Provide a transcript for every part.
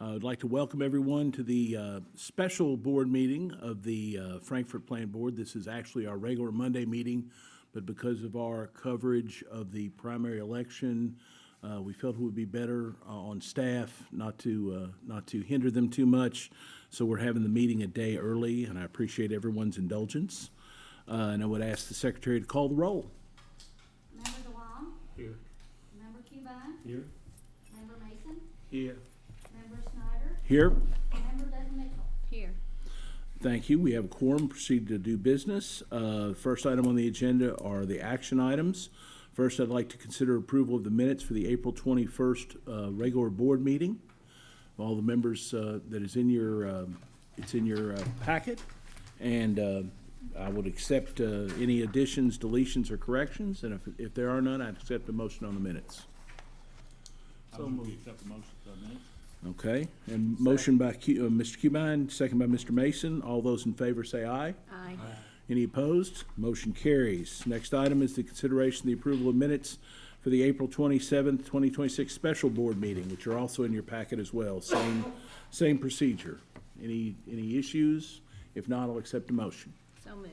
I'd like to welcome everyone to the special board meeting of the Frankfurt Plan Board. This is actually our regular Monday meeting, but because of our coverage of the primary election, we felt it would be better on staff not to hinder them too much. So we're having the meeting a day early, and I appreciate everyone's indulgence. And I would ask the secretary to call the roll. Member DeLong? Here. Member Cubine? Here. Member Mason? Here. Member Snyder? Here. Member Doug Mitchell? Here. Thank you. We have a quorum. Proceed to do business. First item on the agenda are the action items. First, I'd like to consider approval of the minutes for the April 21st regular board meeting. All the members that is in your it's in your packet, and I would accept any additions, deletions, or corrections. And if there are none, I'd accept a motion on the minutes. So we accept the motion for the minutes. Okay, and motion by Mr. Cubine, second by Mr. Mason. All those in favor say aye. Aye. Any opposed? Motion carries. Next item is the consideration of the approval of minutes for the April 27th, 2026 special board meeting, which are also in your packet as well. Same procedure. Any issues? If not, I'll accept a motion. So moved.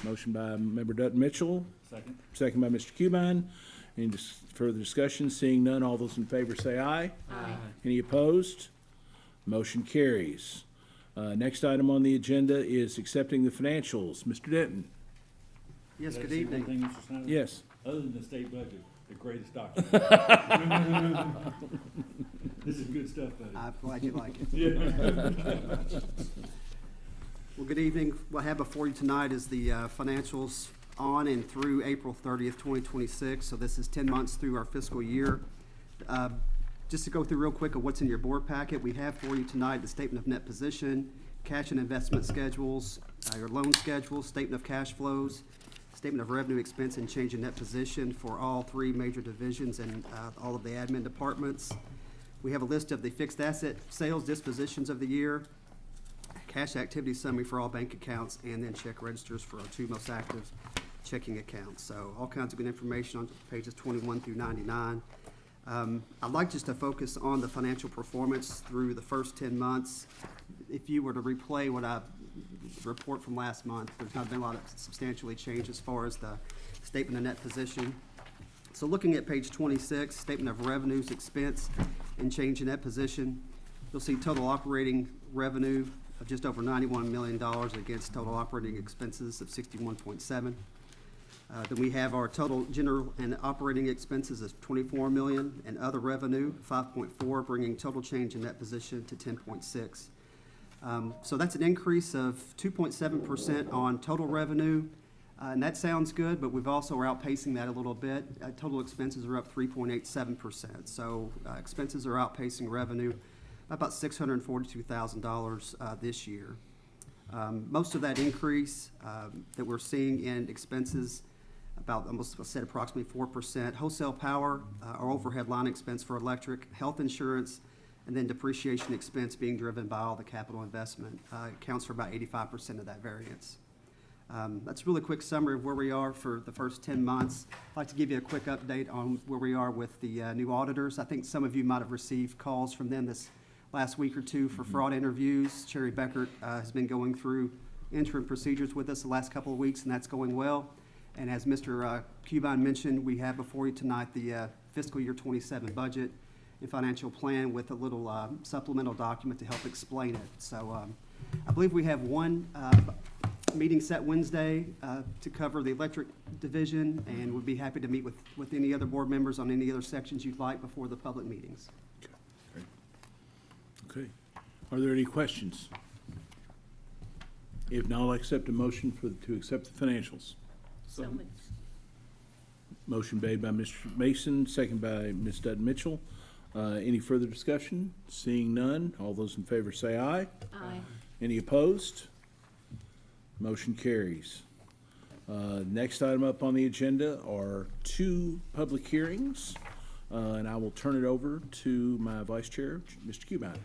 Motion by Member Dutton Mitchell, Second. second by Mr. Cubine. Any further discussion? Seeing none, all those in favor say aye. Aye. Any opposed? Motion carries. Next item on the agenda is accepting the financials. Mr. Denton? Yes, Did I good say one evening. thing, Mr. Snyder? Yes. Other than the state budget, the greatest document. This is good stuff, buddy. I'm glad you like it. Yeah. Well, good evening. What I have before you tonight is the financials on and through April 30th, 2026. So this is 10 months through our fiscal year. Just to go through real quick of what's in your board packet, we have for you tonight the statement of net position, cash and investment schedules, your loan schedules, statement of cash flows, statement of revenue expense and change in net position for all three major divisions and all of the admin departments. We have a list of the fixed asset sales dispositions of the year, cash activity summary for all bank accounts, and then check registers for our two most active checking accounts. So all kinds of good information on pages 21 through 99. I'd like just to focus on the financial performance through the first 10 months. If you were to replay what I report from last month, there's not been a lot of substantially change as far as the statement of net position. So looking at page 26, statement of revenues, expense, and change in net position, you'll see total operating revenue of just over $91 million against total operating expenses of 61.7. Then we have our total general and operating expenses of $24 million and other revenue 5.4, bringing total change in that position to 10.6. So that's an increase of 2.7% on total revenue, and that sounds good, but we've also are outpacing that a little bit. Total expenses are up 3.87%. So expenses are outpacing revenue by about $642,000 this year. Most of that increase that we're seeing in expenses, about almost said approximately 4%. Wholesale power, our overhead line expense for electric, health insurance, and then depreciation expense being driven by all the capital investment accounts for about 85% of that variance. That's a really quick summary of where we are for the first 10 months. I'd like to give you a quick update on where we are with the new auditors. I think some of you might have received calls from them this last week or two for fraud interviews. Cherry Beckert has been going through interim procedures with us the last couple of weeks, and that's going well. And as Mr. Cubine mentioned, we have before you tonight the fiscal year 27 budget and financial plan with a little supplemental document to help explain it. So I believe we have one meeting set Wednesday to cover the electric division, and we'd be happy to meet with any other board members on any other sections you'd like before the public meetings. Okay. Are there any questions? If not, I'll accept a motion to accept the financials. So moved. Motion made by Mr. Mason, second by Ms. Dutton Mitchell. Any further discussion? Seeing none, all those in favor say aye. Aye. Any opposed? Motion carries. Next item up on the agenda are two public hearings, and I will turn it over to my vice chair, Mr. Cubine.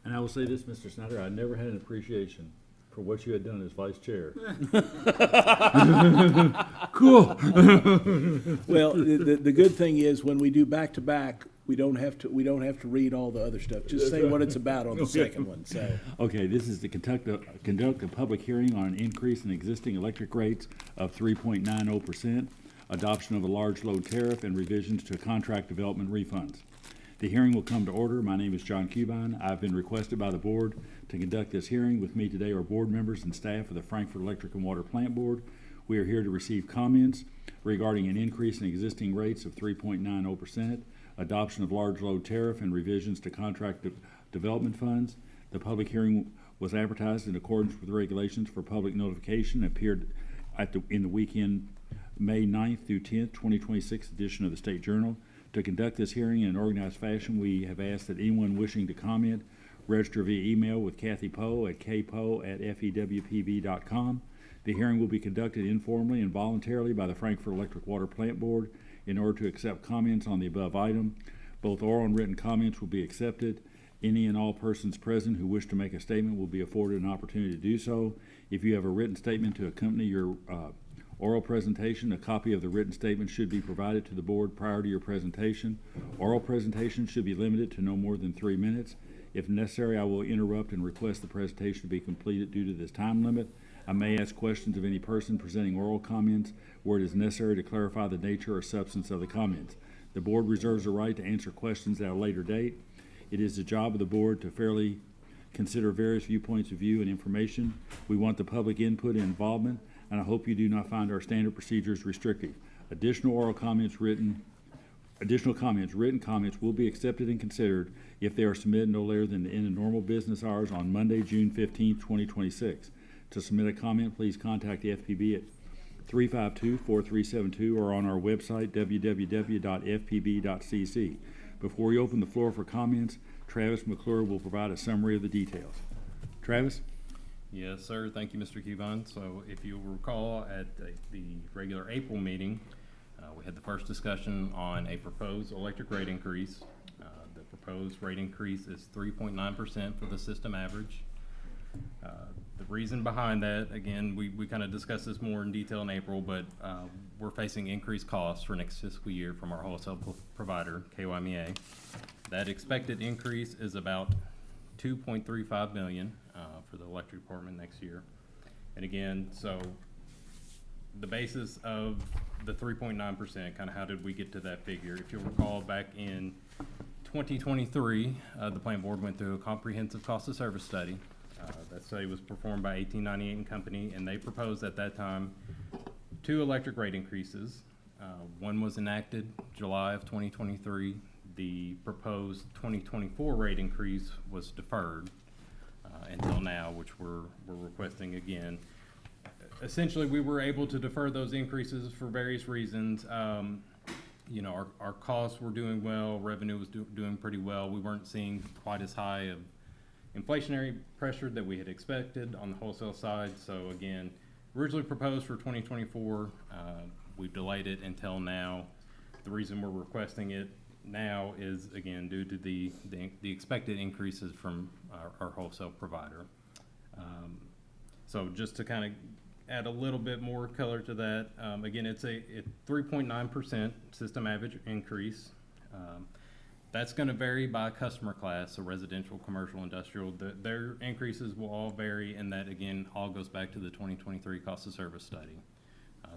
And I will say this, Mr. Snyder, I never had an appreciation for what you had done as vice chair. Cool. Well, the good thing is when we do back-to-back we don't have to read all the other stuff. Just say what it's about on the second one, so. Okay, this is to conduct a public hearing on an increase in existing electric rates of 3.90%, adoption of a large load tariff, and revisions to contract development refunds. The hearing will come to order. My name is John Cubine. I've been requested by the board to conduct this hearing. With me today are board members and staff of the Frankfurt Electric and Water Plant Board. We are here to receive comments regarding an increase in existing rates of 3.90%, adoption of large load tariff, and revisions to contract development funds. The public hearing was advertised in accordance with regulations for public notification, appeared in the weekend May 9th through 10th, 2026 edition of the State Journal. To conduct this hearing in an organized fashion, we have asked that anyone wishing to comment register via email with Kathy Poe at kpoe@fewpb.com. The hearing will be conducted informally and voluntarily by the Frankfurt Electric Water Plant Board. In order to accept comments on the above item, both oral and written comments will be accepted. Any and all persons present who wish to make a statement will be afforded an opportunity to do so. If you have a written statement to accompany your oral presentation, a copy of the written statement should be provided to the board prior to your presentation. Oral presentation should be limited to no more than 3 minutes. If necessary, I will interrupt and request the presentation to be completed due to this time limit. I may ask questions of any person presenting oral comments where it is necessary to clarify the nature or substance of the comments. The board reserves the right to answer questions at a later date. It is the job of the board to fairly consider various viewpoints of view and information. We want the public input and involvement, and I hope you do not find our standard procedures restrictive. Additional comments, written comments will be accepted and considered if they are submitted no later than the end of normal business hours on Monday, June 15th, 2026. To submit a comment, please contact the FPB at 352-4372 or on our website, www.fpb.cc. Before we open the floor for comments, Travis McClure will provide a summary of the details. Travis? Yes, sir. Thank you, Mr. Cubine. So if you'll recall, at the regular April meeting, we had the first discussion on a proposed electric rate increase. The proposed rate increase is 3.9% for the system average. The reason behind that, again, we kind of discussed this more in detail in April, but we're facing increased costs for next fiscal year from our wholesale provider, KYMEA. That expected increase is about $2.35 million for the electric department next year. And again, so the basis of the 3.9%, kind of how did we get to that figure? If you'll recall, back in 2023, the plant board went through a comprehensive cost of service study. That study was performed by 1898 & Company, and they proposed at that time 2 electric rate increases. One was enacted July of 2023. The proposed 2024 rate increase was deferred until now, which we're requesting again. Essentially, we were able to defer those increases for various reasons. You know, our costs were doing well, revenue was doing pretty well. We weren't seeing quite as high of inflationary pressure that we had expected on the wholesale side. So again, originally proposed for 2024, we've delayed it until now. The reason we're requesting it now is, again, due to the expected increases from our wholesale provider. So just to kind of add a little bit more color to that, again, it's a 3.9% system average increase. That's going to vary by customer class, so residential, commercial, industrial. Their increases will all vary, and that, again, all goes back to the 2023 cost of service study.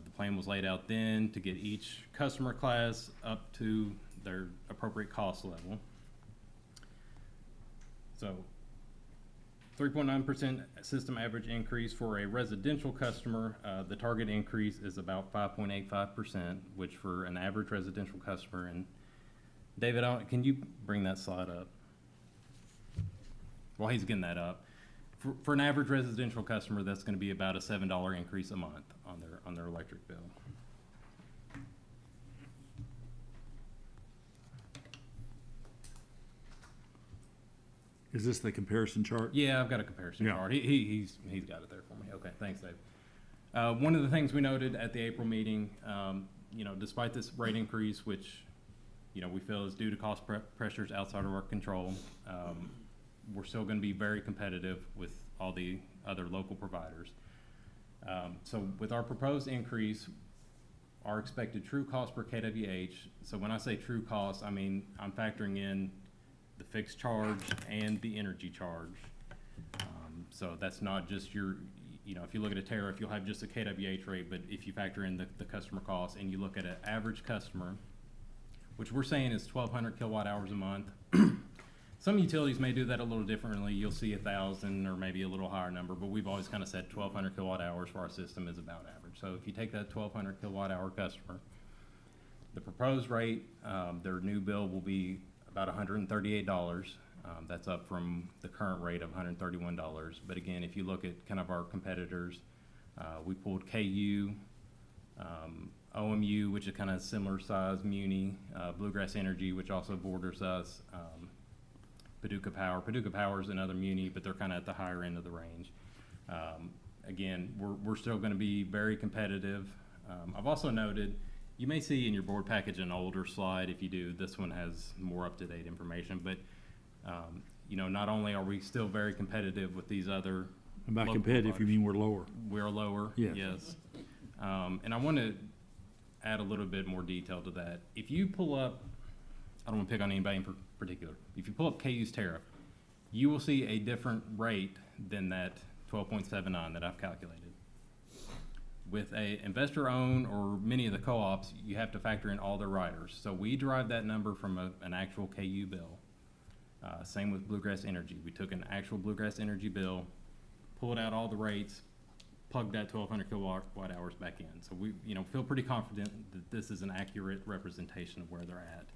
The plan was laid out then to get each customer class up to their appropriate cost level. So 3.9% system average increase for a residential customer. The target increase is about 5.85%, which for an average residential customer, and David, can you bring that slide up? While he's getting that up, for an average residential customer, that's going to be about a $7 increase a month on their electric bill. Is this the comparison chart? Yeah, I've got a comparison chart. He's got it there for me. Okay, thanks, Dave. One of the things we noted at the April meeting, you know, despite this rate increase, which you know, we feel is due to cost pressures outside of our control, we're still going to be very competitive with all the other local providers. So with our proposed increase, our expected true cost per kWh. So when I say true cost, I mean, I'm factoring in the fixed charge and the energy charge. So that's not just your, you know, if you look at a tariff, you'll have just a kWh rate, but if you factor in the customer cost and you look at an average customer, which we're saying is 1,200 kilowatt hours a month. Some utilities may do that a little differently. You'll see 1,000 or maybe a little higher number, but we've always kind of said 1,200 kilowatt hours for our system is about average. So if you take that 1,200 kilowatt hour customer, the proposed rate, their new bill will be about $138. That's up from the current rate of $131. But again, if you look at kind of our competitors, we pulled KU, OMU, which is kind of similar size, Muni, Bluegrass Energy, which also borders us, Paducah Power. Paducah Power is another Muni, but they're kind of at the higher end of the range. Again, we're still going to be very competitive. I've also noted, you may see in your board package an older slide. If you do, this one has more up-to-date information. But you know, not only are we still very competitive with these other By local competitive, you providers, mean we're lower? we're lower. Yes. Yes. And I want to add a little bit more detail to that. If you pull up, I don't want to pick on anybody in particular. If you pull up KU's tariff, you will see a different rate than that 12.79 that I've calculated. With a investor-owned or many of the co-ops, you have to factor in all their riders. So we derive that number from an actual KU bill. Same with Bluegrass Energy. We took an actual Bluegrass Energy bill, pulled out all the rates, plugged that 1,200 kilowatt hours back in. So we, you know, feel pretty confident that this is an accurate representation of where they're at.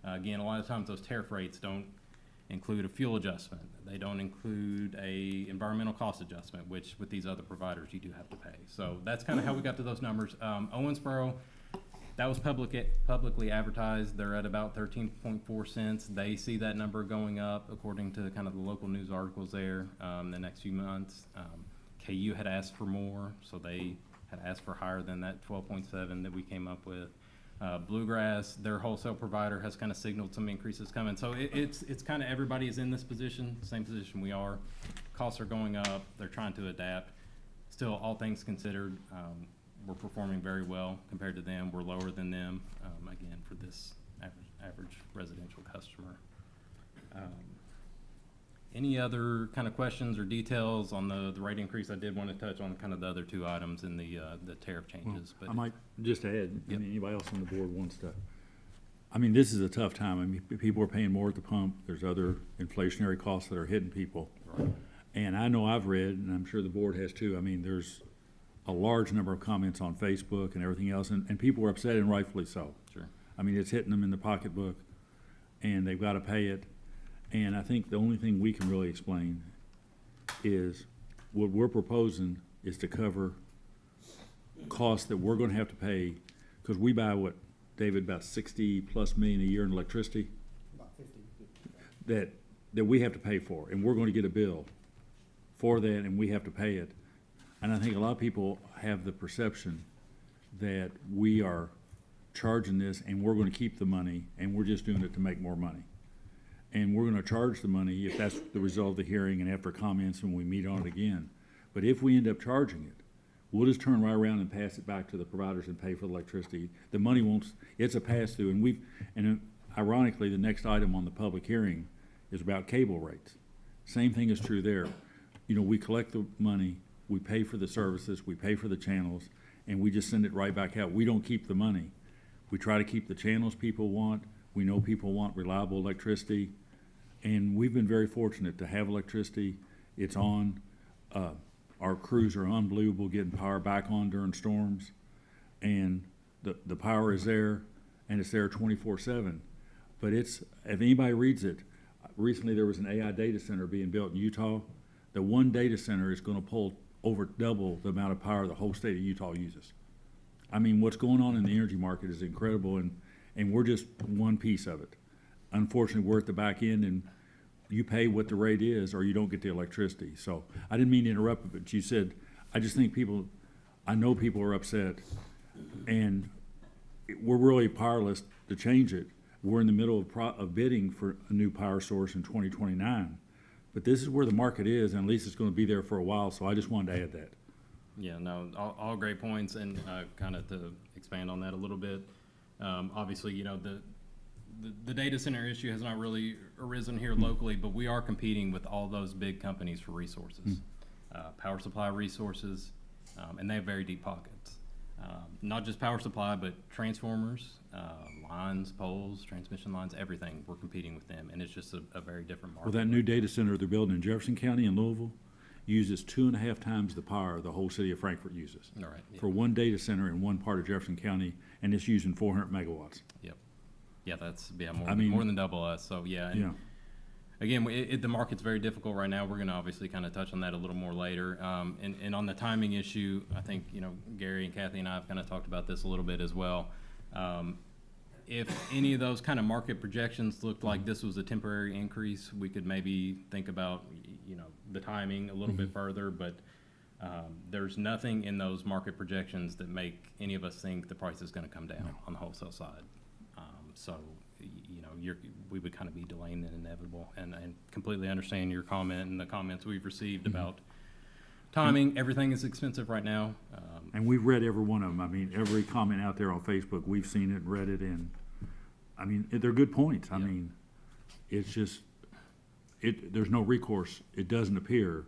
Again, a lot of times those tariff rates don't include a fuel adjustment. They don't include a environmental cost adjustment, which with these other providers you do have to pay. So that's kind of how we got to those numbers. Owensboro, that was publicly advertised. They're at about 13.4 cents. They see that number going up according to kind of the local news articles there the next few months. KU had asked for more, so they had asked for higher than that 12.7 that we came up with. Bluegrass, their wholesale provider, has kind of signaled some increases coming. So it's kind of everybody is in this position, same position we are. Costs are going up. They're trying to adapt. Still, all things considered, we're performing very well compared to them. We're lower than them, again, for this average residential customer. Any other kind of questions or details on the rate increase? I did want to touch on kind of the other two items in the tariff changes. Well, But I might just add, Yep. anybody else on the board wants to, I mean, this is a tough time. I mean, people are paying more at the pump. There's other inflationary costs that are hitting people. Right. And I know I've read, and I'm sure the board has too, I mean, there's a large number of comments on Facebook and everything else, and people are upset, and rightfully so. Sure. I mean, it's hitting them in the pocketbook, and they've got to pay it. And I think the only thing we can really explain is what we're proposing is to cover costs that we're going to have to pay, because we buy what, David, about 60+ million a year in electricity? About 50. That we have to pay for, and we're going to get a bill for that, and we have to pay it. And I think a lot of people have the perception that we are charging this and we're going to keep the money and we're just doing it to make more money. And we're going to charge the money if that's the result of the hearing and after comments when we meet on it again. But if we end up charging it, we'll just turn right around and pass it back to the providers and pay for the electricity. The money won't, it's a pass-through. And ironically, the next item on the public hearing is about cable rates. Same thing is true there. You know, we collect the money, we pay for the services, we pay for the channels, and we just send it right back out. We don't keep the money. We try to keep the channels people want. We know people want reliable electricity, and we've been very fortunate to have electricity. It's on. Our crews are unbelievable getting power back on during storms, and the power is there, and it's there 24/7. But it's, if anybody reads it, recently there was an AI data center being built in Utah. The one data center is going to pull over double the amount of power the whole state of Utah uses. I mean, what's going on in the energy market is incredible, and we're just one piece of it. Unfortunately, we're at the back end, and you pay what the rate is or you don't get the electricity. So I didn't mean to interrupt, but you said, I just think I know people are upset, and we're really powerless to change it. We're in the middle of bidding for a new power source in 2029. But this is where the market is, and at least it's going to be there for a while, so I just wanted to add that. Yeah, no, all great points, and kind of to expand on that a little bit. Obviously, you know, the data center issue has not really arisen here locally, but we are competing with all those big companies for resources, power supply resources, and they have very deep pockets. Not just power supply, but transformers, lines, poles, transmission lines, everything. We're competing with them, and it's just a very different market. Well, that new data center they're building in Jefferson County in Louisville uses 2.5 times the power the whole city of Frankfort uses. All right. Yeah. For one data center in one part of Jefferson County, and it's using 400 megawatts. Yep. Yeah, that's I mean- more than double us. So yeah. And Yeah. again, the market's very difficult right now. We're going to obviously kind of touch on that a little more later. And on the timing issue, I think, you know, Gary and Kathy and I have kind of talked about this a little bit as well. If any of those kind of market projections looked like this was a temporary increase, we could maybe think about, you know, the timing a little bit further. But there's nothing in those market projections that make any of us think the price is going to come down on the wholesale side. So, you know, we would kind of be delaying the inevitable, and completely understand your comment and the comments we've received about timing. Everything is expensive right now. And we've read every one of them. I mean, every comment out there on Facebook, we've seen it and read it, and, I mean, they're good points. I Yeah. mean, it's just, there's no recourse, it doesn't appear,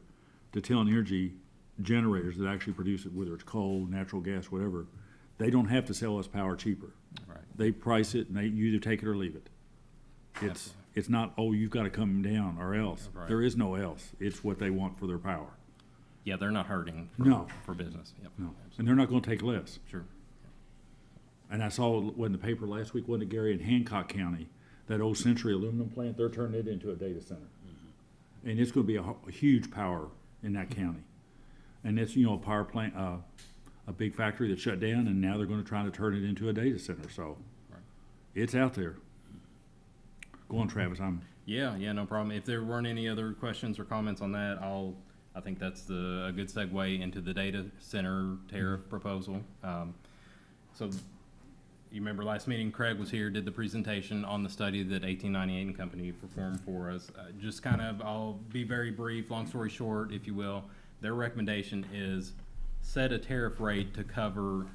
to Tellon Energy generators that actually produce it, whether it's coal, natural gas, whatever, they don't have to sell us power cheaper. Right. They price it, and you either take it or leave it. It's, Absolutely. it's not, oh, you've got to come down or else. Right. There is no else. It's what they want for their power. Yeah, they're not hurting for business. Yep. No, Absolutely. and they're not going to take less. Sure. And I saw in the paper last week, wasn't it, Gary, in Hancock County, that old Century aluminum plant, they're turning it into a data center. And it's going to be a huge power in that county. And it's, you know, a power plant, a big factory that shut down, and now they're going to try to turn it into a data center. So Right. it's out there. Go on, Travis. Yeah, no problem. If there weren't any other questions or comments on that, I think that's a good segue into the data center tariff proposal. So you remember last meeting, Craig was here, did the presentation on the study that 1898 and Company performed for us. Just kind of, I'll be very brief, long story short, if you will. Their recommendation is set a tariff rate to cover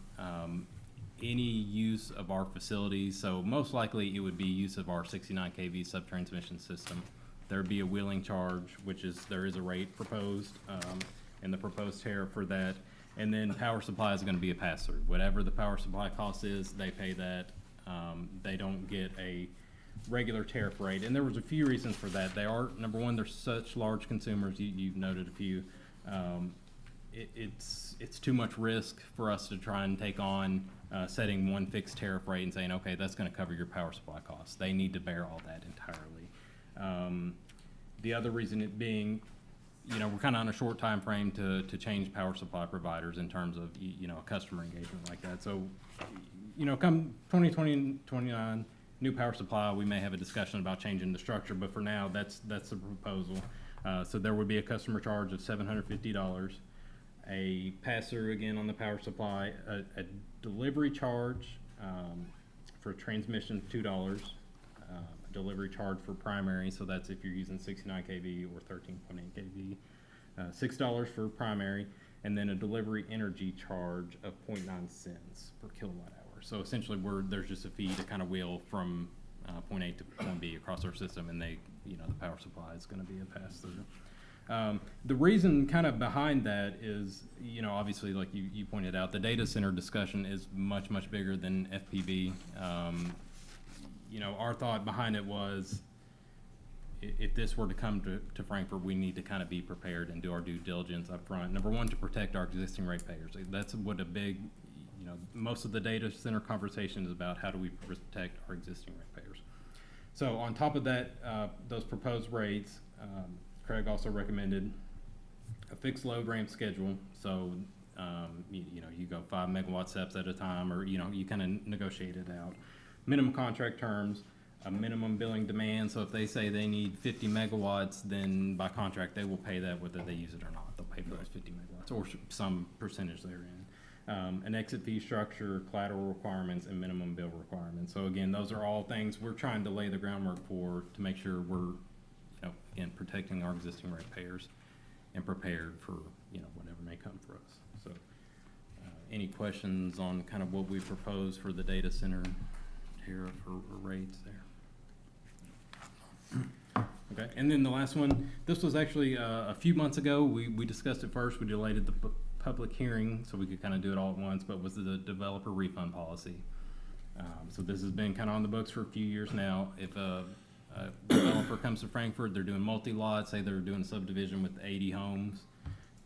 any use of our facilities. So most likely it would be use of our 69 kV subtransmission system. There'd be a wheeling charge, there is a rate proposed in the proposed tariff for that. And then power supply is going to be a pass-through. Whatever the power supply cost is, they pay that. They don't get a regular tariff rate. And there was a few reasons for that. They are, number one, they're such large consumers. You've noted a few. It's too much risk for us to try and take on setting one fixed tariff rate and saying, okay, that's going to cover your power supply costs. They need to bear all that entirely. The other reason it being, you know, we're kind of on a short time frame to change power supply providers in terms of, you know, a customer engagement like that. So, you know, come 2020, 29, new power supply, we may have a discussion about changing the structure, but for now, that's the proposal. So there would be a customer charge of $750, a pass-through again on the power supply, a delivery charge for transmission, $2, a delivery charge for primary, so that's if you're using 69 kV or 13.8 kV, $6 for primary, and then a delivery energy charge of 0.9 cents per kilowatt hour. So essentially, there's just a fee to kind of wheel from point A to point B across our system, and the power supply is going to be a pass-through. The reason kind of behind that is, you know, obviously, like you pointed out, the data center discussion is much, much bigger than FPB. You know, our thought behind it was, if this were to come to Frankfort, we need to kind of be prepared and do our due diligence up front. Number one, to protect our existing ratepayers. That's what a big, you know, most of the data center conversation is about. How do we protect our existing ratepayers? So on top of that, those proposed rates, Craig also recommended a fixed load ramp schedule. So, you know, you go 5 megawatt steps at a time, or, you know, you kind of negotiate it out. Minimum contract terms, a minimum billing demand. So if they say they need 50 megawatts, then by contract they will pay that whether they use it or not. They'll pay for those 50 megawatts or some percentage therein. An exit fee structure, collateral requirements, and minimum bill requirements. So again, those are all things we're trying to lay the groundwork for to make sure we're, you know, again, protecting our existing ratepayers and prepared for, you know, whatever may come for us. So any questions on kind of what we propose for the data center tariff or rates there? Okay, and then the last one, this was actually a few months ago. We discussed it first. We delayed the public hearing so we could kind of do it all at once, but was the developer refund policy. So this has been kind of on the books for a few years now. If a developer comes to Frankfurt, they're doing multi-lot, say they're doing a subdivision with 80 homes,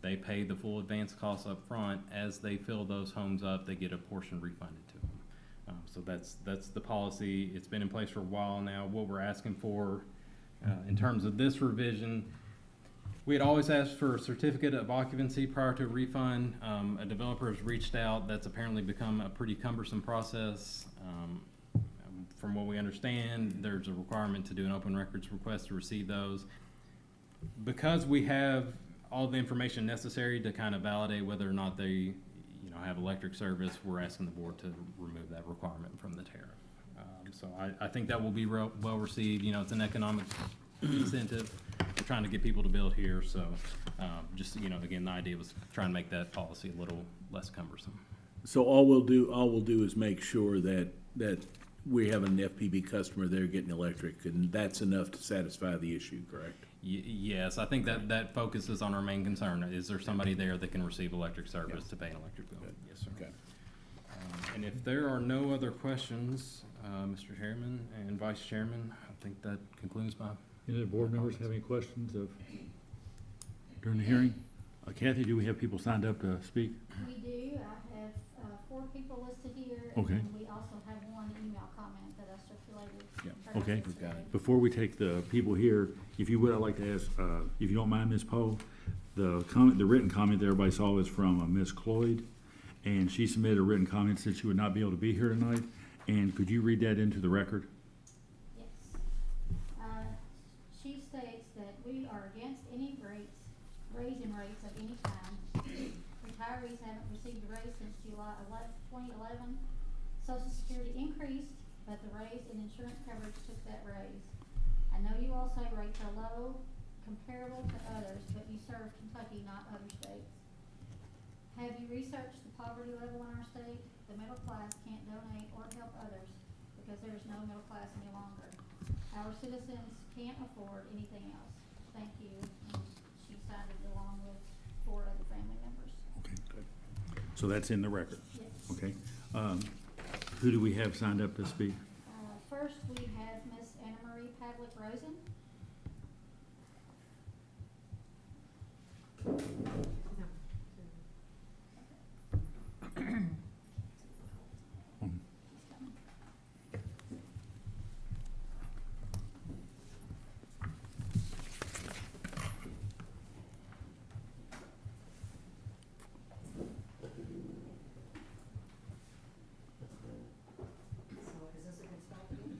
they pay the full advance costs up front. As they fill those homes up, they get a portion refunded to them. So that's the policy. It's been in place for a while now. What we're asking for in terms of this revision, we had always asked for a certificate of occupancy prior to a refund. A developer has reached out. That's apparently become a pretty cumbersome process. From what we understand, there's a requirement to do an open records request to receive those. Because we have all the information necessary to kind of validate whether or not they, have electric service, we're asking the board to remove that requirement from the tariff. So I think that will be well received. It's an economic incentive. We're trying to get people to build here, so just, again, the idea was trying to make that policy a little less cumbersome. So all we'll do is make sure that we have an FPB customer there getting electric, and that's enough to satisfy the issue, correct? Yes, I think that focuses on our main concern. Is there somebody there that can receive electric service to pay an electric bill? Good. Yes, sir. Okay. And if there are no other questions, Mr. Chairman and Vice Chairman, I think that concludes my. Any other board members have any questions during the hearing? Kathy, do we have people signed up to speak? We do. I have 4 people listed here. Okay. And we also have 1 email comment that I circulated. Yeah. Okay. We've got it. Before we take the people here, if you would, I'd like to ask, if you don't mind, Ms. Poe, the written comment that everybody saw is from Ms. Cloyd, and she submitted a written comment since she would not be able to be here tonight. And could you read that into the record? Yes. She states that we are against any raising rates of any kind. Retirees haven't received a raise since July 2011. Social Security increased, but the raise in insurance coverage took that raise. I know you all say rates are low, comparable to others, but you serve Kentucky, not other states. Have you researched the poverty level in our state? The middle class can't donate or help others because there is no middle class any longer. Our citizens can't afford anything else. Thank you. And she signed it along with 4 other family members. Okay, good. So that's in the record? Yes. Okay. Who do we have signed up to speak? First, we have Miss Anna Marie Pavlik-Rosen.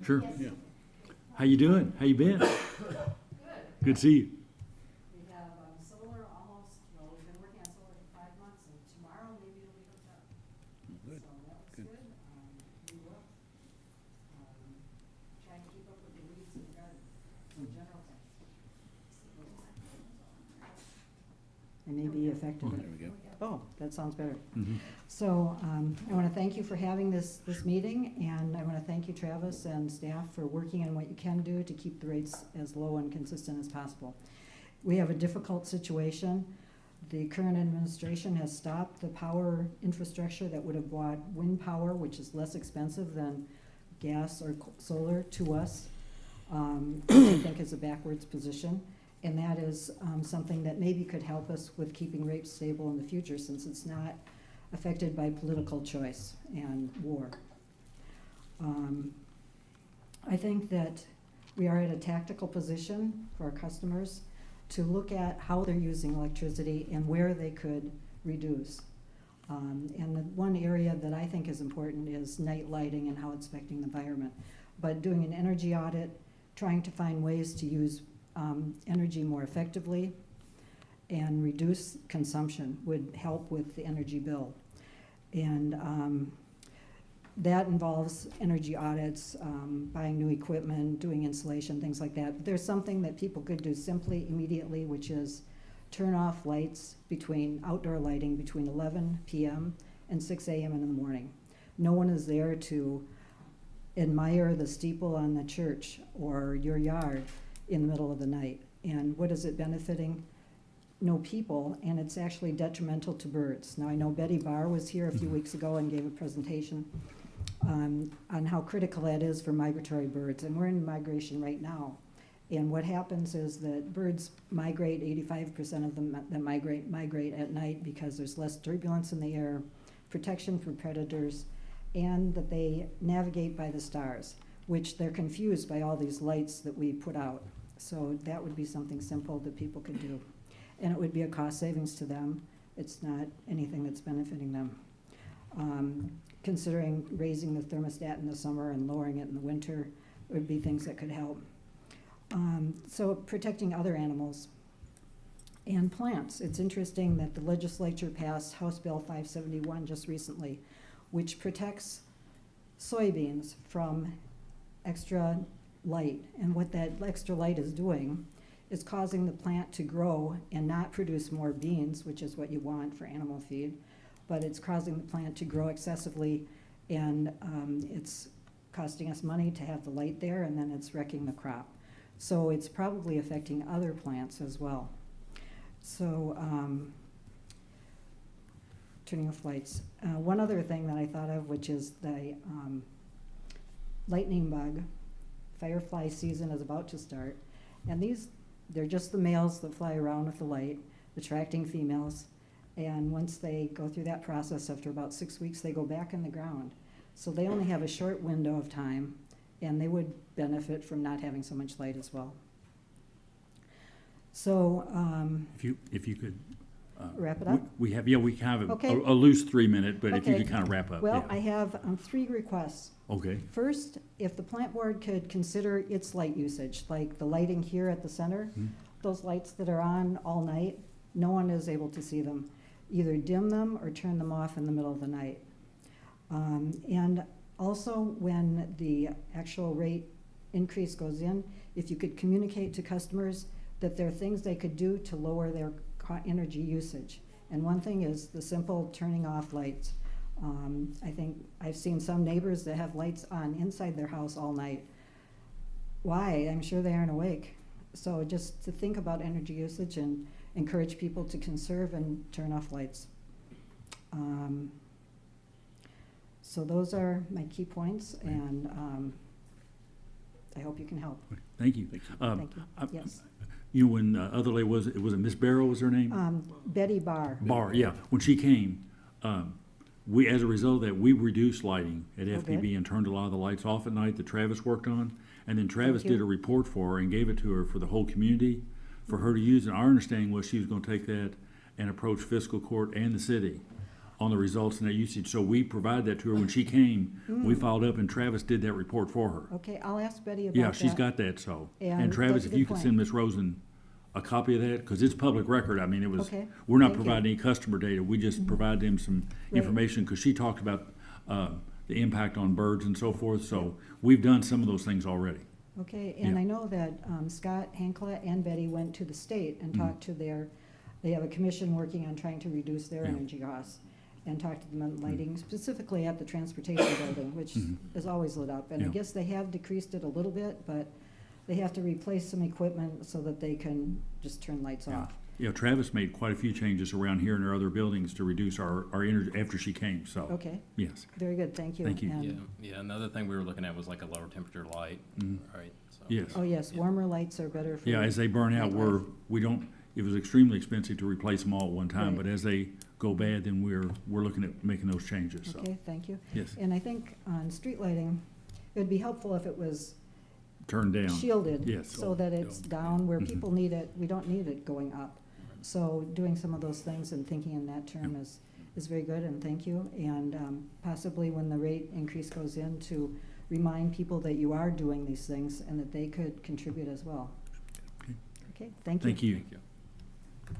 Sure. Yes. Yeah. How you doing? How you been? Good. Good to see you. We have solar almost, well, we've been working on solar for 5 months, and tomorrow maybe it'll be hooked up. Good. So that was Good. good. We will. Trying to keep up with the weeds in the garden, some general things. It may be effective. There we go. Oh, that sounds better. Mhm. So I want to thank you for having this meeting, and I want to thank you, Travis and staff, for working on what you can do to keep the rates as low and consistent as possible. We have a difficult situation. The current administration has stopped the power infrastructure that would have brought wind power, which is less expensive than gas or solar, to us, which I think is a backwards position. And that is something that maybe could help us with keeping rates stable in the future, since it's not affected by political choice and war. I think that we are at a tactical position for our customers to look at how they're using electricity and where they could reduce. And the one area that I think is important is night lighting and how it's affecting the environment. But doing an energy audit, trying to find ways to use energy more effectively and reduce consumption would help with the energy bill. And that involves energy audits, buying new equipment, doing insulation, things like that. But there's something that people could do simply, immediately, which is turn off lights outdoor lighting between 11 p.m. and 6 a.m. in the morning. No one is there to admire the steeple on the church or your yard in the middle of the night. And what is it benefiting? No people, and it's actually detrimental to birds. Now, I know Betty Barr was here a few weeks ago and gave a presentation on how critical that is for migratory birds, and we're in migration right now. And what happens is that birds migrate, 85% of them that migrate at night because there's less turbulence in the air, protection from predators, and that they navigate by the stars, which they're confused by all these lights that we put out. So that would be something simple that people could do. And it would be a cost savings to them. It's not anything that's benefiting them. Considering raising the thermostat in the summer and lowering it in the winter would be things that could help. So protecting other animals and plants. It's interesting that the legislature passed House Bill 571 just recently, which protects soybeans from extra light. And what that extra light is doing is causing the plant to grow and not produce more beans, which is what you want for animal feed, but it's causing the plant to grow excessively, and it's costing us money to have the light there, and then it's wrecking the crop. So it's probably affecting other plants as well. So turning off lights. One other thing that I thought of, which is the lightning bug. Firefly season is about to start, and they're just the males that fly around with the light, attracting females, and once they go through that process, after about 6 weeks, they go back in the ground. So they only have a short window of time, and they would benefit from not having so much light as well. So If you could. wrap it up? We have a Okay. loose 3-minute, but if you Okay. could kind of wrap up. Well, yeah. I have 3 requests. Okay, First, if the plant board could consider its light usage, like the lighting here at the center, those lights that are on all night, no one is able to see them. Either dim them or turn them off in the middle of the night. And also, when the actual rate increase goes in, if you could communicate to customers that there are things they could do to lower their energy usage. And one thing is the simple turning off lights. I think I've seen some neighbors that have lights on inside their house all night. Why? I'm sure they aren't awake. So just to think about energy usage and encourage people to conserve and turn off lights. So those are my key points, and I hope you can help. thank you. Thank you. Yes. You know, when other lady was it Miss Barrow was her name? Betty Barr. Barr, yeah. When she came, we, as a result of that, we reduced lighting at Oh, FPB good. and turned a lot of the lights off at night that Travis worked on. And then Travis you. did a report for her and gave it to her for the whole community for her to use. And our understanding was she was going to take that and approach fiscal court and the city on the results and their usage. So we provided that to her when she came. We followed up and Travis did that report for her. Okay, I'll ask Betty about Yeah, that. she's got that, so. And And Travis, that's a if good you could point. send Ms. Rosen a copy of that, because it's public record. I mean, it was, Okay, we're not thank you. providing any customer data. We just provide them some Right. information, because she talked about the impact on birds and so forth. So we've done some of those things already. Okay, and Yeah. I know that Scott Hankla and Betty went to the state and talked to they have a commission working on trying to reduce their Yeah. energy costs, and talked to them on lighting, specifically at the transportation building, which is always lit up. And I Yeah. guess they have decreased it a little bit, but they have to replace some equipment so that they can just turn lights Yeah. off. Yeah, Travis made quite a few changes around here in our other buildings to reduce our energy after she came, so, Okay, yes. very good, thank you. Thank you. And- Yeah, another thing we were looking at was like a lower temperature light, right? So- Yes. Oh, yes, warmer lights are better for. Yeah, as they burn out, nightlife. it was extremely expensive to replace them all at one time, Right. but as they go bad, then we're looking at making those changes, so. Okay, thank you. Yes, And I think on street lighting, it would be helpful if it was turn down. shielded. Yes. So that it's down where people need it, we don't need it going up. So doing some of those things and thinking in that term is very good, and thank you. And possibly when the rate increase goes in, to remind people that you are doing these things and that they could contribute as well. Okay. Okay, thank you. Thank you. Thank you.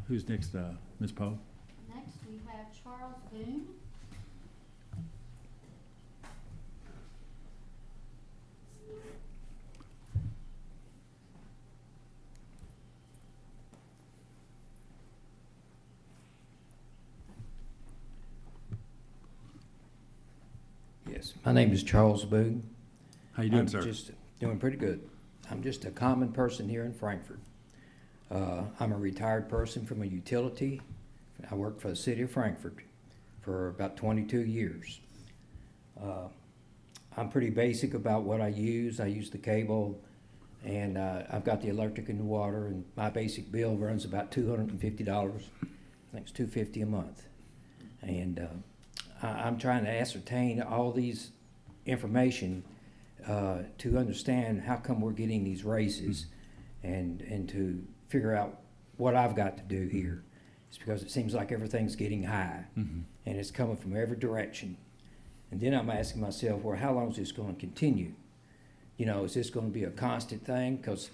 Who's next, Ms. Poe? Next, we have Charles Boone. Yes, my name is Charles Boone. How you doing, I'm sir? just doing pretty good. I'm just a common person here in Frankfurt. I'm a retired person from a utility. I worked for the city of Frankfurt for about 22 years. I'm pretty basic about what I use. I use the cable, and I've got the electric and the water, and my basic bill runs about $250. I think it's $250 a month. And I'm trying to ascertain all these information to understand how come we're getting these raises, and to figure out what I've got to do here. It's because it seems like everything's getting high, and it's coming from every direction. And then I'm asking myself, well, how long is this going to continue? You know, is this going to be a constant thing? Because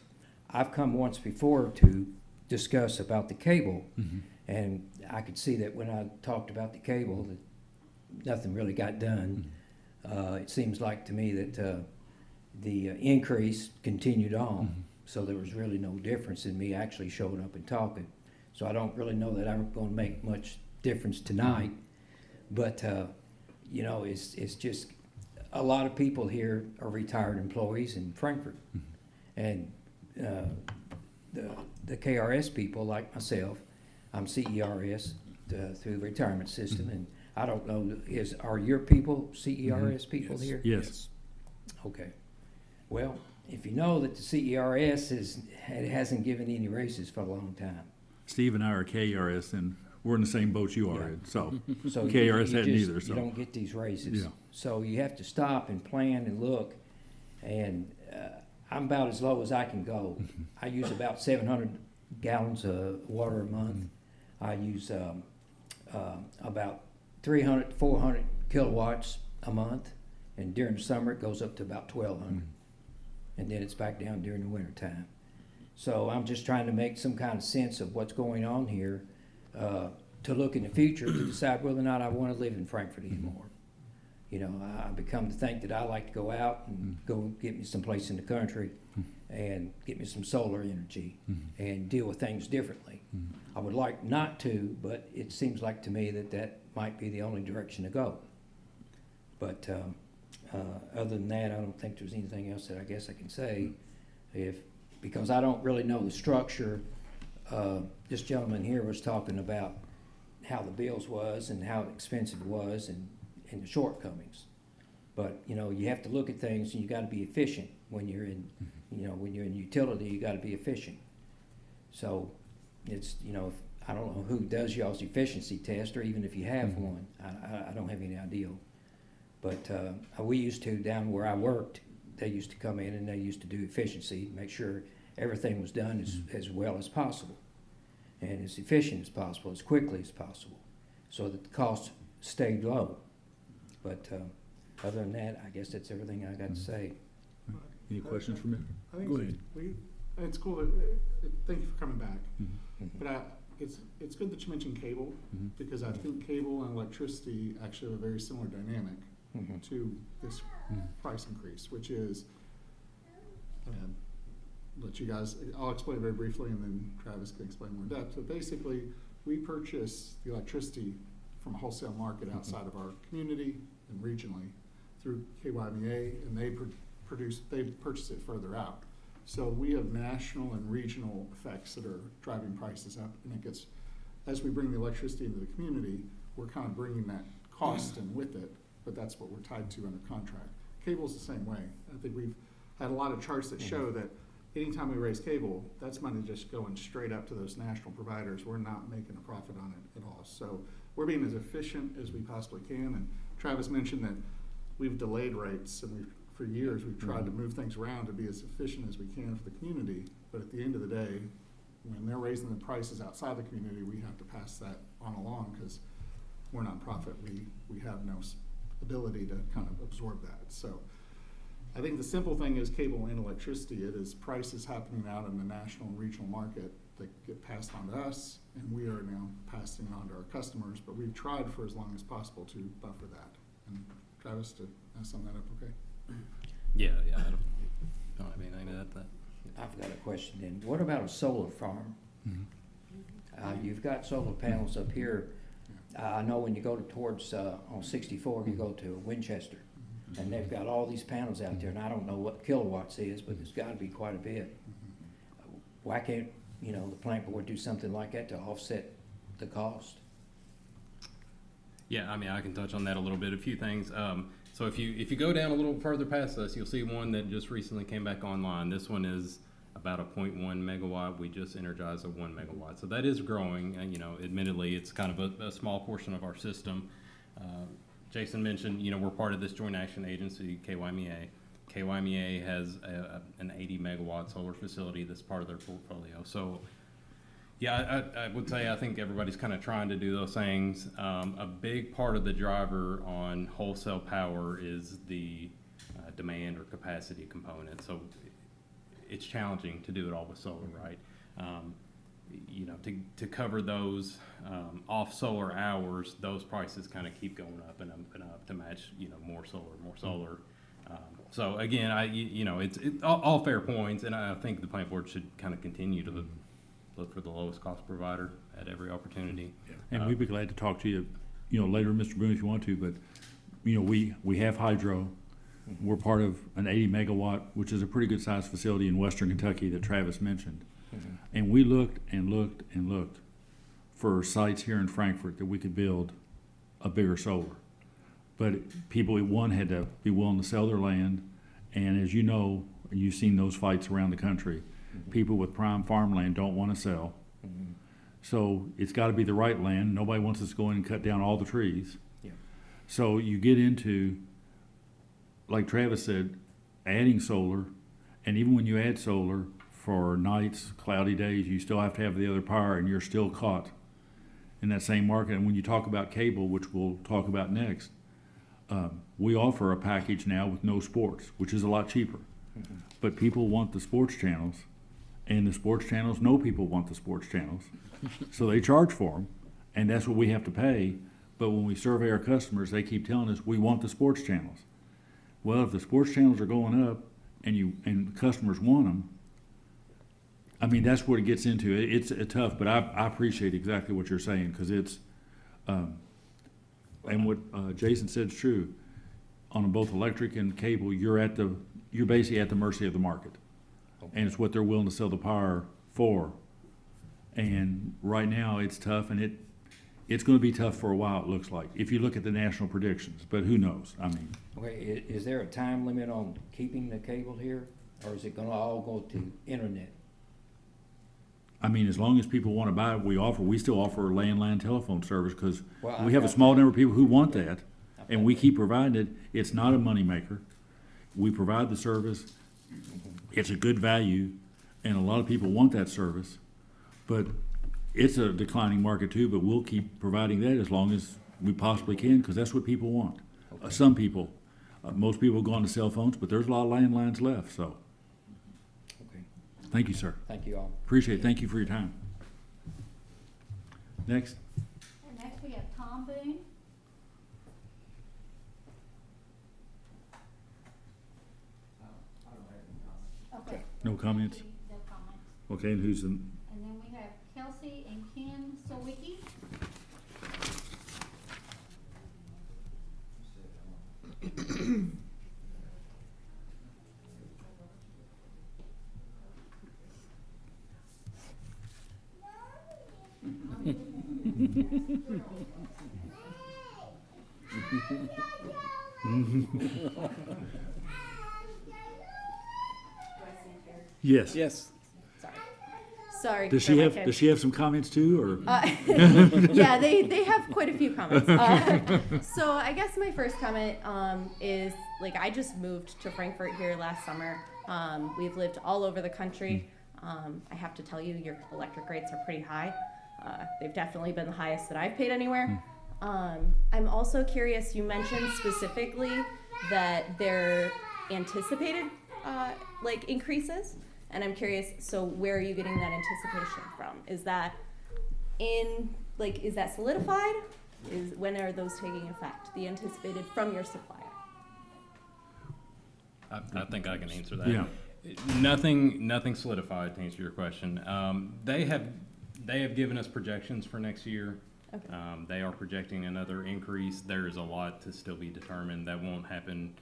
I've come once before to discuss about the cable, and I could see that when I talked about the cable, that nothing really got done. It seems like to me that the increase continued on, so there was really no difference in me actually showing up and talking. So I don't really know that I'm going to make much difference tonight, but you know, it's just a lot of people here are retired employees in Frankfurt, and the KRS people like myself, I'm CERS through the retirement system, and I don't know, are your people CERS people here? Yes. Okay. Well, if you know that the CERS hasn't given any raises for a long time. Steve and I are KRS, and we're in the same boat you are in, so So KRS hadn't just- either, so. You don't get these raises. Yeah. So you have to stop and plan and look, and I'm about as low as I can go. I use about 700 gallons of water a month. I use about 300 to 400 kilowatts a month, and during the summer it goes up to about 1,200. And then it's back down during the winter time. So I'm just trying to make some kind of sense of what's going on here, to look in the future to decide whether or not I want to live in Frankfurt anymore. You know, I've become to think that I like to go out and go get me someplace in the country and get me some solar energy and deal with things differently. I would like not to, but it seems like to me that that might be the only direction to go. But other than that, I don't think there's anything else that I guess I can say, because I don't really know the structure. This gentleman here was talking about how the bills was and how expensive it was, and the shortcomings. But you know, you have to look at things, and you got to be efficient when you're in, you know, when you're in utility. You got to be efficient. So it's, you know, I don't know who does y'all's efficiency test, or even if you have one. I don't have any idea. But we used to, down where I worked, they used to come in and they used to do efficiency, make sure everything was done as well as possible, and as efficient as possible, as quickly as possible, so that the cost stayed low. But other than that, I guess that's everything I got to say. Any questions from you? I think Go ahead. it's cool that, thank you for coming back. But it's good that you mentioned cable, because I think cable and electricity actually have a very similar dynamic to this price increase, which is, let you guys, I'll explain very briefly, and then Travis can explain more in depth. But basically, we purchase the electricity from a wholesale market outside of our community and regionally through KYMEA, and they purchase it further out. So we have national and regional effects that are driving prices up, and it gets, as we bring the electricity into the community, we're kind of bringing that cost in with it, but that's what we're tied to under contract. Cable's the same way. I think we've had a lot of charts that show that anytime we raise cable, that's money just going straight up to those national providers. We're not making a profit on it at all. So we're being as efficient as we possibly can. And Travis mentioned that we've delayed rates, and for years we've tried to move things around to be as efficient as we can for the community. But at the end of the day, when they're raising the prices outside the community, we have to pass that on along, because we're nonprofit. We have no ability to kind of absorb that. So I think the simple thing is cable and electricity. It is prices happening out in the national and regional market that get passed on to us, and we are now passing on to our customers, but we've tried for as long as possible to buffer that. And Travis, to sum that up, okay? Yeah, I don't have anything to add to that. I've got a question then. What about a solar farm? You've got solar panels up here. I know when you go towards on 64, you go to Winchester. And they've got all these panels out there, and I don't know what kilowatts is, but it's gotta be quite a bit. Why can't, the plant board do something like that to offset the cost? Yeah, I mean, I can touch on that a little bit, a few things. So if you go down a little further past us, you'll see one that just recently came back online. This one is about a 0.1 megawatt. We just energized a 1 megawatt. So that is growing, and, admittedly, it's kind of a small portion of our system. Jason mentioned, we're part of this joint action agency, KYMEA. KYMEA has an 80 megawatt solar facility that's part of their portfolio. So, yeah, I would say I think everybody's kind of trying to do those things. A big part of the driver on wholesale power is the demand or capacity component. So it's challenging to do it all with solar, right? To cover those off solar hours, those prices kind of keep going up and up and up to match, more solar. So again, it's all fair points, and I think the plant board should kind of continue to look for the lowest cost provider at every opportunity. And we'd be glad to talk to you, later, Mr. Boone, if you want to, but, we have hydro. We're part of an 80 megawatt, which is a pretty good sized facility in western Kentucky that Travis mentioned. And we looked and looked and looked for sites here in Frankfort that we could build a bigger solar. But people, one, had to be willing to sell their land, and as you know, you've seen those fights around the country, people with prime farmland don't want to sell. So it's got to be the right land. Nobody wants us to go in and cut down all the trees. Yeah. So you get into, like Travis said, adding solar, and even when you add solar for nights, cloudy days, you still have to have the other power, and you're still caught in that same market. And when you talk about cable, which we'll talk about next, we offer a package now with no sports, which is a lot cheaper. But people want the sports channels, and the sports channels know people want the sports channels, so they charge for them, and that's what we have to pay. But when we survey our customers, they keep telling us, we want the sports channels. Well, if the sports channels are going up and customers want them, I mean, that's what it gets into. It's tough, but I appreciate exactly what you're saying, because it's, and what Jason said is true. On both electric and cable, you're basically at the mercy of the market. And it's what they're willing to sell the power for. And right now, it's tough, and it's going to be tough for a while, it looks like, if you look at the national predictions, but who knows? I mean. Okay, is there a time limit on keeping the cable here, or is it gonna all go to internet? I mean, as long as people want to buy it, we still offer landline telephone service, because Well, we I have a got small that. number of people who want that, I and we keep providing it. It's not a moneymaker. We provide the service. It's a good value, and a lot of people want that service, but it's a declining market too, but we'll keep providing that as long as we possibly can, because that's what people want. Some people, most people go on to cell phones, but there's a lot of landlines left, so. Okay, Thank you, sir. thank you all. Appreciate it. Thank you for your time. Next. And next we have Tom Boone. Okay. No comments? No comments. Okay, and who's the, And then we have Kelsey and Ken Sawicki. yes. Yes. Sorry. Does for she my have, kid. does she have some comments too, or? Yeah, they have quite a few comments. So I guess my first comment is, like, I just moved to Frankfort here last summer. We've lived all over the country. I have to tell you, your electric rates are pretty high. They've definitely been the highest that I've paid anywhere. I'm also curious, you mentioned specifically that they're anticipated like increases. And I'm curious, so where are you getting that anticipation from? Is that is that solidified? When are those taking effect? The anticipated from your supplier? I think I can answer that. Yeah. Nothing solidified, to answer your question. They have given us projections for next year. Okay. They are projecting another increase. There is a lot to still be determined. That won't happen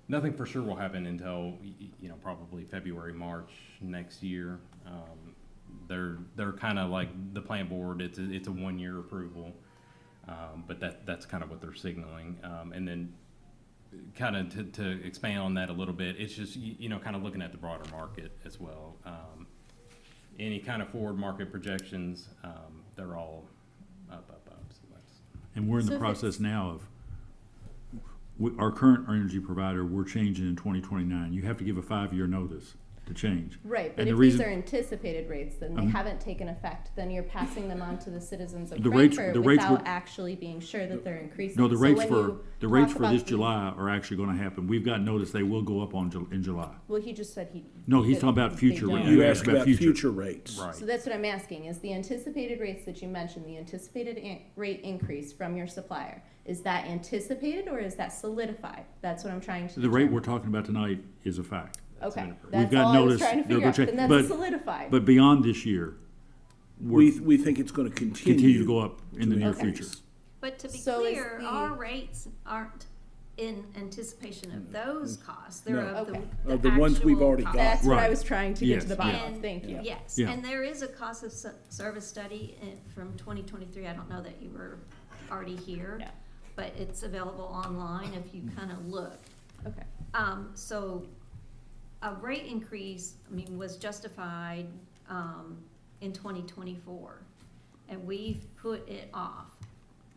Nothing for sure will happen until, probably February, March next year. They're kind of like the plant board, it's a 1-year approval. But that's kind of what they're signaling. And then kind of to expand on that a little bit, it's just, kind of looking at the broader market as well. Any kind of forward market projections, they're all up. So that's. And we're in So the if process now of, our current energy provider, we're changing in 2029. You have to give a 5-year notice to change. Right, but And if the these reason- are anticipated rates, then they haven't taken effect, then you're passing them on to the citizens of The rates- Frankfurt the rates without were- actually being sure that they're increasing. No, the So rates when for, you the rates talk for about this the- July are actually gonna happen. We've got notice they will go up in July. Well, he just said he. No, he's that talking about they future don't. rate. You asked about future rates. Right. So that's what I'm asking, is the anticipated rates that you mentioned, the anticipated rate increase from your supplier, is that anticipated or is that solidified? That's what I'm trying to The rate determine. we're talking about tonight is a fact. Okay, We've that's got all I was notice trying to they're figure out, gonna then change- that's but- solidified. But beyond this year, We think it's gonna continue to go up in the near Okay. future. But to be So is clear, the- our rates aren't in anticipation of those costs. They're No. of Okay. Of the ones we've actual already got. costs. That's what I Right. was trying to get to the Yes, bottom yeah. of, thank you. Yes, Yeah. and there is a cost of service study from 2023. I don't know that you were already here, Yeah. but it's available online if you kind of look. Okay, So a rate increase, was justified, in 2024, and we've put it off.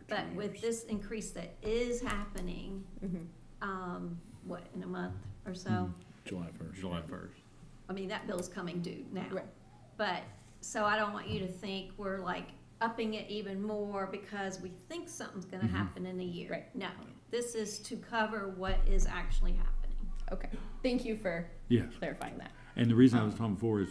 But with this increase that is happening, in a month or so, July 1st. July 1st. that bill's coming due now. Right. But, so I don't want you to think we're like upping it even more because we think something's gonna happen in a year. Right. No, this is to cover what is actually happening. okay, thank you for Yes. clarifying that. And the reason I was talking before is,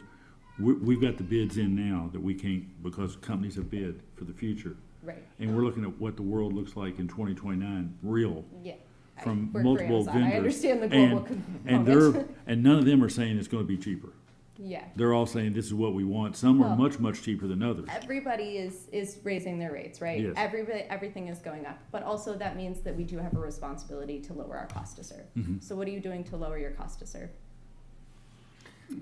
we've got the bids in now that we can't, because companies have bid for the future. Right, And we're looking at what the world looks like in 2029, real, yeah. I from work for multiple Amazon. vendors. I understand the global And component. and none of them are saying it's gonna be cheaper. Yeah. They're all saying this is what we want. Some are Well, much, much cheaper than others. Everybody is raising their rates, right? Yes. Everything is going up, but also that means that we do have a responsibility to lower our cost to serve. Mhm. So what are you doing to lower your cost to serve?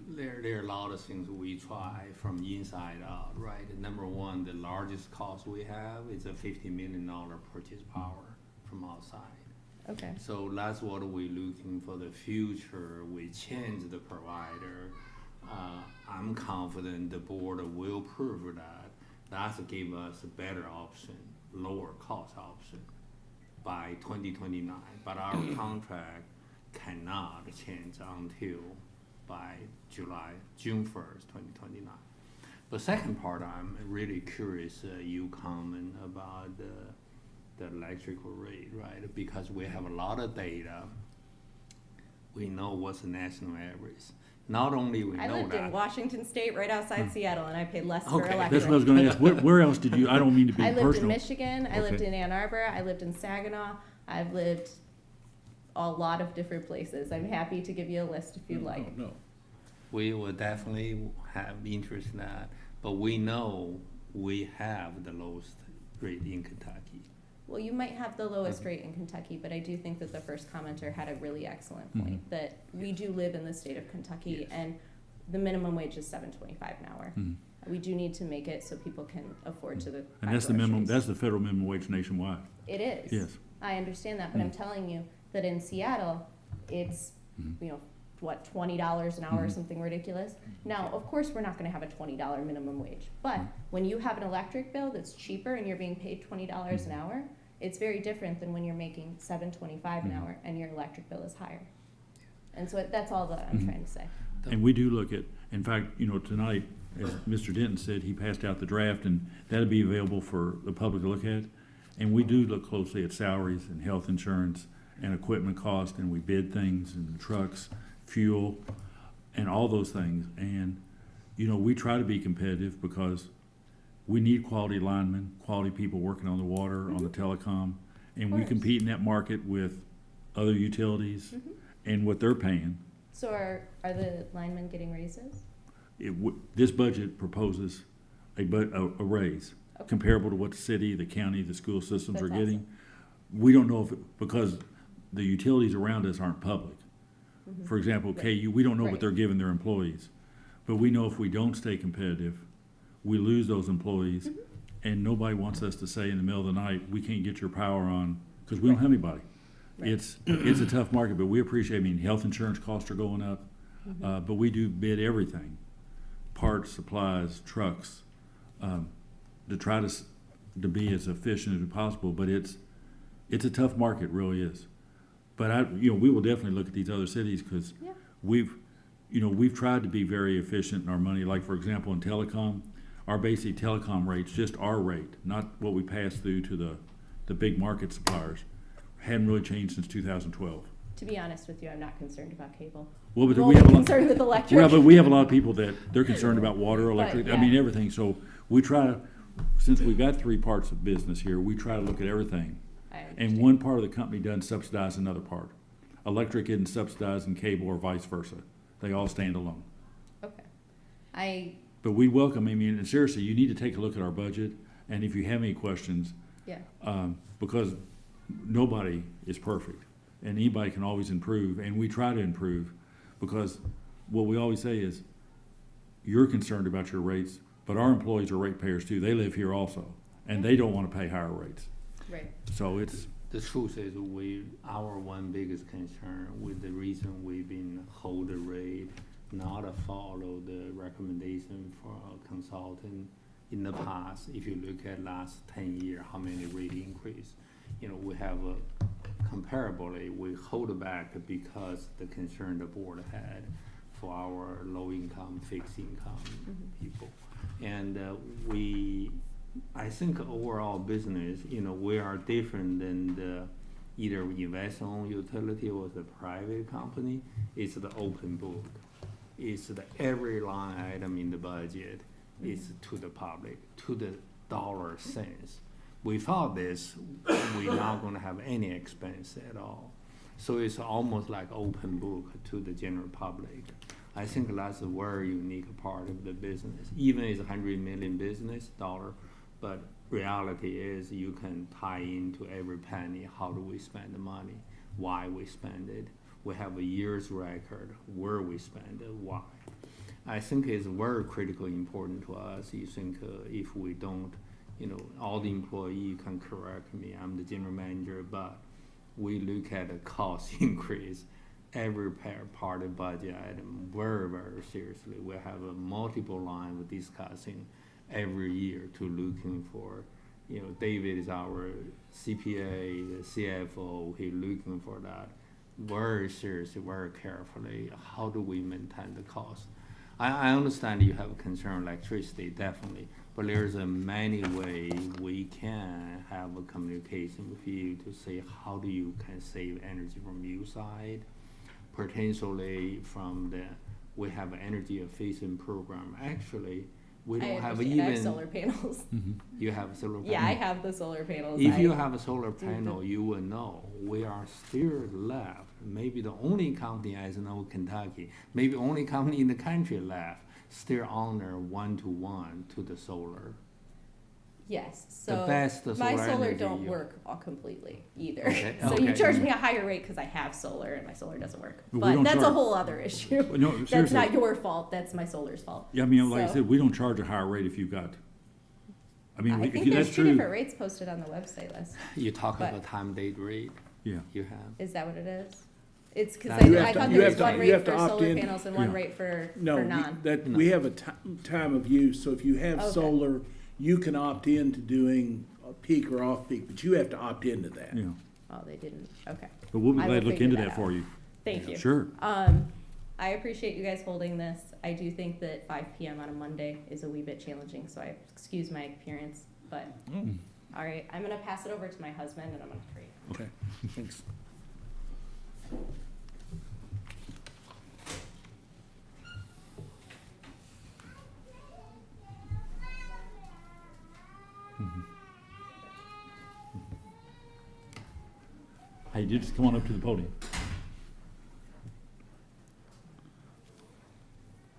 There are a lot of things we try from inside out, right? Number one, the largest cost we have is a $50 million purchase power from outside. Okay. So that's what we're looking for the future. We change the provider. I'm confident the board will prove that. That's give us a better option, lower cost option by 2029. But our contract cannot change until by June 1st, 2029. The second part, I'm really curious, you comment about the electrical rate, right? Because we have a lot of data. We know what's the national average. Not only we I know lived in that. Washington State, right outside Seattle, and I paid less for Okay. electric. That's what I was gonna ask. Where else did you, I don't mean to be I personal. lived in Michigan, I lived Okay. in Ann Arbor, I lived in Saginaw, I've lived a lot of different places. I'm happy to give you a list if you'd like. No. We will definitely have interest in that, but we know we have the lowest rate in Kentucky. Well, you might have the lowest rate in Kentucky, but I do think that the first commenter had a really excellent point, that we do live in the state of Kentucky, Yes. and the minimum wage is $7.25 an hour. Mhm. We do need to make it so people can afford to buy And that's the minimum, groceries. that's the federal minimum wage nationwide. It is. Yes. I understand that, but I'm telling you that in Seattle, it's, what, $20 an hour or something ridiculous? Now, of course, we're not gonna have a $20 minimum wage, but when you have an electric bill that's cheaper and you're being paid $20 an hour, it's very different than when you're making $7.25 an hour and your electric bill is higher. And so that's all that I'm trying to say. And we do look at, in fact, tonight, as Mr. Denton said, he passed out the draft, and that'll be available for the public to look at. And we do look closely at salaries and health insurance and equipment cost, and we bid things and trucks, fuel, and all those things. And, we try to be competitive because we need quality linemen, quality people working on the water, on the telecom, and we course. compete in that market with other utilities and what they're paying. So are the linemen getting raises? This budget proposes a raise Okay. comparable to what the city, the county, the school systems are That's getting. We don't know because the utilities around us aren't public. For example, KU, we don't know what Right. they're giving their employees. But we know if we don't stay competitive, we lose those employees. And nobody wants us to say in the middle of the night, we can't get your power on, because we don't have anybody. Right. It's a tough market, but we appreciate, I mean, health insurance costs are going up. But we do bid everything, parts, supplies, trucks, to try to be as efficient as possible. But it's a tough market, really is. But we will definitely look at these other cities, because Yeah. we've tried to be very efficient in our money. Like, for example, in telecom, our basic telecom rates, just our rate, not what we pass through to the big market suppliers, hadn't really changed since 2012. To be honest with you, I'm not concerned about cable. Well, but I'm we only have a lot. concerned with electric. Well, but we have a lot of people that they're concerned about water, electric, I yeah. mean, everything. So we try to, since we've got three parts of business here, we try to look at everything. I And understand. one part of the company doesn't subsidize another part. Electric isn't subsidizing cable or vice versa. They all stand alone. Okay. But we welcome, I mean, and seriously, you need to take a look at our budget, and if you have any questions, Yeah. because nobody is perfect, and anybody can always improve, and we try to improve, because what we always say is, you're concerned about your rates, but our employees are ratepayers too. They live here also, and they don't want to pay higher rates. Right. So it's, The truth is, our one biggest concern with the reason we've been hold the rate, not follow the recommendation for a consultant in the past. If you look at last 10 years, how many rate increase? We have comparably, we hold back because the concern the board had for our low income, fixed income people. And I think overall business, we are different than either investor-owned utility or the private company. It's the open book. It's every line item in the budget is to the public, to the dollar cents. Without this, we're not going to have any expense at all. So it's almost like open book to the general public. I think that's a very unique part of the business. Even it's $100 million business dollar, but reality is you can tie into every penny. How do we spend the money? Why we spend it? We have a year's record where we spend it, why. I think it's very critically important to us. You think if we don't, all the employee can correct me. I'm the general manager, but we look at the cost increase every part of budget item very, very seriously. We have a multiple line of discussing every year to looking for, David is our CPA, the CFO, he's looking for that very seriously, very carefully. How do we maintain the cost? I understand you have a concern electricity, definitely, but there's a many ways we can have a communication with you to say how do you can save energy from your side, potentially from we have an energy efficient program. Actually, we don't have understand. Mm-hmm. I have solar panels. You have solar panels? Yeah, I have the solar panels. If you have a solar panel, Mhm. you will know we are still left, maybe the only county I know, Kentucky, maybe only county in the country left, still honor 1-to-1 to the solar. Yes, so best my solar solar energy don't you- work all completely either. Okay, So you okay. charge me a higher rate because I have solar and my solar doesn't work. But we But don't that's a charge- whole other issue. No, That's seriously. not your fault, that's my solar's fault. Yeah, I mean, like I So- said, we don't charge a higher rate if you've got, I mean, I if think you- there's that's two true. different rates posted on the website list. You talk But- about time date rate Yeah. you have. Is that what it is? It's because You I have to- thought you there have was to- one you rate have to for opt solar in. panels and one Yeah. rate for No, non. that, we have a time of use, so if you have Okay. solar, you can opt in to doing a peak or off-peak, but you have to opt into that. Yeah, Oh, they didn't, okay. but we'll be I will glad to look figure into that that for out. you. Thank you. Sure. I appreciate you guys holding this. I do think that 5 PM on a Monday is a wee bit challenging, so I excuse my appearance, but, all right, I'm gonna pass it over to my husband and I'm gonna pray. Okay, thanks. Hey, you just come on up to the podium.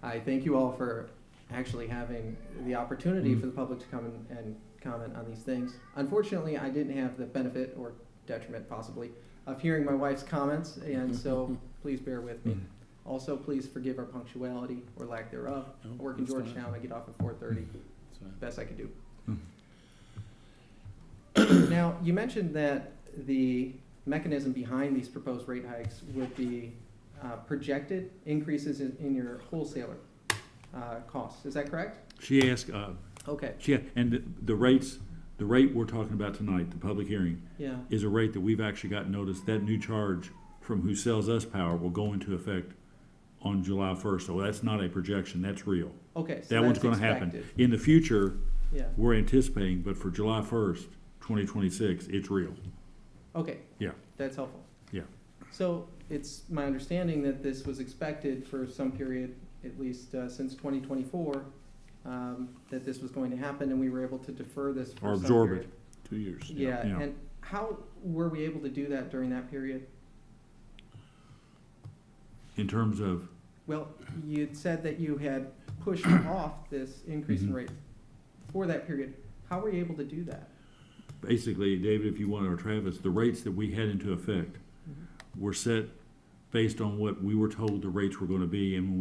I thank you all for actually having the opportunity for the public to come and comment on these things. Unfortunately, I didn't have the benefit or detriment possibly of hearing my wife's comments, and so please bear with me. Also, please forgive our punctuality or lack thereof. No, I work in that's fine. Georgetown, I get off at 4:30, That's fine. best I could do. Now, you mentioned that the mechanism behind these proposed rate hikes would be projected increases in your wholesaler costs. Is that correct? She asked, Okay, and the rate we're talking about tonight, the public hearing, yeah, is a rate that we've actually got notice. That new charge from who sells us power will go into effect on July 1st. So that's not a projection, that's real. okay. So That one's that's gonna happen. expected. In the future, Yeah, we're anticipating, but for July 1st, 2026, it's real. okay. Yeah. That's helpful. Yeah. So it's my understanding that this was expected for some period, at least since 2024, that this was going to happen, and we were able to defer this for Or some absorb period. it. 2 years. Yeah, Yeah. and how were we able to do that during that period? In terms of, Well, you'd said that you had pushed off this increase in Mhm. rate for that period. How were you able to do that? basically, David, if you want, or Travis, the rates that we had into effect were set based on what we were told the rates were gonna be, and when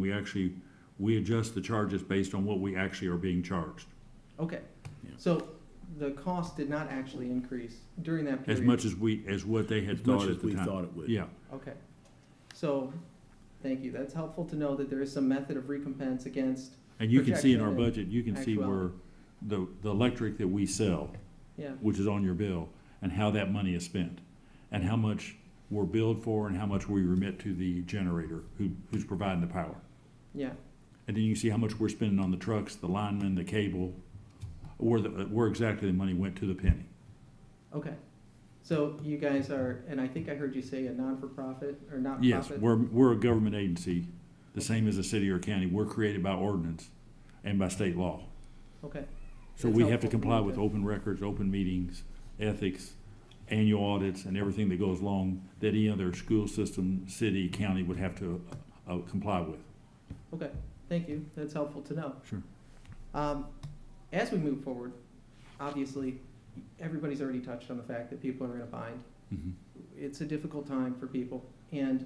we adjust the charges based on what we actually are being charged. Okay, Yeah. so the cost did not actually increase during that period? As much as what they had As much thought as at the we time. thought it would. Yeah, Okay, so, thank you. That's helpful to know that there is some method of recompense against, and you can see in our Projection and budget, you can see where the electric that we sell, yeah, which is on your bill, and how that money is spent, and how much we're billed for, and how much we remit to the generator who's providing the power. yeah, And then you see how much we're spending on the trucks, the linemen, the cable, where exactly the money went to the penny. okay. So you guys are, and I think I heard you say a non-for-profit or not-for-profit? Yes, we're a government agency, the same as a city or county. We're created by ordinance and by state law. Okay, So That's we have to helpful for comply me with to- open records, open meetings, ethics, annual audits, and everything that goes along that any other school system, city, county would have to comply with. okay, thank you. That's helpful to know. Sure. As we move forward, obviously, everybody's already touched on the fact that people are in a bind. Mhm. It's a difficult time for people, and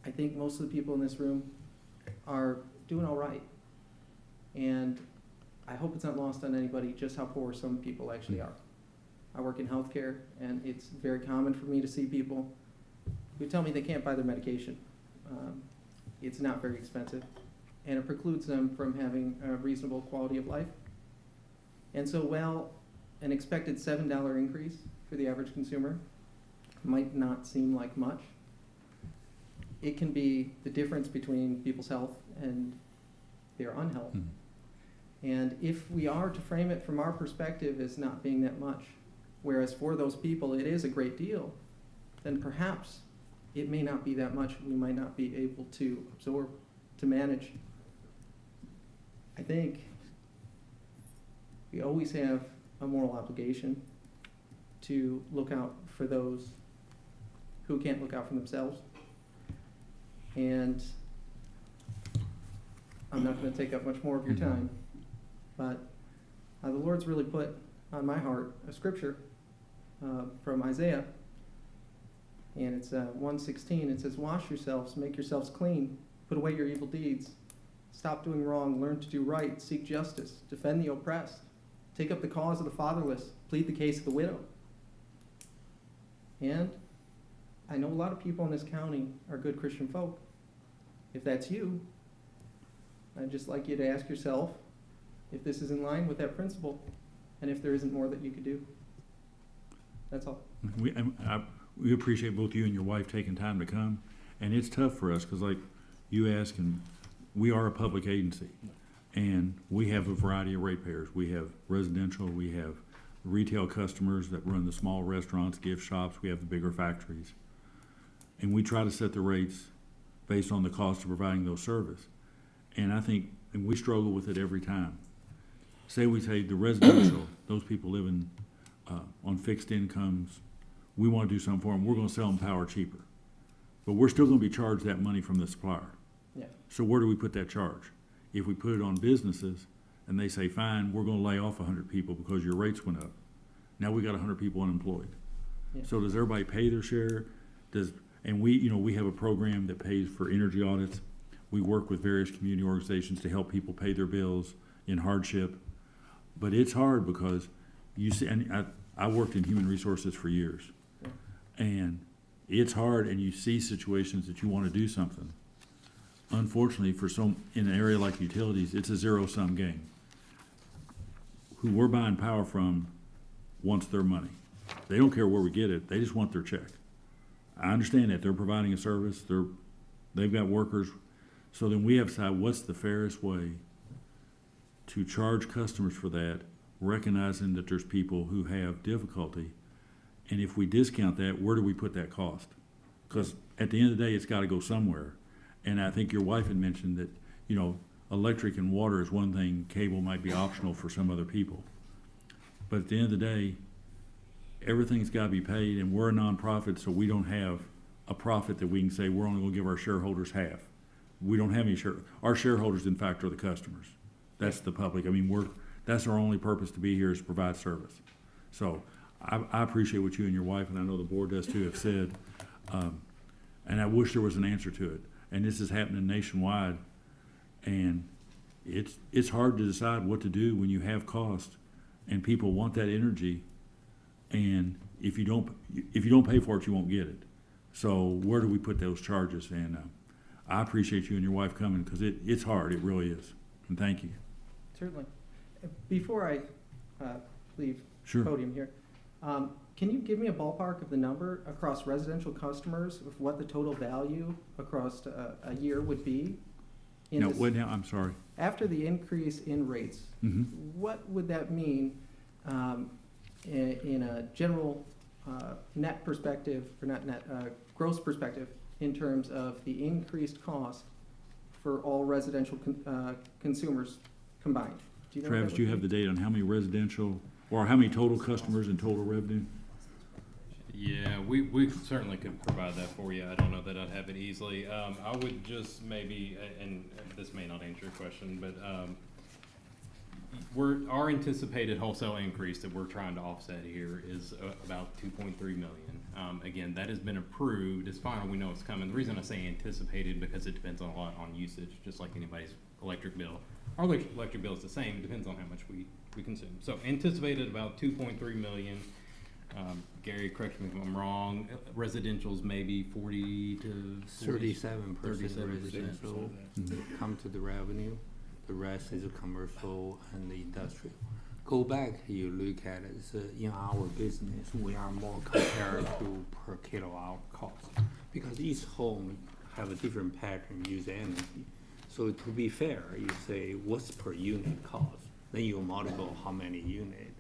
I think most of the people in this room are doing all right. And I hope it's not lost on anybody just how poor some people actually are. I work in healthcare, and it's very common for me to see people who tell me they can't buy their medication. It's not very expensive, and it precludes them from having a reasonable quality of life. And so while an expected $7 increase for the average consumer might not seem like much, it can be the difference between people's health and their unhealth. Mhm. And if we are to frame it from our perspective as not being that much, whereas for those people it is a great deal, then perhaps it may not be that much, we might not be able to absorb, to manage. I think we always have a moral obligation to look out for those who can't look out for themselves. And I'm not gonna take up much more of your time, but the Lord's really put on my heart a scripture from Isaiah, and it's 1:16. It says, "Wash yourselves, make yourselves clean, put away your evil deeds, stop doing wrong, learn to do right, seek justice, defend the oppressed, take up the cause of the fatherless, plead the case of the widow." And I know a lot of people in this county are good Christian folk. If that's you, I'd just like you to ask yourself if this is in line with that principle, and if there isn't more that you could do. That's all. We appreciate both you and your wife taking time to come, and it's tough for us, because like you ask, and we are a public agency, and we have a variety of ratepayers. We have residential, we have retail customers that run the small restaurants, gift shops, we have the bigger factories. And we try to set the rates based on the cost of providing those services. And I think, and we struggle with it every time. Say the residential, those people living on fixed incomes, we want to do something for them, we're going to sell them power cheaper. But we're still going to be charged that money from the supplier. Yeah. So where do we put that charge? If we put it on businesses and they say, fine, we're going to lay off 100 people because your rates went up. Now we got 100 people unemployed. Yeah. So does everybody pay their share? And we have a program that pays for energy audits. We work with various community organizations to help people pay their bills in hardship. But it's hard because you see, and I worked in human resources for years. Yeah. And it's hard, and you see situations that you want to do something. Unfortunately, in an area like utilities, it's a zero-sum game. Who we're buying power from wants their money. They don't care where we get it, they just want their check. I understand that, they're providing a service, they've got workers, so then we have to decide what's the fairest way to charge customers for that, recognizing that there's people who have difficulty, and if we discount that, where do we put that cost? Because at the end of the day, it's gotta go somewhere. And I think your wife had mentioned that, electric and water is one thing, cable might be optional for some other people. But at the end of the day, everything's gotta be paid, and we're a nonprofit, so we don't have a profit that we can say, we're only gonna give our shareholders half. We don't have any our shareholders, in fact, are the customers. That's the public. I mean, that's our only purpose to be here, is to provide service. So I appreciate what you and your wife, and I know the board does too, have said. And I wish there was an answer to it. And this is happening nationwide. And it's hard to decide what to do when you have cost and people want that energy. And if you don't pay for it, you won't get it. So where do we put those charges? And I appreciate you and your wife coming, because it's hard. It really is. And thank you. Certainly. Before I leave Sure. the podium here, can you give me a ballpark of the number across residential customers of what the total value across a year would be? No, wait now, I'm sorry. After the increase in rates, Mm-hmm. what would that mean in a general net perspective, or not net, gross perspective, in terms of the increased cost for all residential consumers combined? Do you know what Travis, that do you would have be? the data on how many residential, or how many total customers and total revenue? Yeah, we certainly could provide that for you. I don't know that I'd have it easily. I would just maybe, and this may not answer your question, but our anticipated wholesale increase that we're trying to offset here is about 2.3 million. Again, that has been approved. It's final. We know it's coming. The reason I say anticipated, because it depends a lot on usage, just like anybody's electric bill. Our electric bill is the same. It depends on how much we consume. So anticipated about 2.3 million. Gary, correct me if I'm wrong, residential's maybe 40 to 37% 37%. residential come to the revenue. The rest is commercial and the industrial. Go back, you look at it, so in our business, we are more compared to per kilowatt cost, because each home have a different pattern, use energy. So to be fair, you say, what's per unit cost? Then you multiply how many units.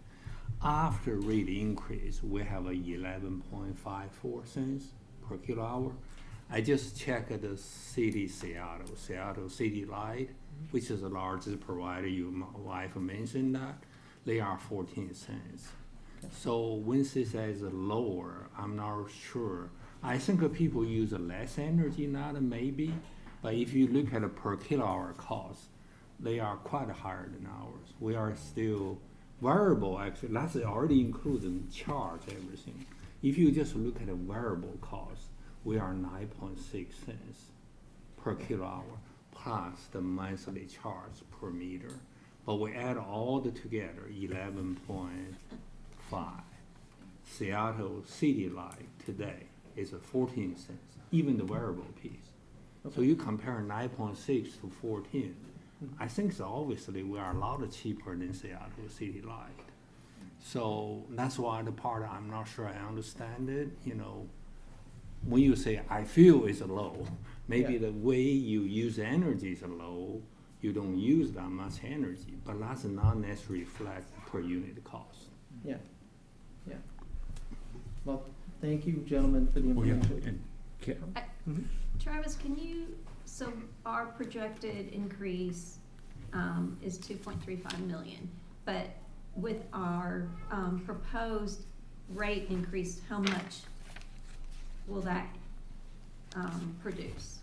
After rate increase, we have a 11.54 cents per kilowatt hour. I just checked the city Seattle City Light, which is the largest provider. My wife mentioned that. They are 14 cents. So when it says lower, I'm not sure. I think people use less energy now, maybe. But if you look at the per kilowatt hour cost, they are quite higher than ours. We are still variable, actually. That's already included charge, everything. If you just look at the variable cost, we are 9.6 cents per kilowatt hour, plus the monthly charge per meter. But we add all the together, 11.5. Seattle City Light today is 14 cents, even the variable piece. Okay. So you compare 9.6 to 14. I think so, obviously we are a lot cheaper than Seattle City Light. So that's why the part I'm not sure I understand it, when you say I feel it's low, maybe the way you use energy is low, you don't use that much energy, but that's not necessarily reflect per unit cost. Yeah. Well, thank you, gentlemen, for the information. Travis, so our projected increase is 2.35 million, but with our proposed rate increase, how much will that produce?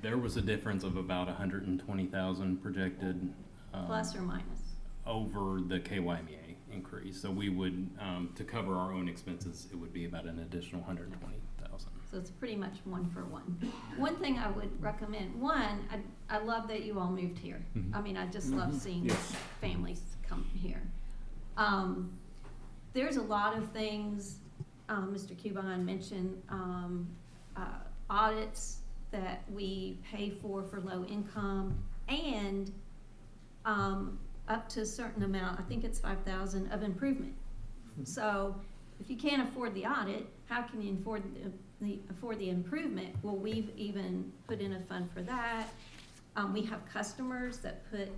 There was a difference of about 120,000 projected. Plus or minus? Over the KYMEA. increase. So we would, to cover our own expenses, it would be about an additional 120,000. So it's pretty much one for one. One thing I would recommend, I love that you all moved here. Mhm. I mean, I just love seeing Yes. families come here. There's a lot of things, Mr. Cubine mentioned, audits that we pay for low income, and up to a certain amount, I think it's 5,000 of improvement. So if you can't afford the audit, how can you afford the improvement? Well, we've even put in a fund for that. We have customers that put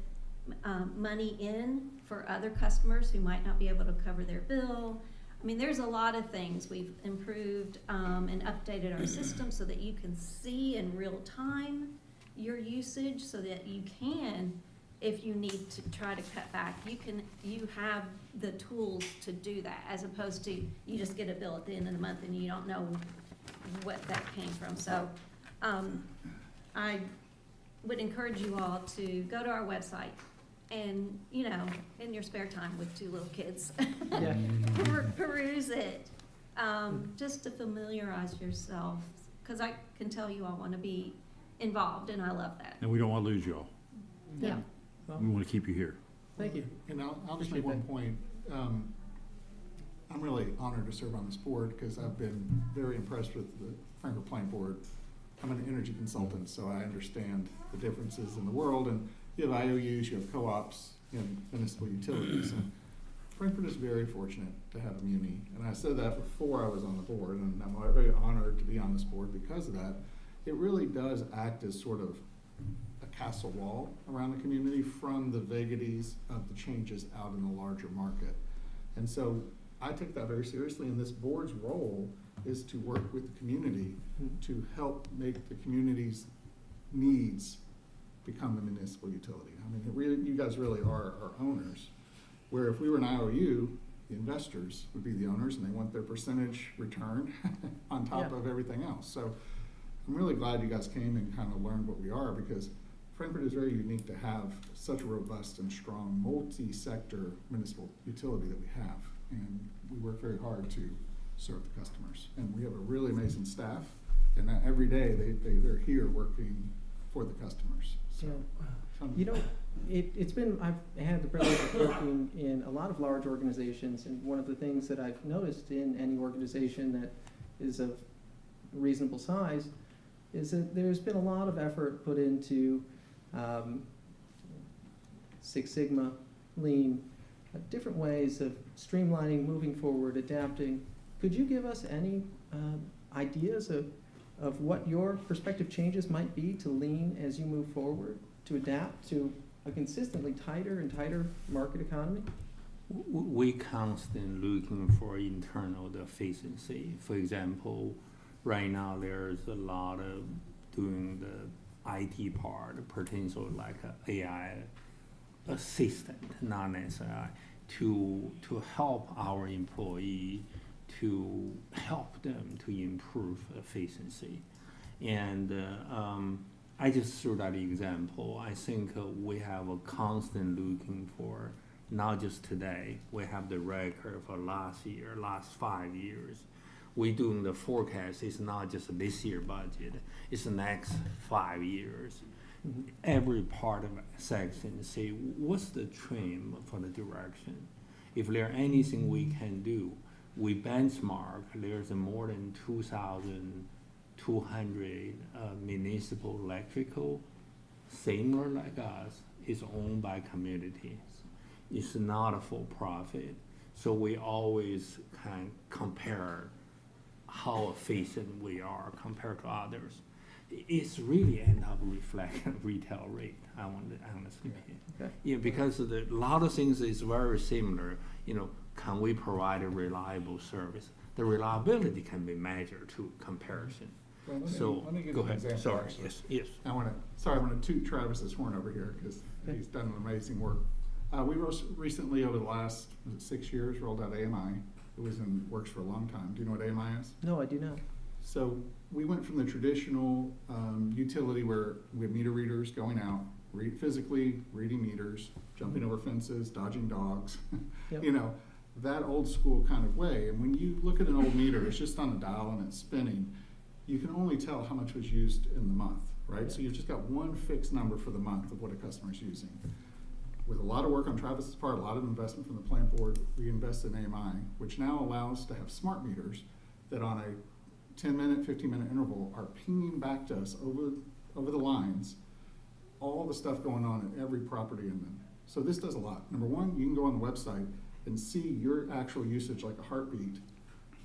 money in for other customers who might not be able to cover their bill. I mean, there's a lot of things. We've improved and updated our system so that you can see in real time your usage, so that you can, if you need to try to cut back, you have the tools to do that, as opposed to you just get a bill at the end of the month and you don't know what that came from. So I would encourage you all to go to our website and, you know, in your spare time with 2 little kids, Yeah. peruse it, just to familiarize yourself, because I can tell you all want to be involved, and I love that. And we don't want to lose y'all. Yeah. Well, We want to keep you here. thank you. And I'll just make one point. I'm really honored to serve on this board because I've been very impressed with the Frankfurt Plant Board. I'm an energy consultant, so I understand the differences in the world, and you have IOUs, you have co-ops, you have municipal utilities, and Frankfurt is very fortunate to have a muni. And I said that before I was on the board, and I'm very honored to be on this board because of that. It really does act as sort of a castle wall around the community from the vagaries of the changes out in the larger market. And so I took that very seriously, and this board's role is to work with the community to help make the community's needs become the municipal utility. I mean, it really, you guys really are our owners. Where if we were an IOU, the investors would be the owners, and they want their percentage return on top Yeah. of everything else. So I'm really glad you guys came and kind of learned what we are, because Frankfurt is very unique to have such a robust and strong multi-sector municipal utility that we have. And we work very hard to serve the customers. And we have a really amazing staff, and every day they're here working for the customers. So, You know, I've had the privilege of working in a lot of large organizations, and one of the things that I've noticed in any organization that is of reasonable size is that there's been a lot of effort put into Six Sigma, Lean, different ways of streamlining, moving forward, adapting. Could you give us any ideas of what your prospective changes might be to Lean as you move forward, to adapt to a consistently tighter and tighter market economy? We constantly looking for internal efficiency. For example, right now there's a lot of doing the IT part, potential like a AI assistant, not necessarily, to help our employee, to help them to improve efficiency. And I just threw that example. I think we have a constant looking for, not just today, we have the record for last year, last 5 years. We doing the forecast, it's not just this year budget, it's the next 5 years. Mm-hmm. Every part of section say, what's the trend for the direction? If there anything we can do, we benchmark, there's more than 2,200 municipal electrical, similar like us, is owned by communities. It's not a full profit. So we always can compare how efficient we are compared to others. It's really end up reflecting retail rate, I want to honestly say. Okay. Yeah, because a lot of things is very similar. You know, can we provide a reliable service? The reliability can be measured to comparison. Well, let me give Go you an ahead. example. Sorry. Actually. Yes. I want to toot Travis's horn over here because he's done amazing work. We recently, over the last 6 years, rolled out AMI. It was in works for a long time. Do you know what AMI is? No, I do not. So we went from the traditional utility where we have meter readers going out, physically reading meters, jumping over fences, dodging dogs, Yep. you know, that old school kind of way. And when you look at an old meter, it's just on a dial and it's spinning, you can only tell how much was used in the month, right? So you've just got one fixed number for the month of what a customer's using. With a lot of work on Travis's part, a lot of investment from the plant board, we invested in AMI, which now allows to have smart meters that on a 10-minute, 15-minute interval are pinging back to us over the lines all the stuff going on in every property in them. So this does a lot. Number one, you can go on the website and see your actual usage like a heartbeat.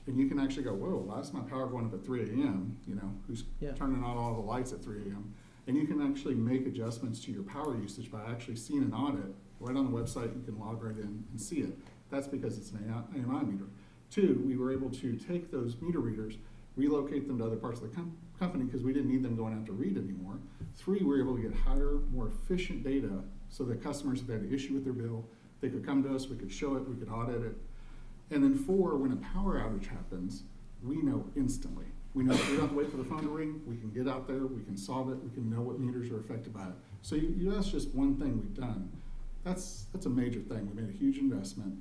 And you can actually go, whoa, why is my power going up at 3 a.m.? You know, who's Yeah. turning on all the lights at 3 a.m.? And you can actually make adjustments to your power usage by actually seeing an audit right on the website. You can log right in and see it. That's because it's an AMI meter. Two, we were able to take those meter readers, relocate them to other parts of the company because we didn't need them going out to read anymore. Three, we were able to get higher, more efficient data so that customers, if they had an issue with their bill, they could come to us, we could show it, we could audit it. And then four, when a power outage happens, we know instantly. We know we don't have to wait for the phone to ring, we can get out there, we can solve it, we can know what meters are affected by it. So that's just one thing we've done. That's a major thing. We made a huge investment.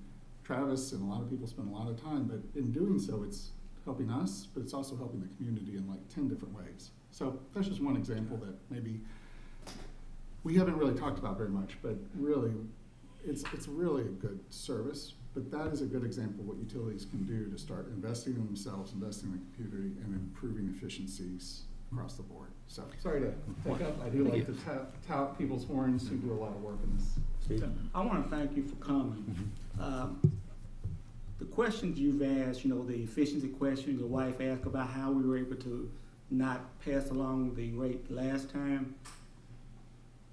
Travis and a lot of people spend a lot of time, but in doing so, it's helping us, but it's also helping the community in like 10 different ways. So that's just one example that maybe we haven't really talked about very much, but really, it's really a good service. But that is a good example of what utilities can do to start investing in themselves, investing in the community, and improving efficiencies across the board. So, sorry to take up. I do like to tout people's horns who do a lot of work in this. I want to thank you for coming. The questions you've asked, you know, the efficiency question, your wife asked about how we were able to not pass along the rate last time.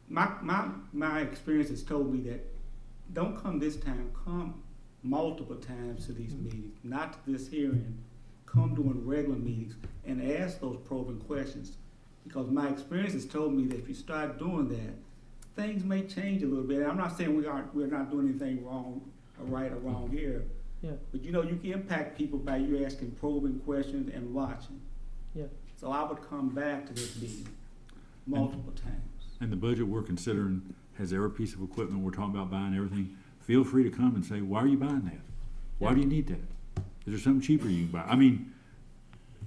My experience has told me that don't come this time, come multiple times to these meetings, not to this hearing. Come during regular meetings and ask those probing questions. Because my experience has told me that if you start doing that, things may change a little bit. I'm not saying we're not doing anything wrong or right or wrong here. Yeah. But you know, you can impact people by you asking probing questions and watching. Yeah. So I would come back to this meeting multiple times. And the budget we're considering has every piece of equipment we're talking about buying, everything. Feel free to come and say, why are you buying that? Why do you need that? Is there something cheaper you can buy? I mean,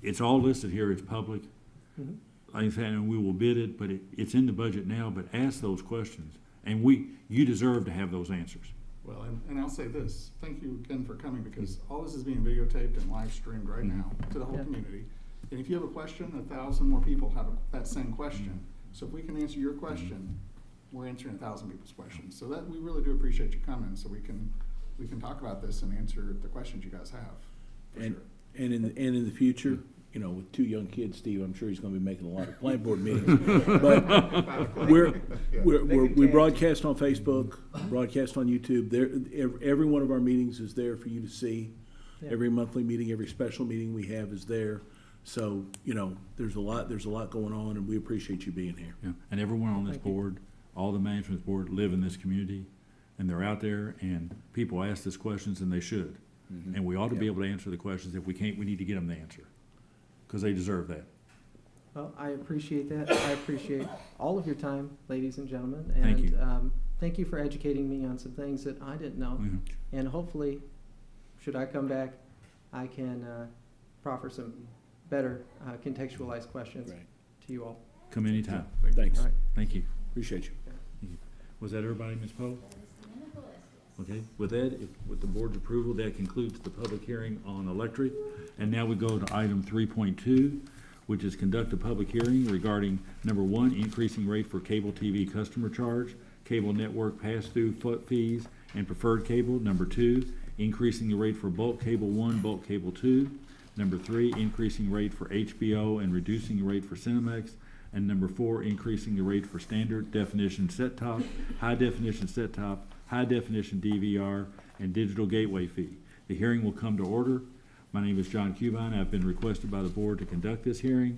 it's all listed here, it's public. Mhm. Like I said, and we will bid it, but it's in the budget now, but ask those questions. And you deserve to have those answers. Well, and I'll say this, thank you again for coming, because all this is being videotaped and live streamed right now to the whole Yeah. community. And if you have a question, 1,000 more people have that same question. So if we can answer your question, we're answering 1,000 people's questions. So that, we really do appreciate you coming, so we can talk about this and answer the questions you guys have, for And, sure. and in the future, you know, with 2 young kids, Steve, I'm sure he's gonna be making a lot of plant board meetings. But we broadcast on Facebook, broadcast on YouTube. Every one of our meetings is there for you to see. Yeah. Every monthly meeting, every special meeting we have is there. So, you know, there's a lot going on, and we appreciate you being here. Yeah. And everyone on this Thank you. board, all the management board live in this community, and they're out there, and people ask us questions, and they should. And we ought to be Yeah. able to answer the questions. If we can't, we need to get them the answer, because they deserve that. Well, I appreciate that. I appreciate all of your time, ladies and gentlemen. Thank you. And thank you for educating me on some things that I didn't know. Mhm. And hopefully, should I come back, I can proffer some better contextualized questions Right. to you all. Come anytime. Thanks. All right. Thank you. Appreciate you. Was that everybody, Ms. Poe? That is the end of the list, yes. Okay, with that, with the board's approval, that concludes the public hearing on electric. And now we go to item 3.2, which is conduct a public hearing regarding, number 1, increasing rate for cable TV customer charge, cable network pass-through fees, and preferred cable. Number 2, increasing the rate for bulk cable 1, bulk cable 2. Number 3, increasing rate for HBO and reducing the rate for Cinemax. And number 4, increasing the rate for standard definition set-top, high-definition set-top, high-definition DVR, and digital gateway fee. The hearing will come to order. My name is John Cubine. I've been requested by the board to conduct this hearing.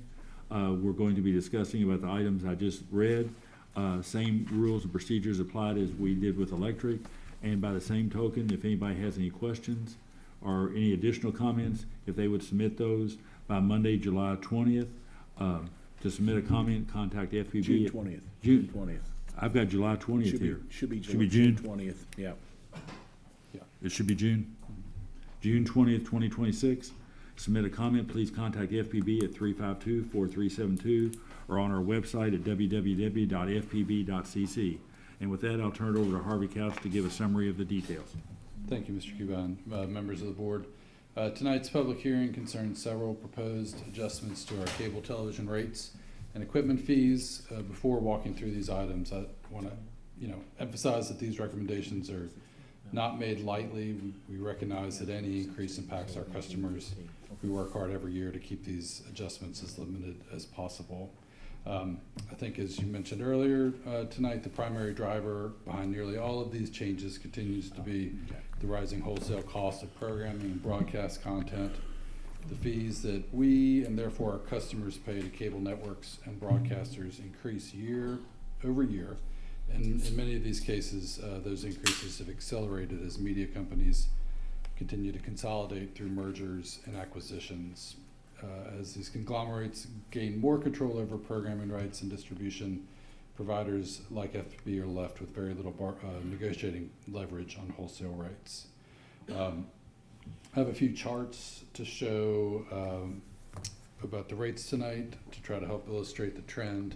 We're going to be discussing about the items I just read. Same rules and procedures applied as we did with electric. And by the same token, if anybody has any questions or any additional comments, if they would submit those by Monday, July 20th. To submit a comment, contact FPB. June 20th. June. 20th. I've got July 20th Should be, here. should be Should be June June? 20th, yeah. It should be June. June 20th, 2026. Submit a comment, please contact FPB at 352-4372 or on our website at www.fpb.cc. And with that, I'll turn it over to Harvey Couch to give a summary of the details. Thank you, Mr. Cuban. Members of the board. Tonight's public hearing concerns several proposed adjustments to our cable television rates and equipment fees. Before walking through these items, I want to, emphasize that these recommendations are not made lightly. We recognize that any increase impacts our customers. We work hard every year to keep these adjustments as limited as possible. I think, as you mentioned earlier tonight, the primary driver behind nearly all of these changes continues to be the rising wholesale cost of programming and broadcast content. The fees that we and therefore our customers pay to cable networks and broadcasters increase year over year. And in many of these cases, those increases have accelerated as media companies continue to consolidate through mergers and acquisitions. As these conglomerates gain more control over programming rights and distribution, providers like FPB are left with very little negotiating leverage on wholesale rights. I have a few charts to show about the rates tonight to try to help illustrate the trend.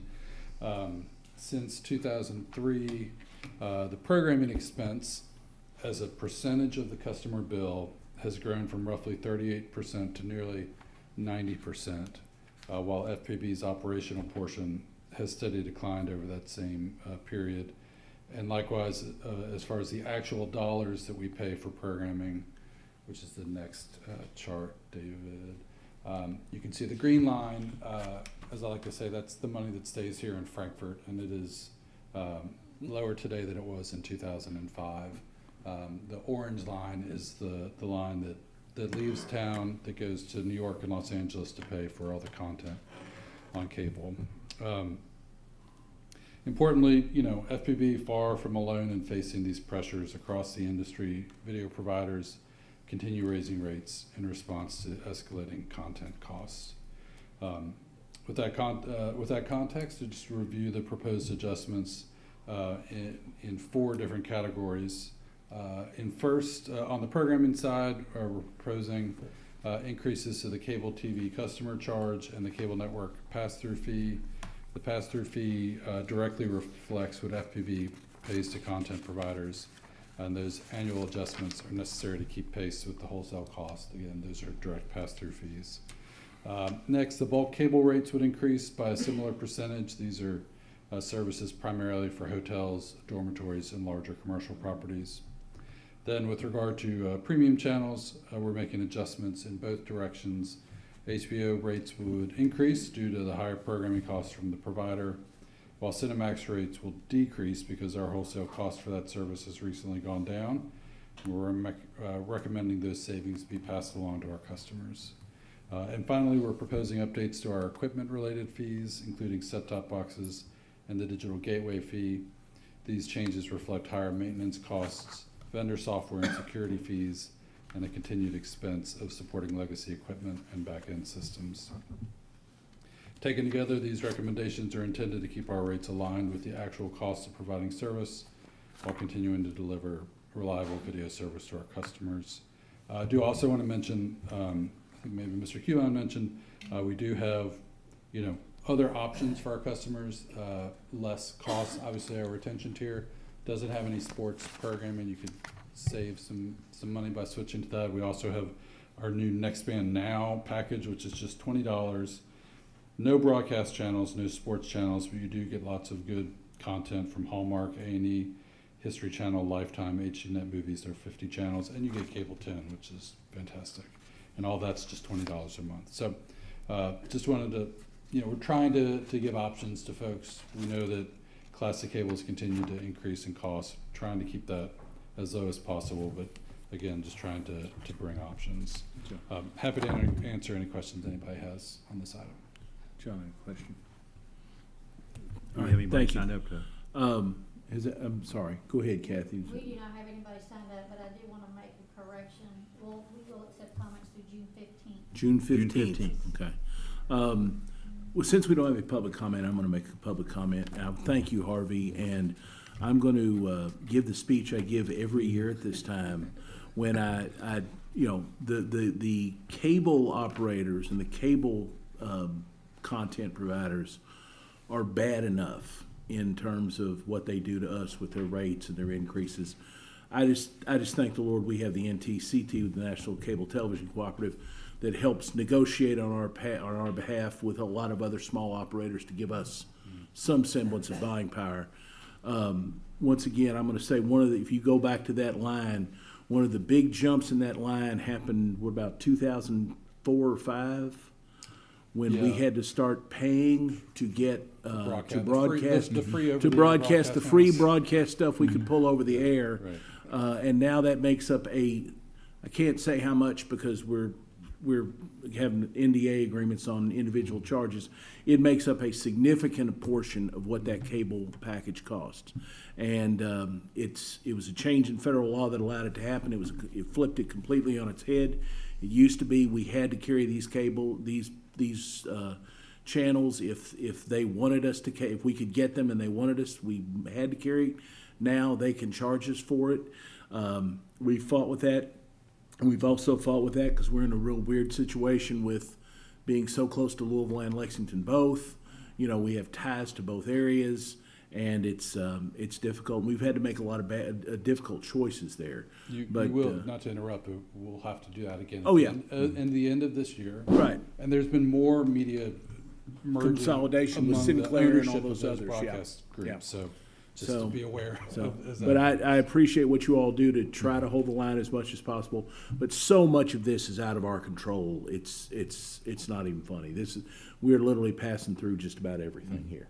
Since 2003, the programming expense as a percentage of the customer bill has grown from roughly 38% to nearly 90%, while FPB's operational portion has steadily declined over that same period. And likewise, as far as the actual dollars that we pay for programming, which is the next chart, David, you can see the green line. As I like to say, that's the money that stays here in Frankfurt, and it is lower today than it was in 2005. The orange line is the line that leaves town, that goes to New York and Los Angeles to pay for all the content on cable. Importantly, FPB, far from alone in facing these pressures across the industry. Video providers continue raising rates in response to escalating content costs. With that context, to just review the proposed adjustments in 4 different categories. On the programming side, we're proposing increases to the cable TV customer charge and the cable network pass-through fee. The pass-through fee directly reflects what FPB pays to content providers, and those annual adjustments are necessary to keep pace with the wholesale cost. Again, those are direct pass-through fees. Next, the bulk cable rates would increase by a similar percentage. These are services primarily for hotels, dormitories, and larger commercial properties. Then with regard to premium channels, we're making adjustments in both directions. HBO rates would increase due to the higher programming costs from the provider, while Cinemax rates will decrease because our wholesale cost for that service has recently gone down. We're recommending those savings be passed along to our customers. And finally, we're proposing updates to our equipment-related fees, including set-top boxes and the digital gateway fee. These changes reflect higher maintenance costs, vendor software and security fees, and the continued expense of supporting legacy equipment and back-end systems. Taken together, these recommendations are intended to keep our rates aligned with the actual cost of providing service while continuing to deliver reliable video service to our customers. I do also want to mention, I think maybe Mr. Cuban mentioned, we do have, other options for our customers, less costs. Obviously, our retention tier doesn't have any sports programming. You could save some money by switching to that. We also have our new Nextband Now package, which is just $20. No broadcast channels, no sports channels, but you do get lots of good content from Hallmark, A&E, History Channel, Lifetime, HDNet Movies. There are 50 channels, and you get Cable 10, which is fantastic. And all that's just $20 a month. So just wanted to, we're trying to give options to folks. We know that classic cables continue to increase in cost, trying to keep that as low as possible, but again, just trying to bring options. Happy to answer any questions anybody has on this item. John, any question? Do we have anybody Thank you. signed up to? I'm sorry. Go ahead, Kathy. We do not have anybody signed up, but I do want to make a correction. We will accept comments through June 15th. June June 15th. 15th. Okay. Well, since we don't have a public comment, I'm going to make a public comment. Thank you, Harvey, and I'm going to give the speech I give every year at this time when the cable operators and the cable content providers are bad enough in terms of what they do to us with their rates and their increases. I just thank the Lord we have the NTCT, the National Cable Television Cooperative, that helps negotiate on our behalf with a lot of other small operators to give us some semblance of buying power. Once again, I'm going to say if you go back to that line, one of the big jumps in that line happened about 2004 or 5, when we had to start paying to get to broadcast the free broadcast stuff we could pull over the air, and now that makes up I can't say how much because we're having NDA agreements on individual charges. It makes up a significant portion of what that cable package costs, and it was a change in federal law that allowed it to happen. It flipped it completely on its head. It used to be we had to carry these channels if they wanted us to, if we could get them and they wanted us, we had to carry it. Now they can charge us for it. We fought with that. And we've also fought with that because we're in a real weird situation with being so close to Louisville and Lexington both. We have ties to both areas, and it's difficult. We've had to make a lot of difficult choices there. You will, not to interrupt, but we'll have to do that again. In the end of this year. Right. And there's been more media consolidation with Sinclair and all those others. Broadcast groups. So just to be aware. But I appreciate what you all do to try to hold the line as much as possible. But so much of this is out of our control. It's not even funny. We're literally passing through just about everything here.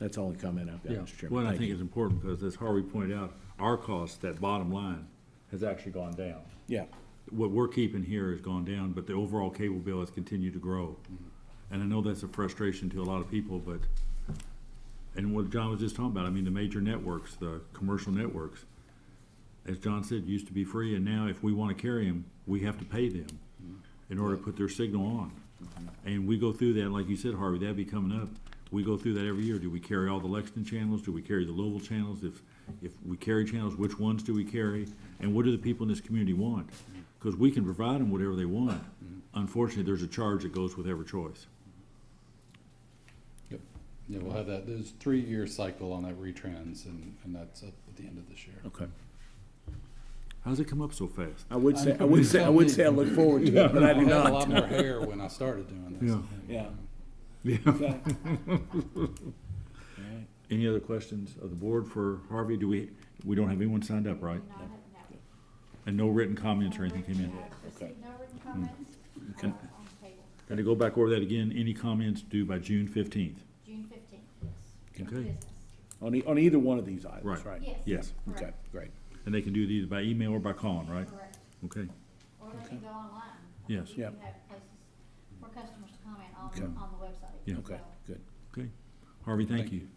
That's the only comment I've got, Mr. Chairman. Well, I think it's important because, as Harvey pointed out, our cost, that bottom line, has actually gone down. Yeah. What we're keeping here has gone down, but the overall cable bill has continued to grow. And I know that's a frustration to a lot of people, and what John was just talking about, the major networks, the commercial networks, as John said, used to be free, and now if we want to carry them, we have to pay them in order to put their signal on. And we go through that, like you said, Harvey, that'd be coming up. We go through that every year. Do we carry all the Lexington channels? Do we carry the Louisville channels? If we carry channels, which ones do we carry? And what do the people in this community want? Because we can provide them whatever they want. Unfortunately, there's a charge that goes with every choice. Yep. Yeah, we'll have that. There's a 3-year cycle on that retrans, and that's up at the end of this year. Okay. How does it come up so fast? I would say I look forward to it, but I do not. I had a lot more hair when I started doing this. Yeah. Any other questions of the board for Harvey? We don't have anyone signed up, right? No. And no written comments or anything came in? Received no written comments on the table. Got to go back over that again. Any comments due by June 15th? June 15th, yes. Okay. Business. On either one of these items, right? Yes. Yes. Correct. Okay, great. And they can do it either by email or by calling, right? Correct. Okay. Or they can go online. Yes. You Yep. can have places for customers to comment on Okay. the website. Yeah. Okay, good. Okay. Harvey, thank you.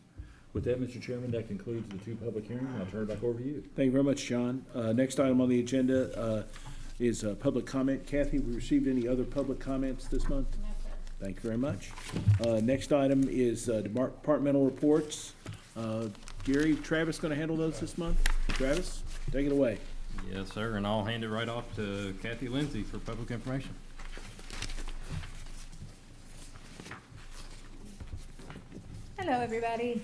With that, Mr. Chairman, that concludes the 2 public hearings. I'll turn it back over to you. Thank you very much, John. Next item on the agenda is public comment. Kathy, we received any other public comments this month? No, sir. Thank you very much. Next item is departmental reports. Gary, Travis going to handle those this month? Travis, take it away. Yes, sir, and I'll hand it right off to Kathy Lindsay for public information. Hello, everybody.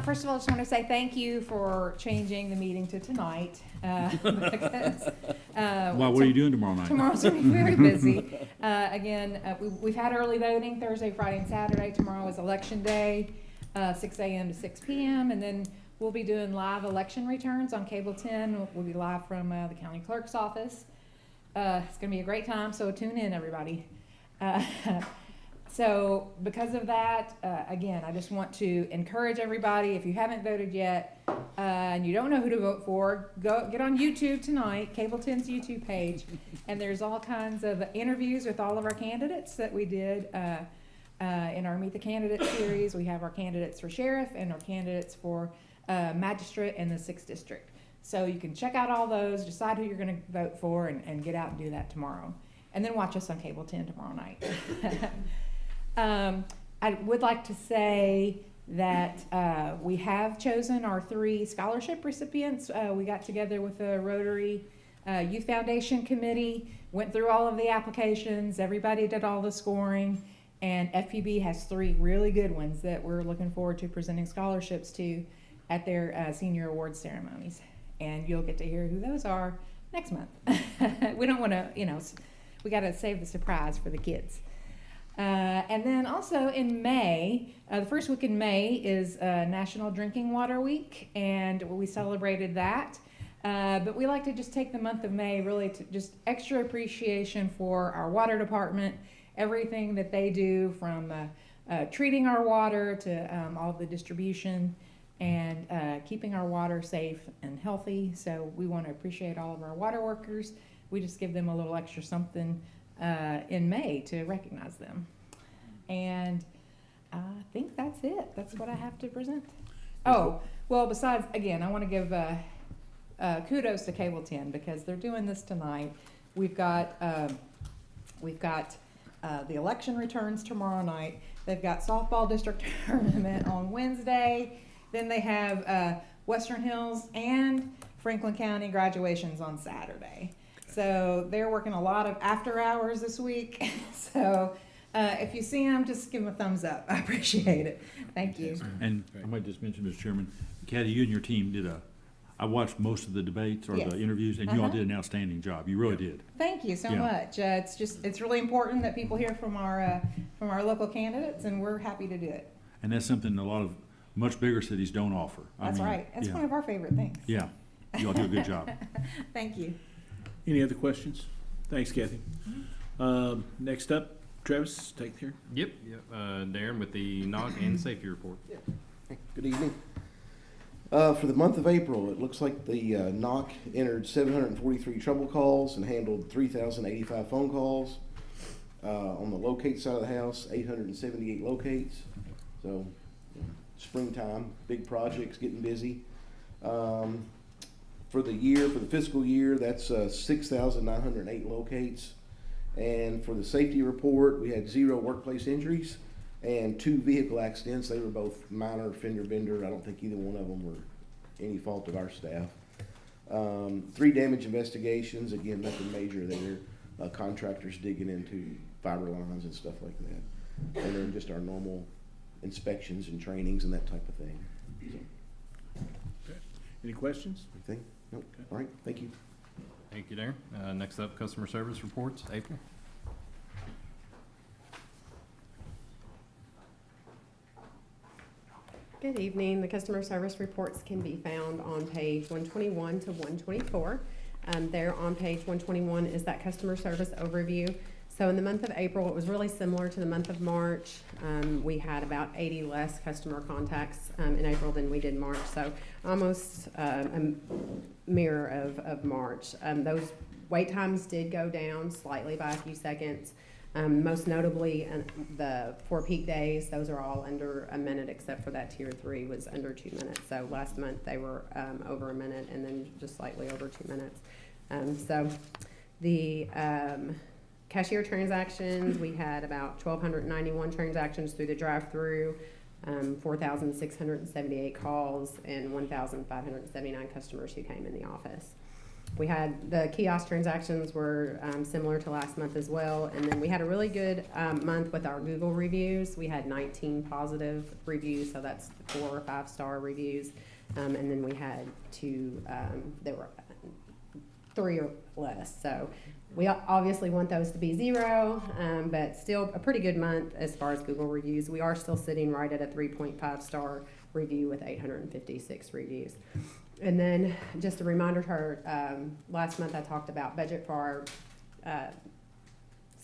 First of all, I just want to say thank you for changing the meeting to tonight. Because, What are you doing tomorrow night? Tomorrow's going to be very busy. We've had early voting Thursday, Friday, and Saturday. Tomorrow is election day, 6 a.m. to 6 p.m. And then we'll be doing live election returns on Cable 10. We'll be live from the county clerk's office. It's going to be a great time, so tune in, everybody. So because of that, again, I just want to encourage everybody, if you haven't voted yet and you don't know who to vote for, go get on YouTube tonight, Cable 10's YouTube page, and there's all kinds of interviews with all of our candidates that we did in our Meet the Candidate series. We have our candidates for sheriff and our candidates for magistrate in the 6th district. So you can check out all those, decide who you're going to vote for, and get out and do that tomorrow. And then watch us on Cable 10 tomorrow night. I would like to say that we have chosen our 3 scholarship recipients. We got together with the Rotary Youth Foundation Committee, went through all of the applications, everybody did all the scoring, and FPB has 3 really good ones that we're looking forward to presenting scholarships to at their senior awards ceremonies. And you'll get to hear who those are next month. We don't want to, we got to save the surprise for the kids. And then also in May, the first week in May is National Drinking Water Week, and we celebrated that. But we like to just take the month of May really to just extra appreciation for our water department, everything that they do from treating our water to all the distribution and keeping our water safe and healthy. So we want to appreciate all of our water workers. We just give them a little extra something in May to recognize them. And I think that's it. That's what I have to present. Oh, well, besides, again, I want to give kudos to Cable 10 because they're doing this tonight. We've got the election returns tomorrow night. They've got softball district tournament on Wednesday. Then they have Western Hills and Franklin County graduations on Saturday. So they're working a lot of after hours this week. So if you see them, just give them a thumbs up. I appreciate it. Thank you. And I might just mention, Mr. Chairman, Kathy, you and your team did I watched most of the debates or the interviews, and you all did an outstanding job. You really did. Thank you so much. It's really important that people hear from our local candidates, and we're happy to do it. And that's something a lot of much bigger cities don't offer. That's right. It's one of our favorite things. Yeah. You all do a good job. Thank you. Any other questions? Thanks, Kathy. Next up, Travis, take care. Yep. Darren with the NOC and safety report. Good evening. For the month of April, it looks like the NOC entered 743 trouble calls and handled 3,085 phone calls. On the locate side of the house, 878 locates. So, springtime, big projects, getting busy. For the fiscal year, that's 6,908 locates. And for the safety report, we had 0 workplace injuries and 2 vehicle accidents. They were both minor fender bender. I don't think either one of them were any fault of our staff. 3 damage investigations. Again, nothing major there. Contractors digging into fiber lines and stuff like that. And then just our normal inspections and trainings and that type of thing. So. Okay. Any questions? Anything? Nope. Okay. All right. Thank you. Thank you, Darren. Next up, customer service reports. April. Good evening. The customer service reports can be found on page 121 to 124. There on page 121 is that customer service overview. So in the month of April, it was really similar to the month of March. We had about 80 less customer contacts in April than we did March. So almost a mirror of March. Those wait times did go down slightly by a few seconds. Most notably, the 4 peak days, those are all under a minute, except for that tier 3 was under 2 minutes. So last month they were over a minute, and then just slightly over 2 minutes. So the cashier transactions, we had about 1,291 transactions through the drive-through, 4,678 calls, and 1,579 customers who came in the office. We had the kiosk transactions were similar to last month as well. And then we had a really good month with our Google reviews. We had 19 positive reviews, so that's 4 or 5 star reviews. And then we had 2, there were 3 or less. So we obviously want those to be 0, but still a pretty good month as far as Google reviews. We are still sitting right at a 3.5 star review with 856 reviews. And then just a reminder to our, last month I talked about budget for our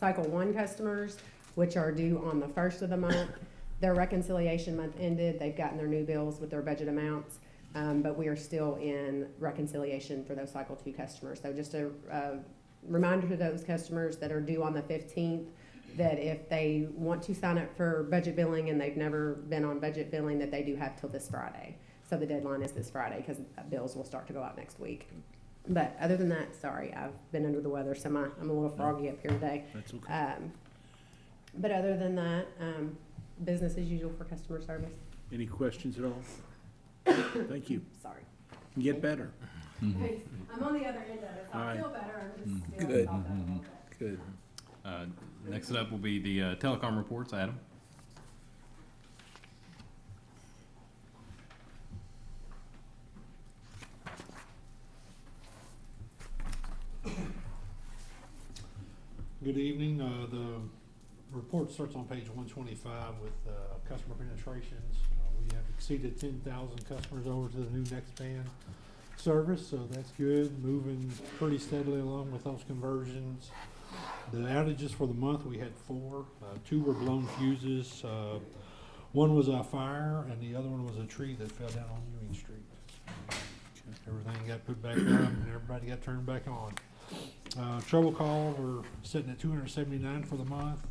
Cycle 1 customers, which are due on the 1st of the month. Their reconciliation month ended. They've gotten their new bills with their budget amounts, but we are still in reconciliation for those Cycle 2 customers. So just a reminder to those customers that are due on the 15th that if they want to sign up for budget billing and they've never been on budget billing, that they do have till this Friday. So the deadline is this Friday because bills will start to go out next week. But other than that, sorry, I've been under the weather, so I'm a little froggy up here today. That's okay. But other than that, business as usual for customer service. Any questions at all? Thank you. Sorry. Get better. I'm on the other end of it, so All I right. feel better. I'm just still Good. about that a little bit. Good. Next up will be the telecom reports. Adam? Good evening. The report starts on page 125 with customer penetrations. We have exceeded 10,000 customers over to the new Nextband service, so that's good. Moving pretty steadily along with those conversions. The outages for the month, we had 4. 2 were blown fuses. One was a fire, and the other one was a tree that fell down on Ewing Street. Everything got put back up, and everybody got turned back on. Trouble call, we're sitting at 279 for the month.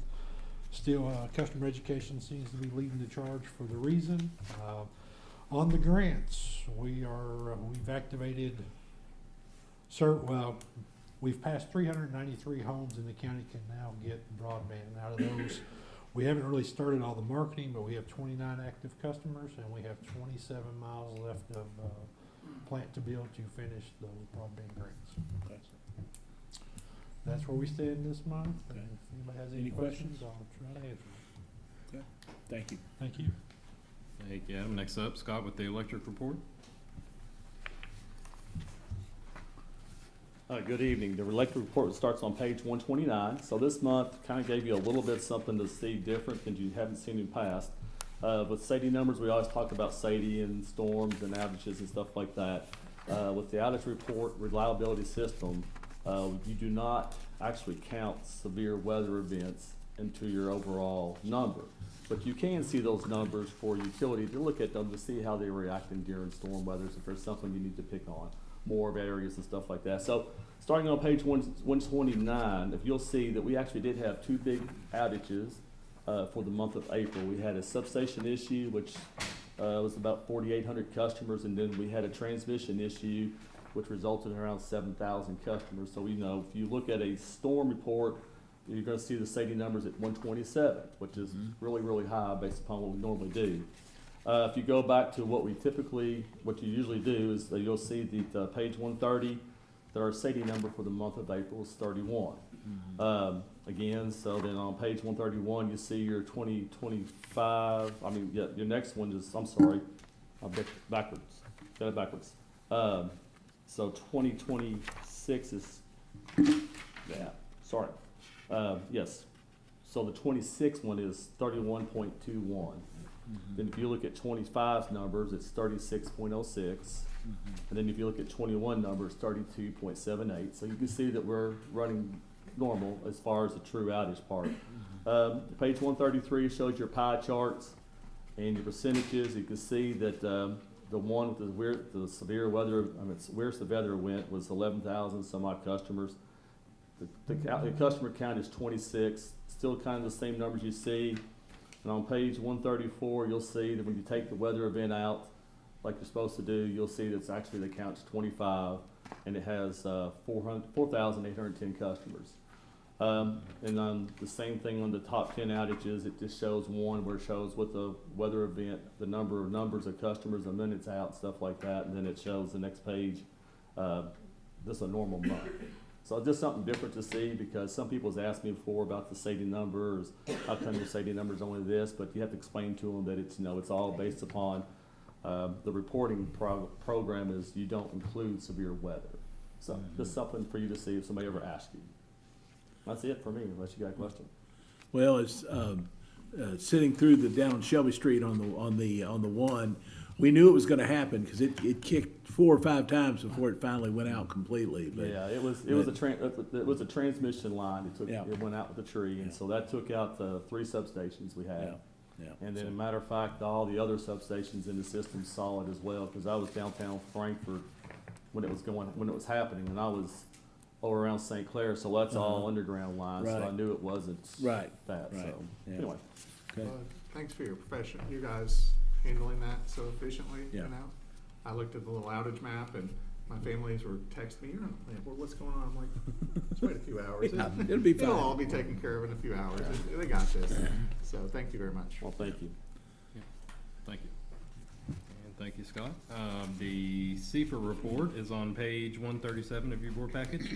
Still, customer education seems to be leading the charge for the reason. On the grants, we've activated, we've passed 393 homes in the county can now get broadband. Out of those, we haven't really started all the marketing, but we have 29 active customers, and we have 27 miles left of plant to build to finish those broadband grants. That's where we stand this month. And if anybody has any questions, I'll try to answer them. Okay. Thank you. Thank you. Thank you, Adam. Next up, Scott with the electric report. Good evening. The electric report starts on page 129. So this month kind of gave you a little bit something to see different than you haven't seen in the past. With SAIDI numbers, we always talk about SAIDI and storms and outages and stuff like that. With the outage report reliability system, you do not actually count severe weather events into your overall number. But you can see those numbers for utility to look at them to see how they're reacting during storm weathers, if there's something you need to pick on, more of areas and stuff like that. So starting on page 129, if you'll see that we actually did have 2 big outages for the month of April. We had a substation issue, which was about 4,800 customers, and then we had a transmission issue, which resulted in around 7,000 customers. So, if you look at a storm report, you're going to see the SAIDI numbers at 127, which is really, really high based upon what we normally do. If you go back to what you usually do is that you'll see that page 130, that our SAIDI number for the month of April is 31. Again, so then on page 131, you see your 2025, your next one is, I'm sorry, I'll get backwards, got it backwards. So 2026 is, yes. So the 26 one is 31.21. Then if you look at 25's numbers, it's 36.06. And then if you look at 21 numbers, 32.78. So you can see that we're running normal as far as the true outage part. Page 133 shows your pie charts and your percentages. You can see that the one with the severe weather, where's the weather event was 11,000 some odd customers. The customer count is 26, still kind of the same numbers you see. And on page 134, you'll see that when you take the weather event out, like you're supposed to do, you'll see that it's actually the count's 25, and it has 4,810 customers. And the same thing on the top 10 outages, it just shows one where it shows what the weather event, the numbers of customers, the minutes out, stuff like that, and then it shows the next page, just a normal month. So just something different to see, because some people's asked me before about the SAIDI numbers, how come your SAIDI number's only this, but you have to explain to them that it's, it's all based upon the reporting program is you don't include severe weather. So just something for you to see if somebody ever asks you. That's it for me, unless you got a question. Well, it's sitting through down on Shelby Street on the one. We knew it was going to happen because it kicked 4 or 5 times before it finally went out completely. But, yeah, it was a transmission line. It went out with the tree, and so that took out the 3 substations we had. And then, a matter of fact, all the other substations in the system saw it as well, because I was downtown Frankfort when it was happening, and I was over around St. Clair, so that's all underground lines. So I knew it wasn't that. So anyway, thanks for your profession. You guys handling that so efficiently. I looked at the little outage map, and my families were texting me, "You're on the plant board. What's going on?" I'm like, "Just wait a few hours. Yeah, it'll be fine. It'll all be taken care of in a few hours. They got this." So thank you very much. Well, thank you. Thank you. And thank you, Scott. The CFA report is on page 137 of your board package.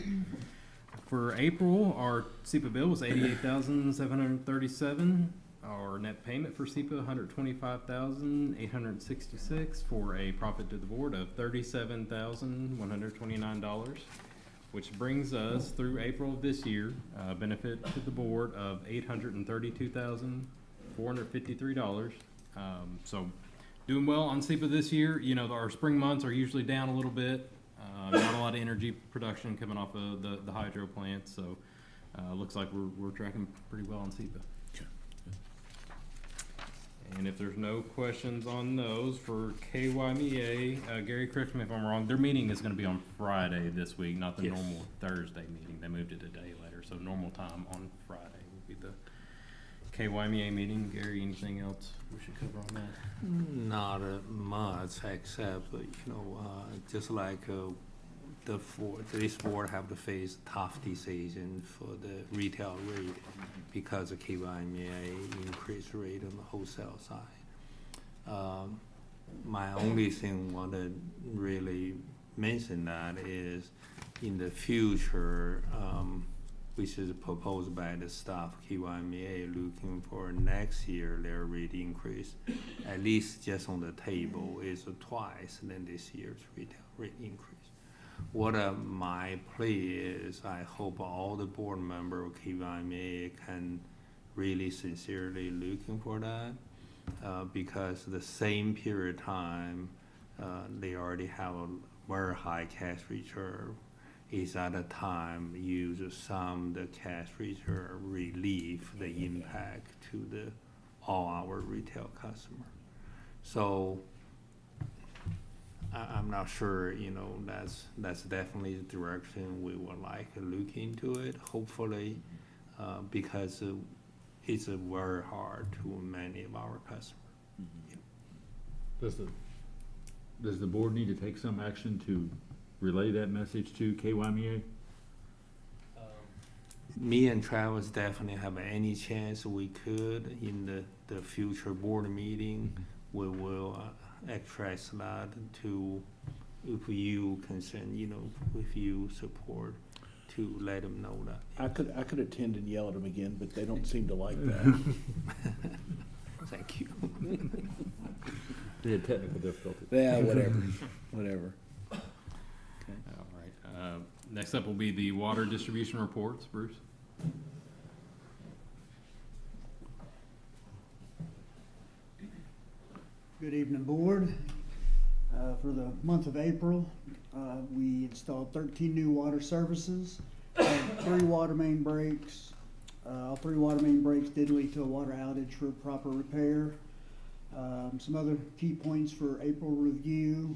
For April, our SEPA bill was $88,737. Our net payment for SEPA, $125,866, for a profit to the board of $37,129, which brings us through April of this year, benefit to the board of $832,453. So doing well on SEPA this year. You know, our spring months are usually down a little bit. Not a lot of energy production coming off of the hydro plant, so looks like we're tracking pretty well on SEPA. And if there's no questions on those for KYMEA, Gary, correct me if I'm wrong, their meeting is gonna be on Friday this week, not the normal Thursday meeting. They moved it a day later, so normal time on Friday will be the KYMEA meeting. Gary, anything else we should cover on that? Not much, except, just like this board have to face tough decision for the retail rate because of KYMEA increased rate on the wholesale side. My only thing want to really mention that is in the future, which is proposed by the staff, KYMEA looking for next year their rate increase, at least just on the table, is twice than this year's retail rate increase. What my plea is, I hope all the board members of KYMEA can really sincerely looking for that, because the same period of time, they already have a very high cash reserve. Is at a time use some of the cash reserve relieve the impact to all our retail customer. So I'm not sure, that's definitely the direction we would like to look into it, hopefully, because it's very hard to many of our customers. Does the board need to take some action to relay that message to KYMEA? Me and Travis definitely have any chance we could in the future board meeting. We will express that to, if you consent, if you support, to let them know that. I could attend and yell at them again, but they don't seem to like that. Thank you. They had technical difficulties. Yeah, whatever. All right. Next up will be the water distribution reports. Bruce? Good evening, board. For the month of April, we installed 13 new water services, had 3 water main breaks. All 3 water main breaks did lead to a water outage for proper repair. Some other key points for April review: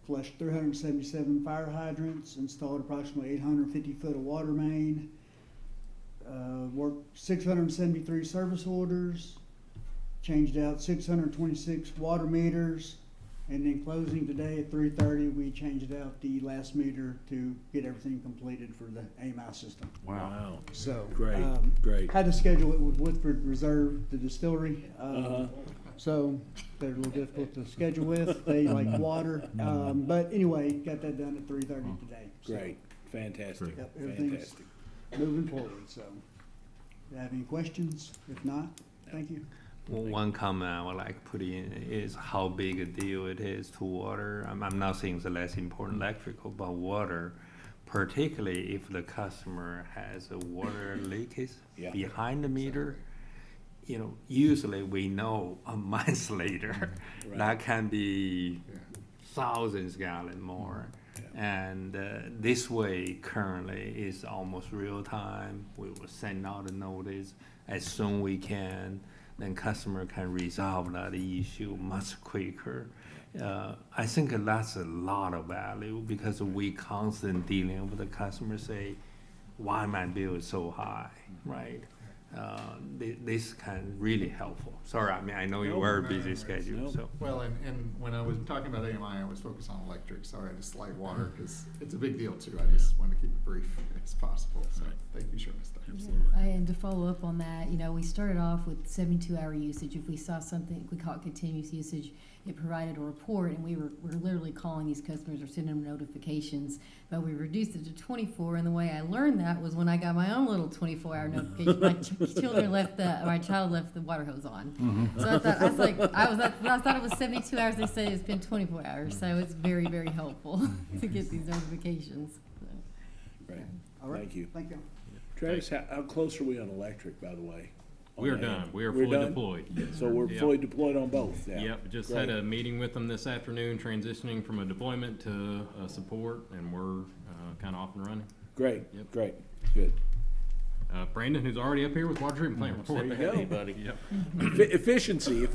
flushed 377 fire hydrants, installed approximately 850 foot of water main, worked 673 service orders, changed out 626 water meters, and in closing today at 3:30, we changed out the last meter to get everything completed for the AMI system. Wow. So Great. had to schedule it with Woodford Reserve, the distillery. So they're a little difficult to schedule with. They like water. But anyway, got that done at 3:30 today. So, Great. Fantastic. yep, everything's moving forward. So, do you have any questions? If not, thank you. Well, one comment I would like to put in is how big a deal it is to water. I'm not saying it's less important electrical, but water, particularly if the customer has a water leakage behind the meter. Usually we know a month later that can be thousands gallon more. And this way currently is almost real time. We will send out a notice as soon we can. Then customer can resolve that issue much quicker. I think that's a lot of value because we constantly dealing with the customer say, why my bill is so high, right? This can really helpful. Sorry, I mean, I know you were busy schedule, so. Well, and when I was talking about AMI, I was focused on electric, sorry, I just slide water, because it's a big deal too. I just want to keep it brief as possible, so thank you, Sure, Mr. Absolutely. And to follow up on that, you know, we started off with 72-hour usage. If we saw something, we call it continuous usage, it provided a report, and we're literally calling these customers or sending them notifications, but we reduced it to 24, and the way I learned that was when I got my own little 24-hour notification. My child left the water hose on. So I thought it was 72 hours. They said it's been 24 hours, so it's very, very helpful to get these notifications. So, Great. All right. Thank you. Thank you. Travis, how close are we on electric, by the way? We are done. We are fully done? deployed. So we're Yep. fully deployed on both now? Yep, just Great. had a meeting with them this afternoon, transitioning from a deployment to support, and we're kind of off and running. Great, Yep. great, good. Brandon, who's already up here with water treatment plant report. There you go. Hey, buddy. Yep. Efficiency.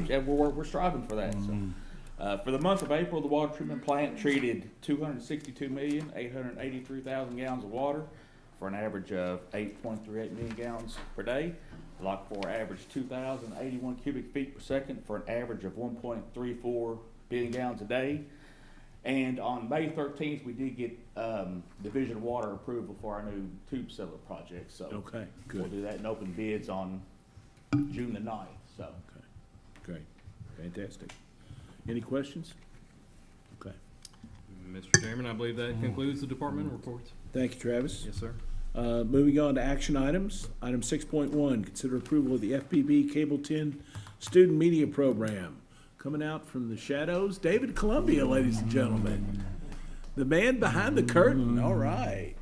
Yeah, we're striving for that. So, for the month of April, the water treatment plant treated 262,883,000 gallons of water for an average of 8.38 million gallons per day. Lock 4 averaged 2,081 cubic feet per second for an average of 1.34 billion gallons a day. And on May 13th, we did get Division of Water approval for our new tube settler project. So Okay, good. we'll do that and open bids on June the 9th. So. Okay, great, fantastic. Any questions? Okay. Mr. Chairman, I believe that concludes the departmental reports. Thank you, Travis. Yes, sir. Moving on to action items. Item 6.1, consider approval of the FPB Cable 10 Student Media Program. Coming out from the shadows, David Columbia, ladies and gentlemen. The man behind the curtain, all right.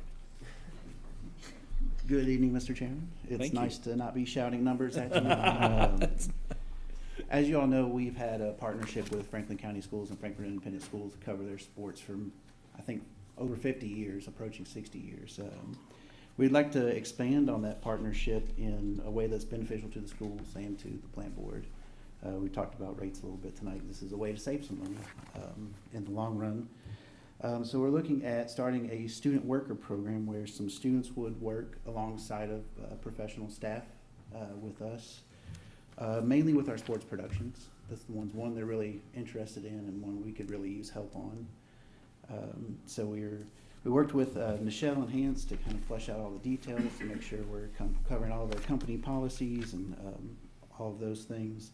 Good evening, Mr. Chairman. It's Thank you. nice to not be shouting numbers at you. As you all know, we've had a partnership with Franklin County Schools and Frankfurt Independent Schools to cover their sports for, I think, over 50 years, approaching 60 years. We'd like to expand on that partnership in a way that's beneficial to the schools and to the plant board. We talked about rates a little bit tonight. This is a way to save some money in the long run. So we're looking at starting a student worker program where some students would work alongside of professional staff with us, mainly with our sports productions. That's the one they're really interested in and one we could really use help on. So we worked with Michelle and Hans to kind of flesh out all the details to make sure we're covering all of our company policies and all of those things.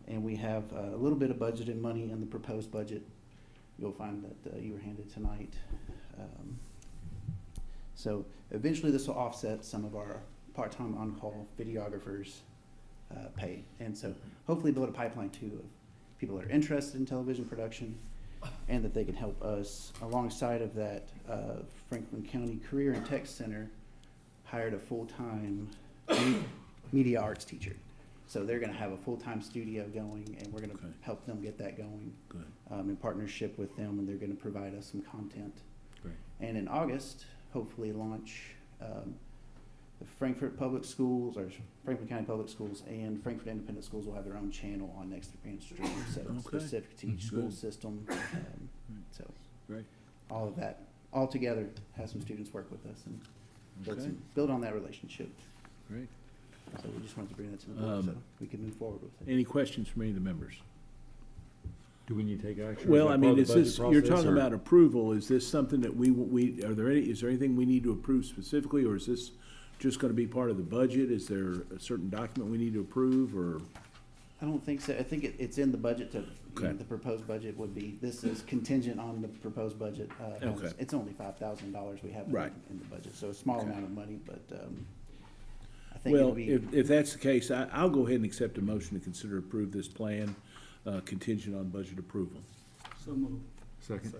And we have a little bit of budgeted money in the proposed budget. You'll find that you were handed tonight. So eventually this will offset some of our part-time on-call videographers' pay. And so hopefully build a pipeline too of people that are interested in television production and that they can help us. Alongside of that, Franklin County Career and Tech Center hired a full-time media arts teacher. So they're going to have a full-time studio going, and we're going to help them get that going. Good. In partnership with them, and they're going to provide us some content. Great. And in August, hopefully launch the Frankfurt Public Schools, or Franklin County Public Schools, and Frankfurt Independent Schools will have their own channel on Next Grand Stream, so specific to each school Good. system. So Great. all of that, all together, have some students work with us and Okay. build on that relationship. Great. So we just wanted to bring that to the board so we can move forward with it. Any questions from any of the members? Do we need to take action? Well, Is that I part mean, of the is budget this, you're process, talking or- about approval, is this something that is there anything we need to approve specifically, or is this just gonna be part of the budget? Is there a certain document we need to approve, or? I don't think so. I think it's in the budget Okay. the proposed budget would be, this is contingent on the proposed budget. Okay. It's only $5,000 we have Right. in the budget, so a small Okay. amount of money, but I think it'll Well, be. if that's the case, I'll go ahead and accept a motion to consider approve this plan, contingent on budget approval. So moved. Second.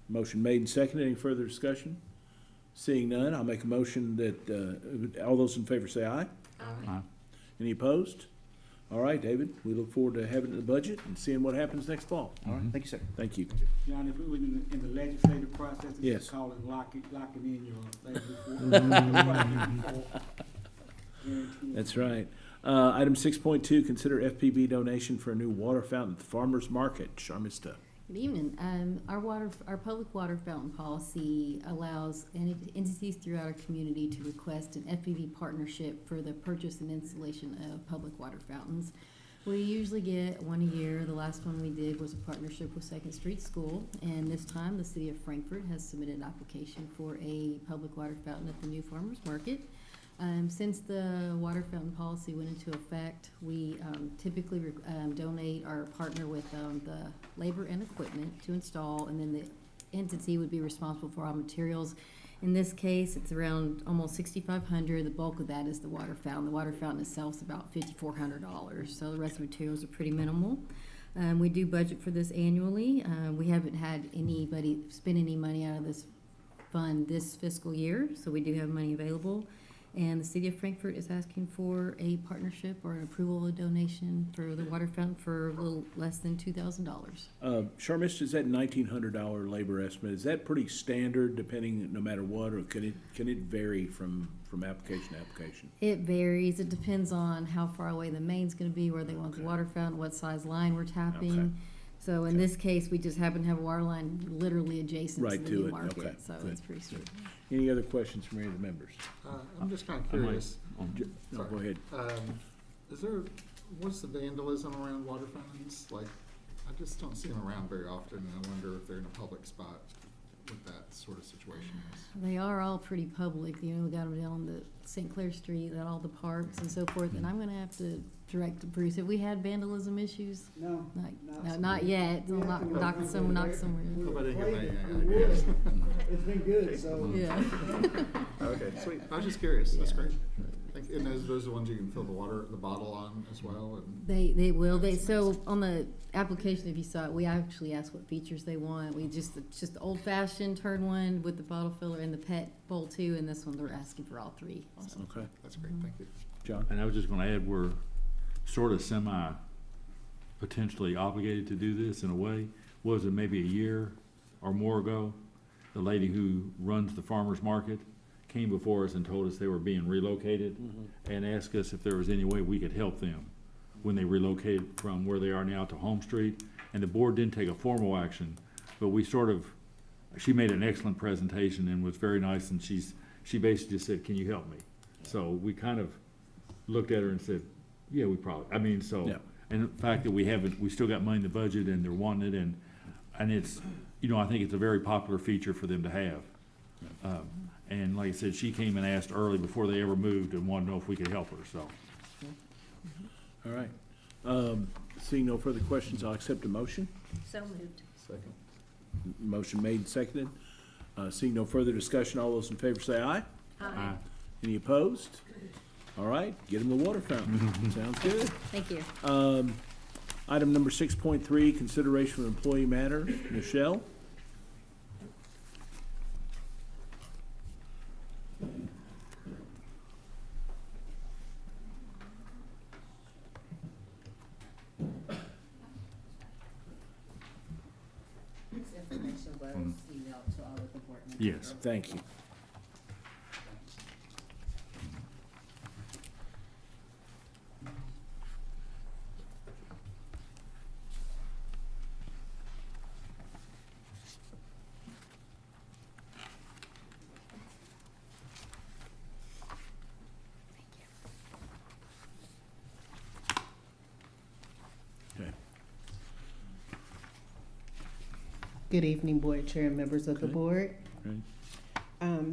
Motion made and seconded. Any further discussion? Seeing none, I'll make a motion that, all those in favor say aye. Aye. Any opposed? All right, David, we look forward to having it in the budget and seeing what happens next fall. All right, thank you, sir. Thank you. John, if we were in the legislative process, it's Yes. just calling locking in your thing before. That's right. Item 6.2, consider FPB donation for a new water fountain at the Farmers Market, Charmista. Good evening. Our public water fountain policy allows entities throughout our community to request an FPB partnership for the purchase and installation of public water fountains. We usually get one a year. The last one we did was a partnership with Second Street School, and this time the city of Frankfort has submitted an application for a public water fountain at the new farmers market. Since the water fountain policy went into effect, we typically donate or partner with the labor and equipment to install, and then the entity would be responsible for all materials. In this case, it's around almost $6,500. The bulk of that is the water fountain. The water fountain itself is about $5,400, so the rest of the materials are pretty minimal. We do budget for this annually. We haven't had anybody spend any money out of this fund this fiscal year, so we do have money available. And the city of Frankfort is asking for a partnership or an approval of a donation for the water fountain for a little less than $2,000. Sharmish, is that $1,900 labor estimate, is that pretty standard depending, no matter what, or can it vary from application to application? It varies. It depends on how far away the main's gonna be, where they want the water fountain, what size line we're tapping. Okay. So in this case, we just happen to have a water line literally adjacent to Right the to new it. market, Okay, so good. it's pretty sweet. Any other questions from any of the members? I'm just kind of curious. No, go ahead. What's the vandalism around water fountains? Like, I just don't see them around very often, and I wonder if they're in a public spot, what that sort of situation is. They are all pretty public, you know, we got them down the St. Clair Street, at all the parks and so forth, and I'm gonna have to direct Bruce, have we had vandalism issues? No. Not yet, we'll knock somewhere. It's been good, so. Yeah. Okay, sweet. I was just curious. That's great. And those are the ones you can fill the bottle on as well? And They will, so on the application, if you saw it, we actually asked what features they want. It's just the old fashioned turn one with the bottle filler and the pet bowl too, and this one they're asking for all three. Awesome. Okay. That's great. Thank you. John? And I was just gonna add, we're sort of potentially obligated to do this in a way. Was it maybe a year or more ago? The lady who runs the farmer's market came before us and told us they were being relocated and asked us if there was any way we could help them when they relocated from where they are now to Home Street. And the board didn't take a formal action, but she made an excellent presentation and was very nice, and she basically just said, can you help me? So we kind of looked at her and said, yeah, we probably, Yeah. and the fact that we still got money in the budget and they're wanting it, and it's, I think it's a very popular feature for them to have. And like I said, she came and asked early before they ever moved and wanted to know if we could help her, so. All right. Seeing no further questions, I'll accept a motion. So moved. Second. Motion made and seconded. Seeing no further discussion, all those in favor say aye. Aye. Any opposed? All right, get them the water fountain. Sounds good. Thank you. Item number 6.3, consideration of employee matter. Michelle? This information was emailed to all of the board members. Yes. Thank you. Good evening, Board Chair and members of the board.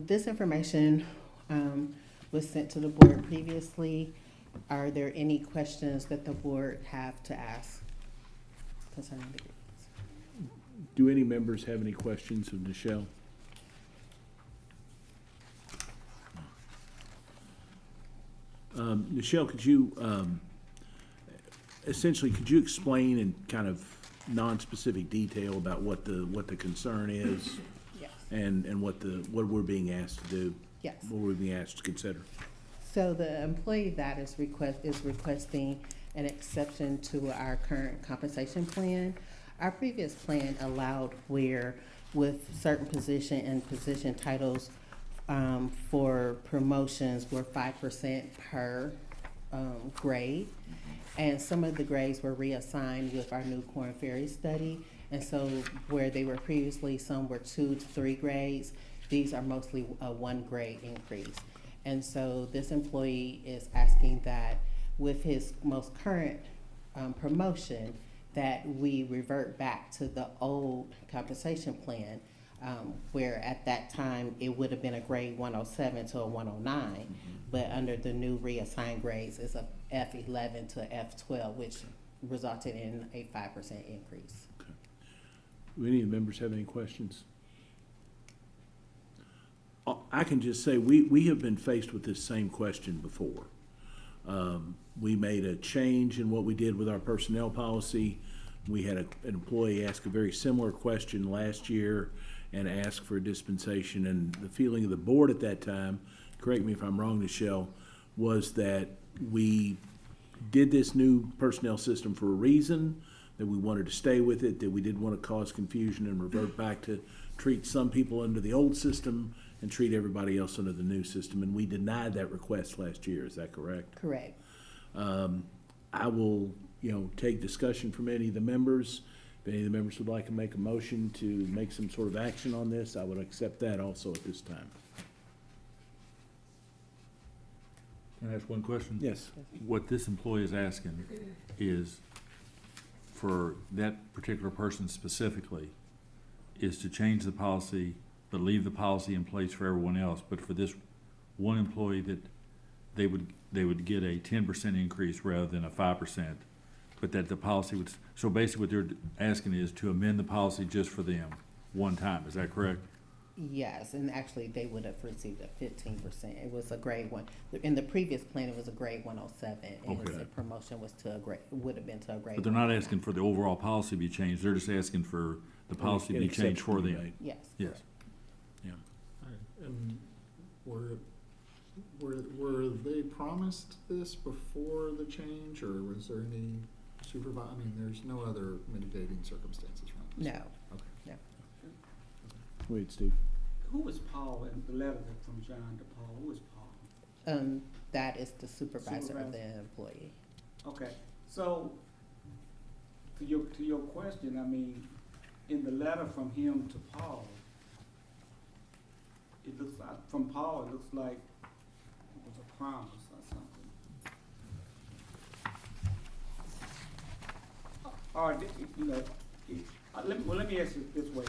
This information was sent to the board previously. Are there any questions that the board have to ask concerning the grievance? Do any members have any questions of Michelle? Michelle, could you, essentially, could you explain in kind of non-specific detail about what the concern is? Yes. And what we're being asked to do? Yes. What we're being asked to consider? So the employee that is requesting an exception to our current compensation plan. Our previous plan allowed where with certain position and position titles for promotions were 5% per grade. And some of the grades were reassigned with our new Corn Ferry study. And so where they were previously, some were 2 to 3 grades, these are mostly a 1 grade increase. And so this employee is asking that with his most current promotion, that we revert back to the old compensation plan, where at that time it would have been a grade 107 to a 109, but under the new reassigned grades, it's a F11 to F12, which resulted in a 5% increase. Okay. Do any of the members have any questions? I can just say we have been faced with this same question before. We made a change in what we did with our personnel policy. We had an employee ask a very similar question last year and ask for a dispensation, and the feeling of the board at that time, correct me if I'm wrong, Michelle, was that we did this new personnel system for a reason, that we wanted to stay with it, that we didn't want to cause confusion and revert back to treat some people under the old system and treat everybody else under the new system, and we denied that request last year. Is that correct? Correct. I will, take discussion from any of the members. If any of the members would like to make a motion to make some sort of action on this, I would accept that also at this time. Can I ask one question? Yes. What this employee is asking is for that particular person specifically is to change the policy, but leave the policy in place for everyone else. But for this one employee, that they would get a 10% increase rather than a 5%, but that the policy would, so basically what they're asking is to amend the policy just for them one time. Is that correct? Yes, and actually they would have received a 15%. It was a grade 1. In the previous plan, it was a grade 107, and Okay. his promotion was to a grade, would have been to a grade. But they're not 109. asking for the overall policy to be changed. They're just asking for the policy to An be changed for exception to be them. made. Yes. Yes. And were they promised this before the change, or was there any there's no other mitigating circumstances around this? No. Okay. No. Wait, Steve. Who was Paul in the letter from John to Paul? Who is Paul? That is the supervisor of Supervisor. the employee. Okay, so to your question, I mean, in the letter from him to Paul, it looks like, from Paul, it looks like it was a promise or something. All right, let me ask you this way.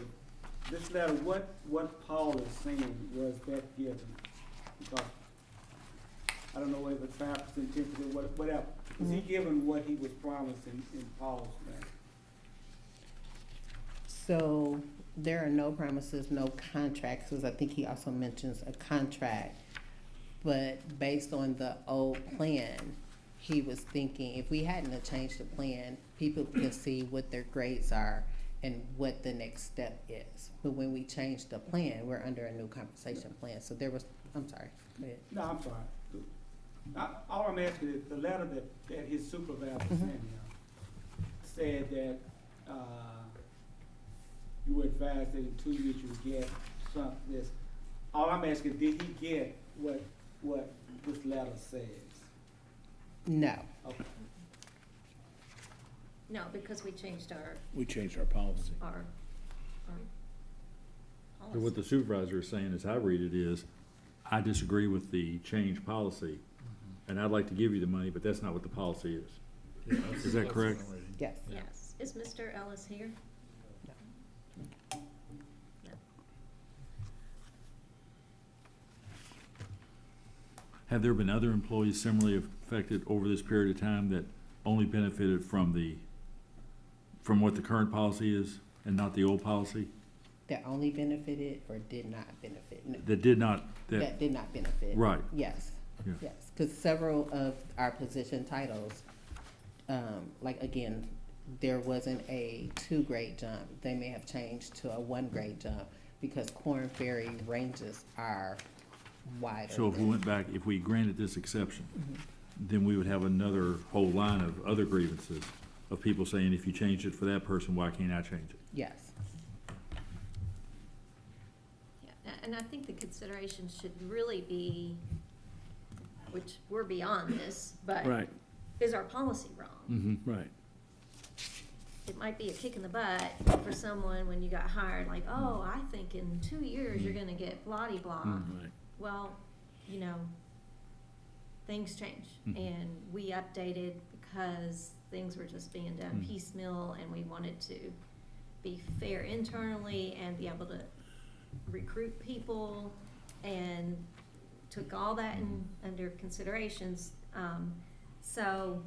This letter, what Paul is saying, was that given? Because I don't know whether it's 5%, 10%, whatever. Was he given what he was promised in Paul's letter? So there are no promises, no contracts, because I think he also mentions a contract. But based on the old plan, he was thinking if we hadn't have changed the plan, people could see what their grades are and what the next step is. But when we changed the plan, we're under a new compensation plan. So there was, I'm sorry, go ahead. No, I'm sorry. All I'm asking is, the letter that his supervisor sent him said that, you were advised that in 2 years you would get this. All I'm asking, did he get what this letter says? No. Okay. No, because we changed our policy. So what the supervisor is saying, as I read it, is I disagree with the change policy, and I'd like to give you the money, but that's not what the policy is. Is that correct? Yes. Yes. Is Mr. Ellis here? Have there been other employees similarly affected over this period of time that only benefited from what the current policy is and not the old policy? That only benefited or did not benefit? No. That did not. That did not benefit. Right. Yes. Yeah. Yes, because several of our position titles, like again, there wasn't a 2-grade jump. They may have changed to a 1-grade jump because Korn Ferry ranges are wider. So if we went back, if we granted this exception, then we would have another whole line of other grievances of people saying, if you changed it for that person, why can't I change it? Yes. Yeah, and I think the consideration should really be, which we're beyond this, but Right. is our policy wrong? Mm-hmm. Right. it might be a kick in the butt for someone when you got hired, like, oh, I think in 2 years you're gonna get blah-de-blah. Right. Well, you know, things change, and we updated because things were just being done piecemeal, and we wanted to be fair internally and be able to recruit people, and took all that under considerations. So,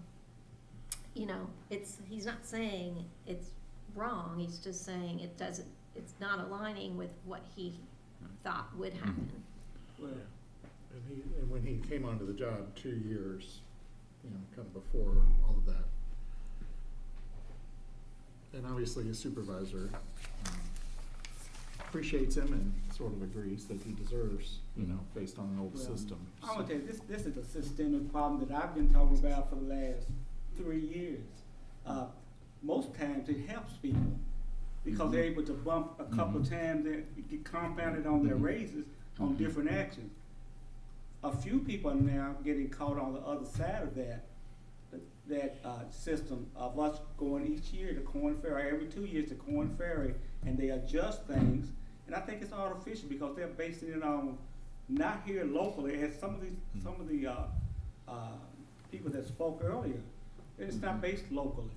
you know, he's not saying it's wrong, he's just saying it's not aligning with what he thought would happen. Well, and when he came onto the job 2 years, you know, kind of before all of that. And obviously his supervisor appreciates him and sort of agrees that he deserves, you know, based on an old system. I'm gonna tell you, this is a systemic problem that I've been talking about for the last 3 years. Most times it helps people because they're able to bump a couple times and get compounded on their raises on different actions. A few people are now getting caught on the other side of that system of us going each year to Corn Ferry, every 2 years to Corn Ferry, and they adjust things. And I think it's artificial because they're basing it on not here locally, as some of the people that spoke earlier. It's not based locally.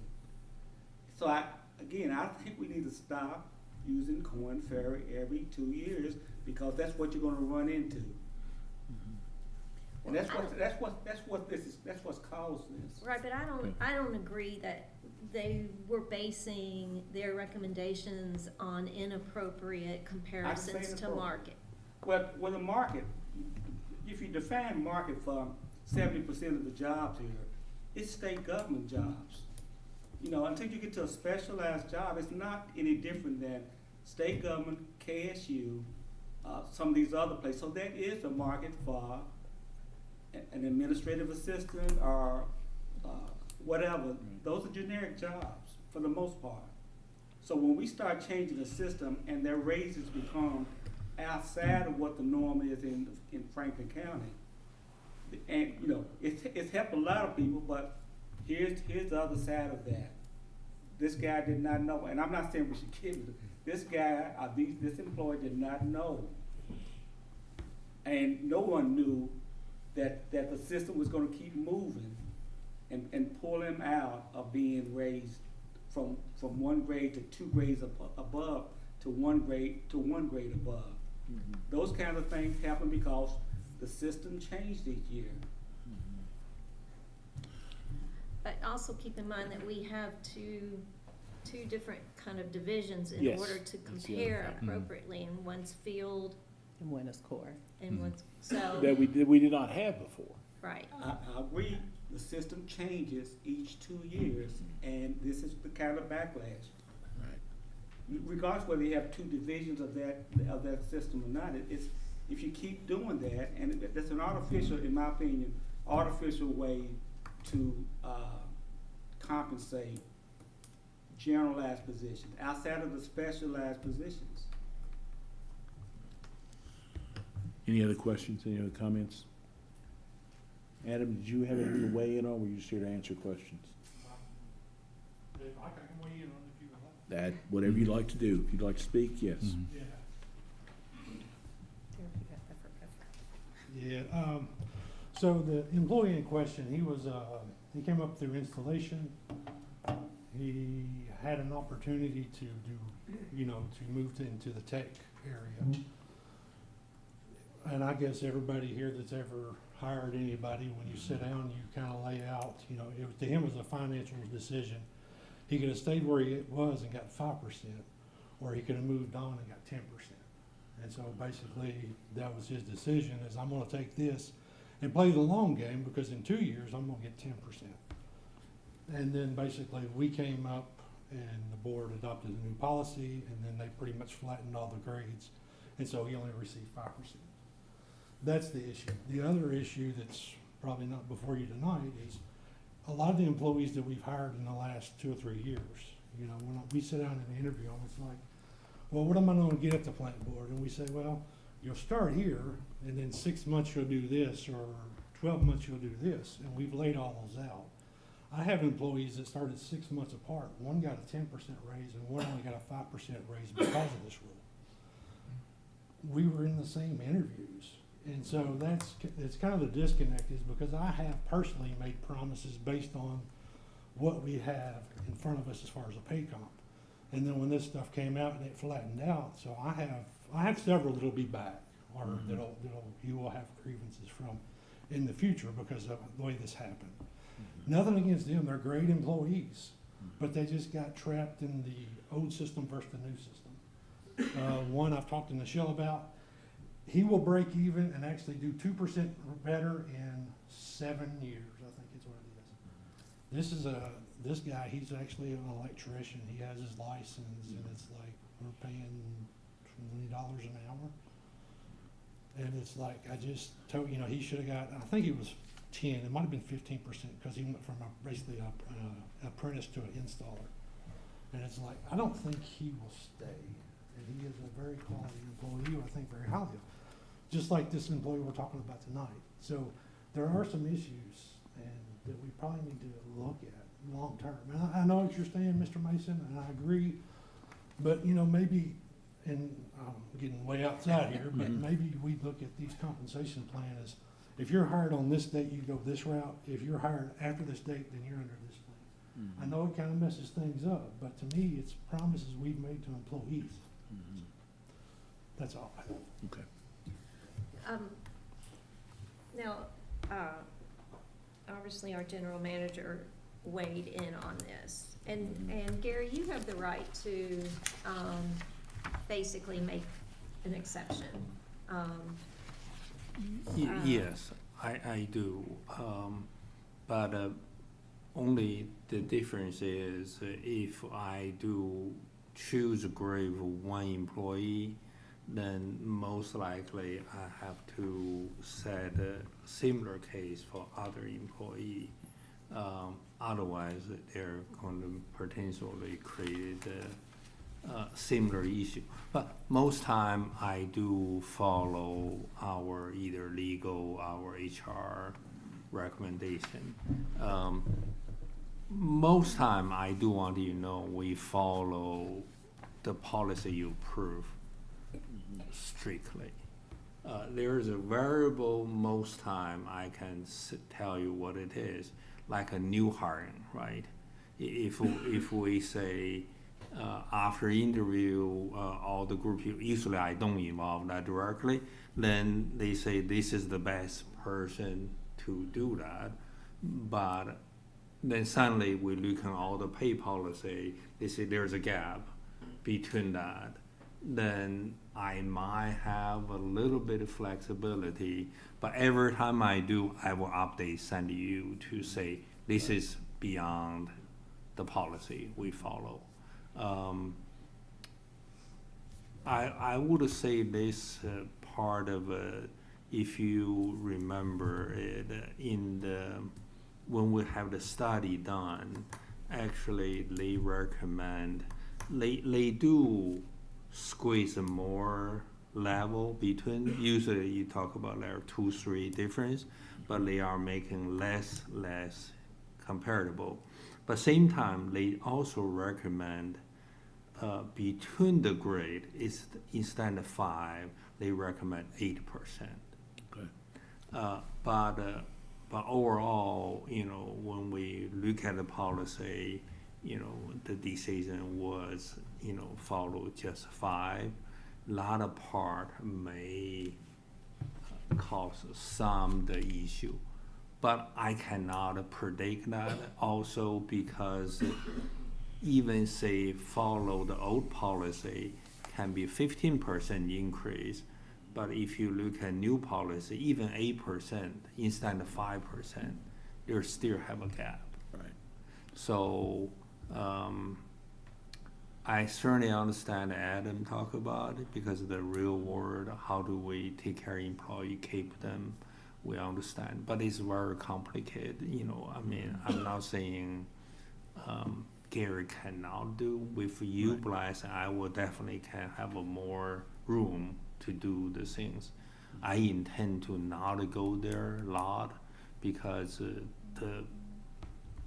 So I think we need to stop using Corn Ferry every 2 years because that's what you're going to run into. And that's what's caused this. Right, but I don't agree that they were basing their recommendations on inappropriate comparisons to market. Well, the market, if you define market for 70% of the jobs here, it's state government jobs. You know, until you get to a specialized job, it's not any different than state government, KSU, some of these other places. So that is the market for an administrative assistant or whatever. Those are generic jobs for the most part. So when we start changing the system and their raises become outside of what the norm is in Franklin County, and you know, it's helped a lot of people, but here's the other side of that. This guy did not know, and I'm not saying we should give it. This guy, this employee did not know, and no one knew that the system was going to keep moving and pull him out of being raised from one grade to 2 grades above to one grade above. Those kind of things happen because the system changed each year. But also keep in mind that we have two different kind of divisions in Yes. order to compare appropriately, and one's field And when it's core. and one's, so. That we did not have before. Right. I agree, the system changes each 2 years, and this is the kind of backlash. Right. Regardless whether you have 2 divisions of that system or not, it's, if you keep doing that, and that's an artificial, in my opinion, artificial way to compensate generalized positions, outside of the specialized positions. Any other questions, any other comments? Adam, did you have anything to weigh in on, or were you just here to answer questions? I can weigh in on it if you would like. That, whatever you'd like to do. If you'd like to speak, yes. Yeah, so the employee in question, he came up through installation. He had an opportunity to to move into the tech area. And I guess everybody here that's ever hired anybody, when you sit down, you kind of lay out, to him it was a financial decision. He could have stayed where he was and got 5%, or he could have moved on and got 10%. And so basically, that was his decision, is I'm gonna take this and play the long game, because in 2 years, I'm gonna get 10%. And then basically, we came up and the board adopted a new policy, and then they pretty much flattened all the grades. And so he only received 5%. That's the issue. The other issue that's probably not before you tonight is a lot of the employees that we've hired in the last 2 or 3 years, when we sit down and interview them, it's like, well, what am I gonna get at the plant board? And we say, well, you'll start here, and then 6 months you'll do this, or 12 months you'll do this, and we've laid all those out. I have employees that started 6 months apart. One got a 10% raise and one only got a 5% raise because of this rule. We were in the same interviews. And so it's kind of the disconnect is because I have personally made promises based on what we have in front of us as far as a pay comp. And then when this stuff came out and it flattened out, so I have several that'll be back or that'll you will have grievances from in the future because of the way this happened. Nothing against them, they're great employees, but they just got trapped in the old system versus the new system. One I've talked to Michelle about, he will break even and actually do 2% better in 7 years, I think is what it is. This guy, he's actually an electrician, he has his license, and it's like, we're paying $20 an hour. And it's like, I just told, he should have got, I think it was 10, it might have been 15% because he went from basically a apprentice to an installer. And it's like, I don't think he will stay. And he is a very quality employee, who I think very highly of. Just like this employee we're talking about tonight. So there are some issues that we probably need to look at long term. And I know what you're saying, Mr. Mason, and I agree. But, maybe, and I'm getting way outside here, but maybe we look at these compensation plans. If you're hired on this date, you go this route. If you're hired after this date, then you're under this thing. I know it kind of messes things up, but to me, it's promises we've made to employees. That's all I have. Okay. Now, obviously our general manager weighed in on this. And Gary, you have the right to, basically make an exception. Yes, I do. But only the difference is if I do choose a grade for one employee, then most likely I have to set a similar case for other employee. Otherwise, they're going to potentially create a similar issue. But most time I do follow our either legal, our HR recommendation. Most time I do want you to know we follow the policy you approve strictly. There's a variable most time I can tell you what it is, like a new hiring, right? If we say after interview all the group, usually I don't involve that directly, then they say this is the best person to do that, but then suddenly we look at all the pay policy, they say there's a gap between that, then I might have a little bit of flexibility, but every time I do, I will update, send you to say, this is beyond the policy we follow. I would say this part of, if you remember it, when we have the study done, actually they recommend, they do squeeze more level between, usually you talk about there are 2-3 difference, but they are making less comparable. But same time, they also recommend between the grade, is instead of 5, they recommend 8%. Okay. But overall, when we look at the policy, the decision was, follow just 5. A lot of part may cause some the issue, but I cannot predict that also because even say follow the old policy can be 15% increase, but if you look at new policy, even 8% instead of 5%, you still have a gap. Right. So I certainly understand Adam talk about it because of the real world, how do we take care of employee, keep them, we understand, but it's very complicated, I'm not saying Gary cannot do with you, Blythe, I will definitely can have a more room to do the things. I intend to not go there a lot because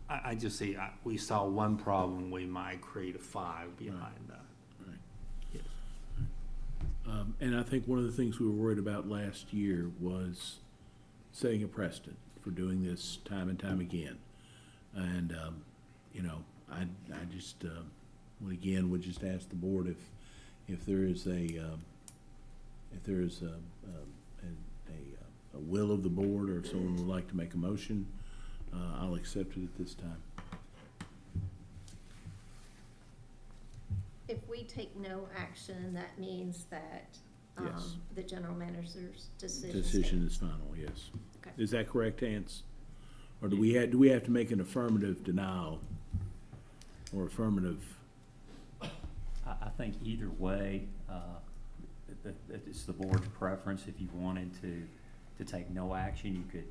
I just say, we saw one problem, we might create 5 behind that. And I think one of the things we were worried about last year was setting a precedent for doing this time and time again. And, you know, I just, would just ask the board if there is a will of the board, or if someone would like to make a motion, I'll accept it at this time. If we take no action, that means that, Yes. the general manager's decision. Decision is final, yes. Okay. Is that correct, Hans? Or do we have to make an affirmative denial or affirmative? I think either way, it's the board's preference. If you wanted to take no action, you could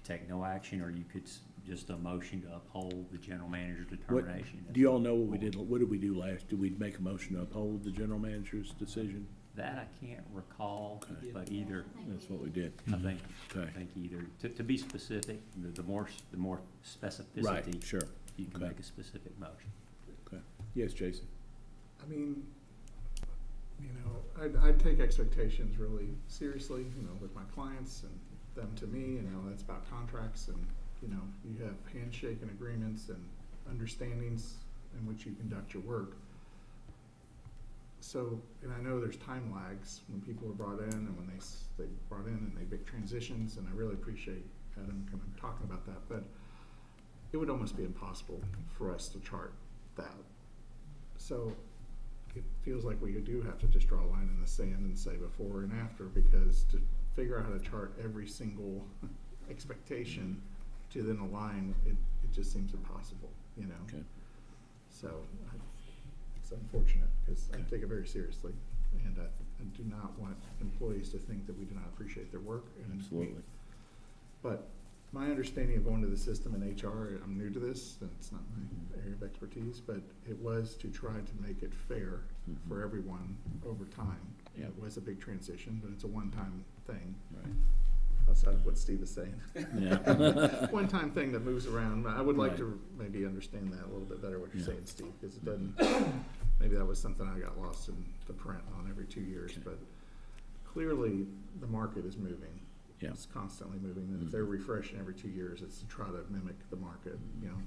take no action, or you could just a motion to uphold the general manager's determination. Do you all know what we did? What did we do last? Did we make a motion to uphold the general manager's decision? That I can't recall, Okay. but either. That's what we did. I think, Okay. I think either, to be specific, the more specificity. Right, sure. You can Okay. make a specific motion. Okay. Yes, Jason? I mean, you know, I'd take expectations really seriously, you know, with my clients and them to me, you know, that's about contracts, and, you know, you have handshake and agreements and understandings in which you conduct your work. So, and I know there's time lags when people are brought in and when they brought in and they make transitions, and I really appreciate Adam kind of talking about that, but it would almost be impossible for us to chart that. So it feels like we do have to just draw a line in the sand and say before and after, because to figure out how to chart every single expectation to then align, it just seems impossible, you know? Okay. So it's unfortunate, because I take it very seriously, and I do not want employees to think that we do not appreciate their work. And Absolutely. But my understanding of going to the system in HR, I'm new to this, and it's not my area of expertise, but it was to try to make it fair for everyone over time. Yeah. It was a big transition, but it's a one-time thing. Right. Outside of what Steve is saying. Yeah. One-time thing that moves around. I would like Right. to maybe understand that a little bit better, what you're Yeah. saying, Steve, because it doesn't, maybe that was something I got lost in the print on every 2 years, Okay. but clearly the market is moving. Yeah. It's constantly moving, and if Mhm. they're refreshing every 2 years, it's to try to mimic the market, you know?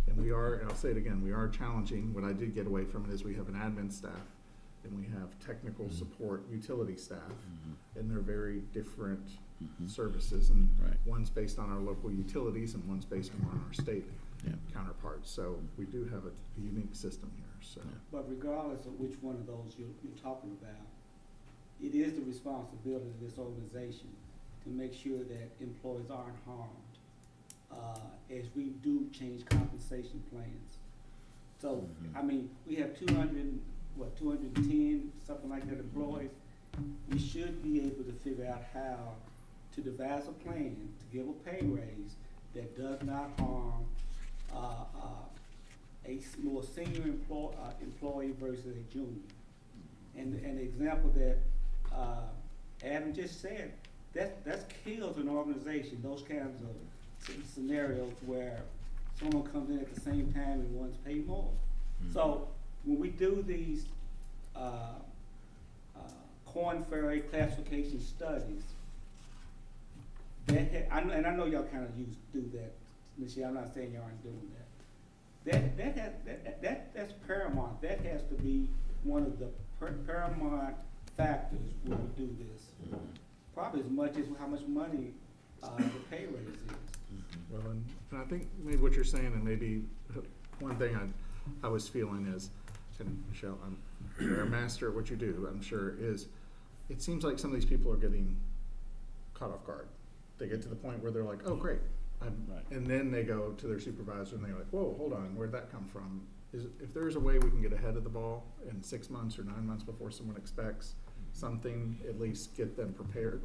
And we are, and I'll say it again, we are challenging. What I did get away from it is we have an admin staff, and we have technical support utility staff, and they're very different services, and Right. one's based on our local utilities and one's based more on our state Yeah. counterparts. So we do have a unique system here, so. Yeah. But regardless of which one of those you're talking about, it is the responsibility of this organization to make sure that employees aren't harmed, as we do change compensation plans. So, I mean, we have 210, something like that employees. We should be able to figure out how to devise a plan to give a pay raise that does not harm, a more senior employee versus a junior. And the example that, Adam just said, that's kills an organization, those kinds of scenarios where someone comes in at the same time and one's paid more. So when we do these Korn Ferry classification studies, and I know y'all kind of do that, Michelle. I'm not saying y'all aren't doing that. That's paramount. That has to be one of the paramount factors when we do this. Probably as much as how much money the pay raise is. Well, and I think maybe what you're saying, and maybe one thing I was feeling is, and Michelle, you're a master at what you do, I'm sure, is it seems like some of these people are getting caught off guard. They get to the point where they're like, oh, great. Right. And then they go to their supervisor and they're like, whoa, hold on, where'd that come from? If there's a way we can get ahead of the ball in 6 months or 9 months before someone expects something, at least get them prepared.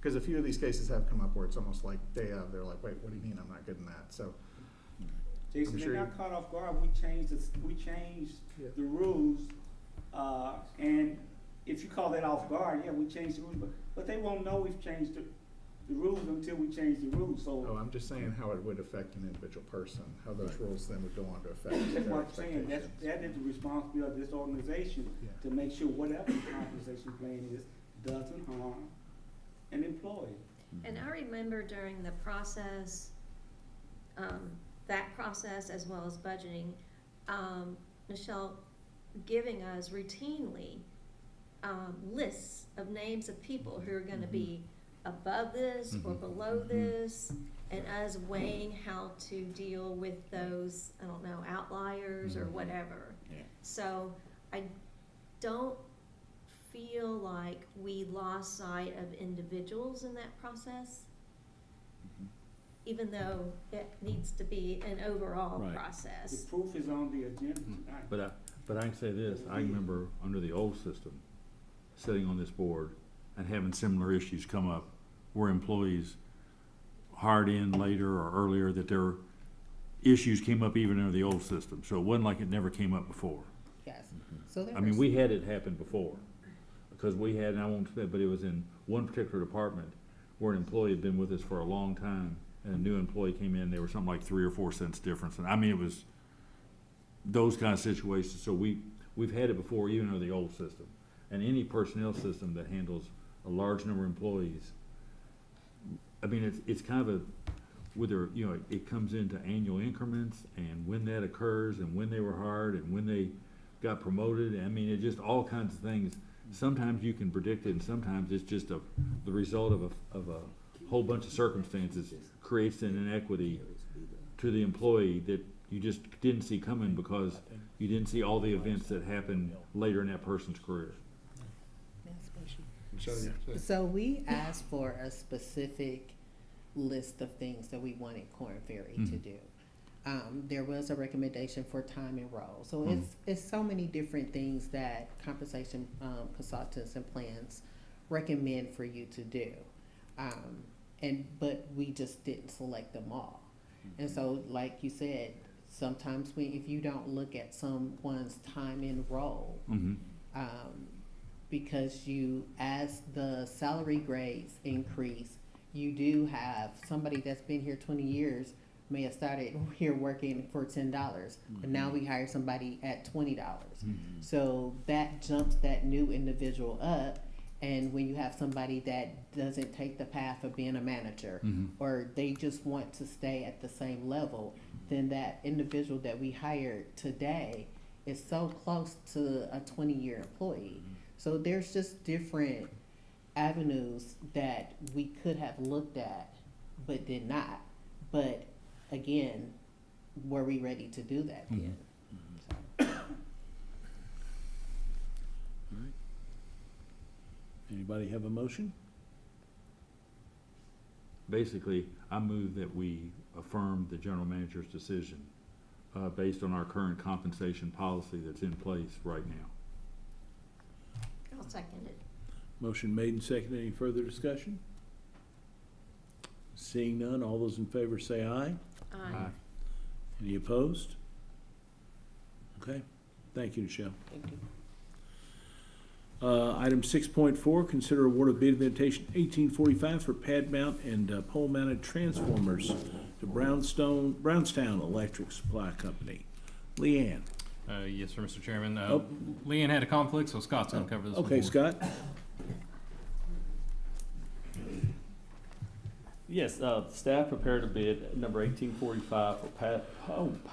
Because a few of these cases have come up where it's almost like day of, they're like, wait, what do you mean I'm not getting that? So, Jason, I'm they're sure not caught off guard. We changed the rules, and if you call that off guard, yeah, we changed the rules, but they won't know we've changed the rules until we change the rules, so. Oh, I'm just saying how it would affect an individual person, how those rules then would go on to affect That's their what I'm saying, expectations. that is the responsibility of this organization, Yeah. to make sure whatever the compensation plan is, doesn't harm an employee. And I remember during the process, that process as well as budgeting, Michelle giving us routinely lists of names of people who are gonna be above this or below this, and us weighing how to deal with those, I don't know, outliers or whatever. Yeah. So I don't feel like we lost sight of individuals in that process, even though it needs to be an overall Right. The process. proof is on the agenda tonight. But I can say this, I remember under the old system, sitting on this board and having similar issues come up where employees hired in later or earlier, that their issues came up even under the old system. So it wasn't like it never came up before. Yes. So there I mean, was- we had it happen before, because we had, and I won't say, but it was in one particular department where an employee had been with us for a long time, and a new employee came in, there was something like 3 or 4 cents difference, and I mean, it was those kind of situations, so we've had it before, even under the old system. And any personnel system that handles a large number of employees, I mean, it's kind of a, whether, you know, it comes into annual increments, and when that occurs, and when they were hired, and when they got promoted, I mean, it just all kinds of things. Sometimes you can predict it, and sometimes it's just the result of a whole bunch of circumstances creates an inequity to the employee that you just didn't see coming because you didn't see all the events that happened later in that person's career. So we asked for a specific list of things that we wanted Korn Ferry to do. There was a recommendation for time and role. So it's so many different things that compensation consultants and plans recommend for you to do. But we just didn't select them all. And so, like you said, sometimes if you don't look at someone's time and role, because as the salary grades increase, you do have somebody that's been here 20 years may have started here working for $10, but now we hire somebody at $20. So that jumps that new individual up. And when you have somebody that doesn't take the path of being a manager, or they just want to stay at the same level, then that individual that we hired today is so close to a 20-year employee. So there's just different avenues that we could have looked at, but did not. But again, were we ready to do that then? Anybody have a motion? Basically, I move that we affirm the general manager's decision based on our current compensation policy that's in place right now. I'll second it. Motion made and seconded. Any further discussion? Seeing none, all those in favor say aye. Aye. Any opposed? Okay, thank you, Michelle. Thank you. Item 6.4, consider award of bid invitation 1845 for pad mount and pole mounted transformers to Brownstown Electric Supply Company. Leanne. Yes, sir, Mr. Chairman. Oh. Leanne had a conflict, so Scott's gonna cover this one. Okay, for us. Scott. Yes, staff prepared a bid number 1845 for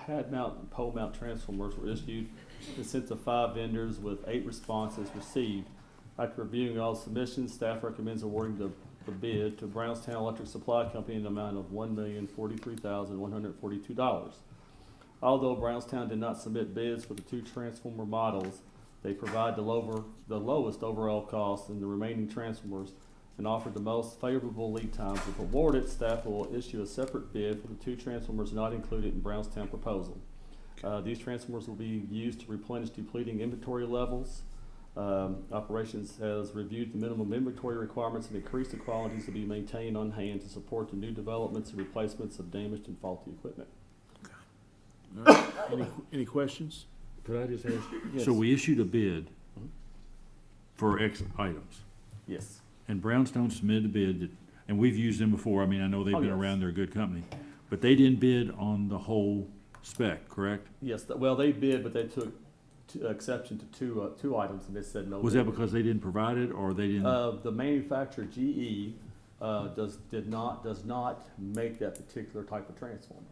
pad mount and pole mount transformers were issued. Consist of 5 vendors with 8 responses received. After reviewing all submissions, staff recommends awarding the bid to Brownstown Electric Supply Company in the amount of $1,043,142. Although Brownstown did not submit bids for the 2 transformer models, they provide the lowest overall cost in the remaining transformers and offered the most favorable lead times. If awarded, staff will issue a separate bid for the 2 transformers not included in Brownstown proposal. These transformers will be used to replenish depleting inventory levels. Operations has reviewed the minimum inventory requirements and increased the quantities to be maintained on hand to support the new developments and replacements of damaged and faulty equipment. All right. Any questions? Could I just ask? Yes. So we issued a bid for X items, Yes. and Brownstone submitted a bid that and we've used them before. I mean, I know they've Oh, been yes. around, they're a good company. But they didn't bid on the whole spec, correct? Yes, well, they bid, but they took exception to two items, and they said no. Was that bid. because they didn't provide it, or they didn't? The manufacturer, GE, does not make that particular type of transformer.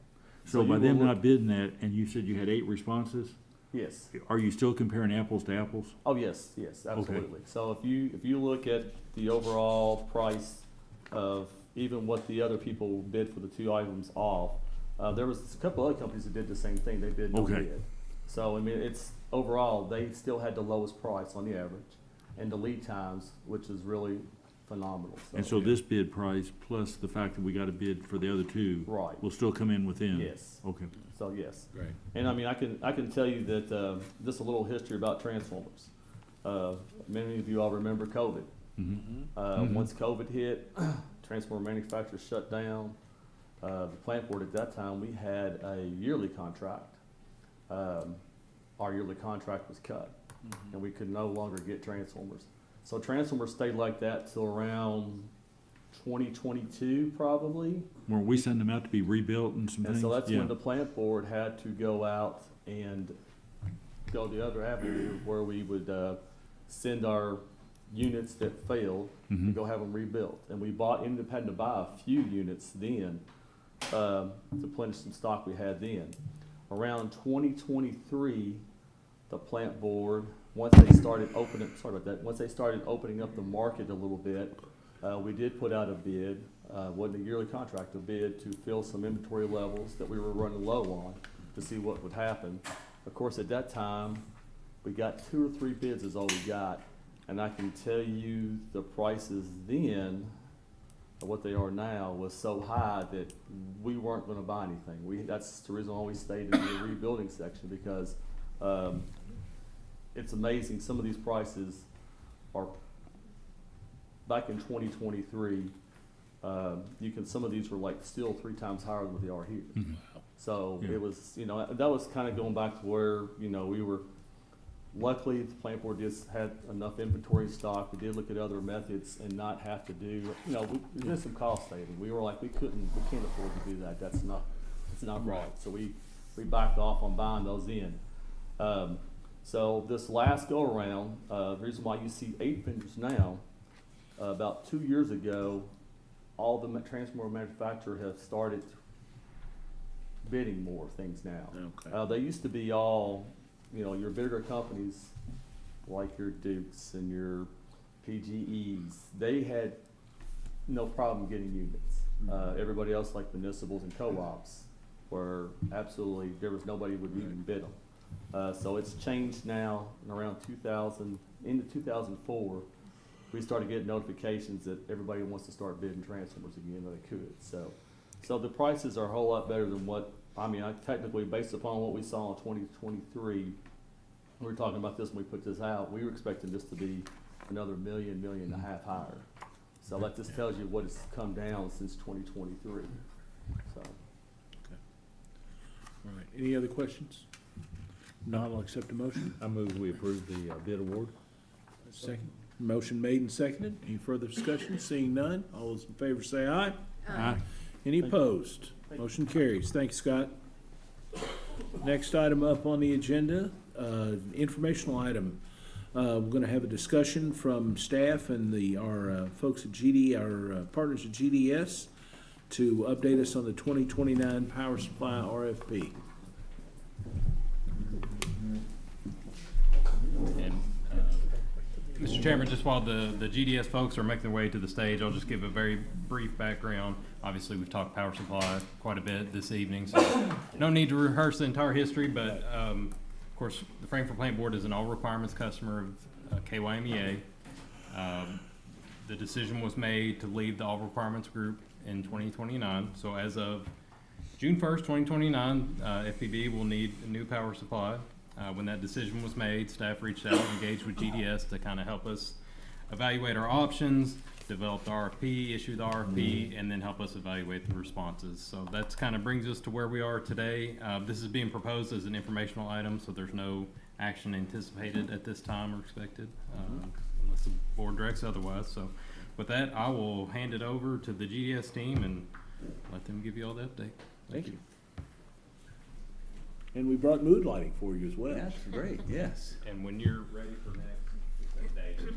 So you by will them look- not bidding that, and you said you had 8 responses, Yes. are you still comparing apples to apples? Oh, yes, absolutely. So if you look at the overall price of even what the other people bid for the 2 items off, there was a couple other companies that did the same thing. They bid no Okay. bid. So I mean, it's overall they still had the lowest price on the average, and the lead times, which is really phenomenal. And so this bid price, plus the fact that we got a bid for the other 2, Right. will still come in within? Yes. Okay. So yes. Great. And I mean, I can tell you that just a little history about transformers. Many of you all remember COVID. Once COVID hit, transformer manufacturers shut down. The plant board at that time, we had a yearly contract. Our yearly contract was cut, and we could no longer get transformers. So transformers stayed like that till around 2022, probably. Were we sending them out to be rebuilt and some And things? so that's Yeah. when the plant board had to go out and go the other avenue, where we would send our units that failed Mhm. and go have them rebuilt. And we ended up having to buy a few units then to replenish some stock we had then. Around 2023, the plant board, once they started opening up the market a little bit, we did put out a bid, wasn't a yearly contract, a bid to fill some inventory levels that we were running low on to see what would happen. Of course, at that time, we got 2 or 3 bids is all we got. And I can tell you the prices then, what they are now, was so high that we weren't gonna buy anything. That's the reason why we stayed in the rebuilding section, because it's amazing, some of these prices are, back in 2023, some of these were like still 3 times higher than what they are here. So Yeah. it was, that was kind of going back to where, we were, luckily, the plant board just had enough inventory stock. We did look at other methods and not have to do, we did some cost saving. We were like, we can't afford to do that. It's not right. So we backed off on buying those in. So this last go around, the reason why you see 8 vendors now, about 2 years ago, all the transformer manufacturers have started bidding more things now. Okay. They used to be all, your bigger companies like your Dukes and your PGEs, they had no problem getting units. Everybody else, like municipals and co-ops, were absolutely, there was nobody would even bid them. So it's changed now. In around 2000, into 2004, we started getting notifications that everybody wants to start bidding transformers again, or they could. So the prices are a whole lot better than what, technically, based upon what we saw in 2023, we were talking about this when we put this out, we were expecting this to be another $1.5 million higher. So that just tells you what has come down since 2023, so. All right, any other questions? Not, I'll accept a motion. I move we approve the bid award. Second. Motion made and seconded. Any further discussion? Seeing none, all those in favor say aye. Aye. Any opposed? Motion carries. Thanks, Scott. Next item up on the agenda, informational item. We're gonna have a discussion from staff and our folks at GD, our partners at GDS, to update us on the 2029 power supply RFP. And, Mr. Chairman, just while the GDS folks are making their way to the stage, I'll just give a very brief background. Obviously, we've talked power supply quite a bit this evening, so no need to rehearse the entire history, but of course, the Frankfurt Plant Board is an all requirements customer of KYMEA. The decision was made to leave the all requirements group in 2029. So as of June 1st, 2029, FPB will need a new power supply. When that decision was made, staff reached out and engaged with GDS to kind of help us evaluate our options, develop the RFP, issue the RFP, and then help us evaluate the responses. So that's kind of brings us to where we are today. This is being proposed as an informational item, so there's no action anticipated at this time or expected, unless the board directs otherwise. So with that, I will hand it over to the GDS team and let them give you all the update. Thank you. And we brought mood lighting for you as well. That's great, yes. And when you're ready for next, David.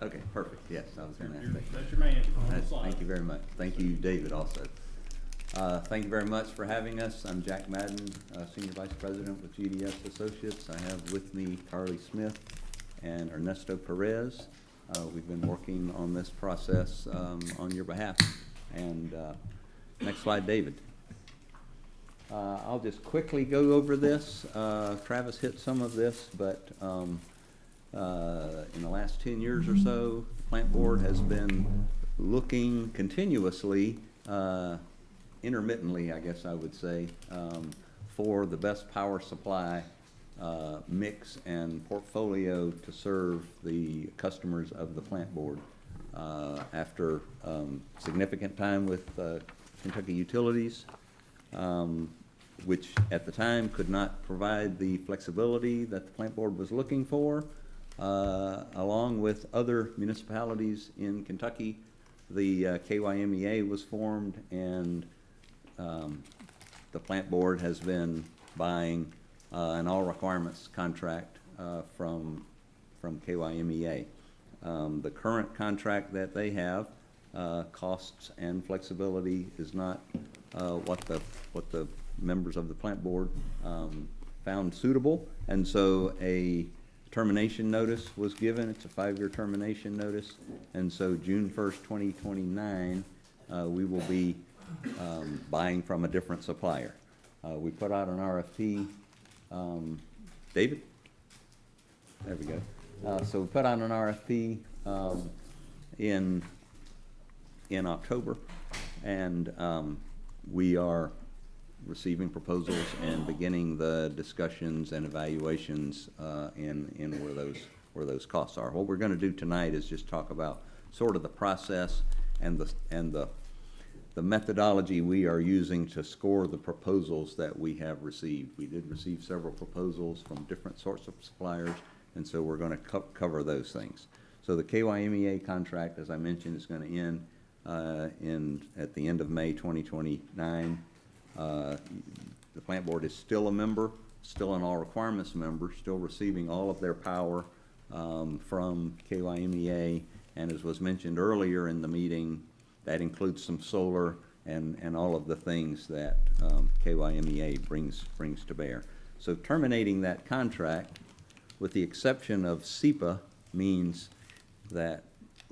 Okay, perfect, yes, I was gonna ask that. That's your man. Thank you very much. Thank you, David, also. Thank you very much for having us. I'm Jack Madden, Senior Vice President with GDS Associates. I have with me Carly Smith and Ernesto Perez. We've been working on this process on your behalf. And next slide, David. I'll just quickly go over this. Travis hit some of this, but in the last 10 years or so, the Plant Board has been looking continuously, intermittently, I guess I would say, for the best power supply mix and portfolio to serve the customers of the Plant Board. After significant time with Kentucky Utilities, which at the time could not provide the flexibility that the Plant Board was looking for, along with other municipalities in Kentucky, the KYMEA was formed, and the Plant Board has been buying an all requirements contract from KYMEA. The current contract that they have, costs and flexibility is not what the members of the Plant Board found suitable, and so a termination notice was given. It's a 5-year termination notice, and so June 1st, 2029, we will be buying from a different supplier. We put out an RFP. David? There we go. So we put out an RFP in October, and we are receiving proposals and beginning the discussions and evaluations in where those costs are. What we're going to do tonight is just talk about sort of the process and the methodology we are using to score the proposals that we have received. We did receive several proposals from different sorts of suppliers, and so we're going to cover those things. So the KYMEA contract, as I mentioned, is going to end at the end of May 2029. The Plant Board is still a member, still an all requirements member, still receiving all of their power from KYMEA, and as was mentioned earlier in the meeting, that includes some solar and all of the things that KYMEA brings to bear. So terminating that contract, with the exception of SEPA, means that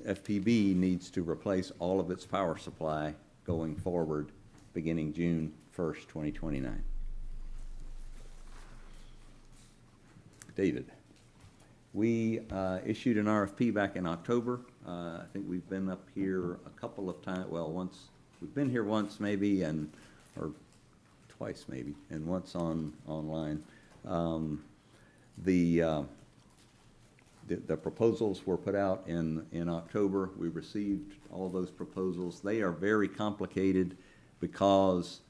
FPB needs to replace all of its power supply going forward beginning June 1st, 2029. David, we issued an RFP back in October. I think we've been up here a couple of times, well, once, we've been here once maybe, or twice maybe, and once online. The proposals were put out in October. We received all those proposals. They are very complicated because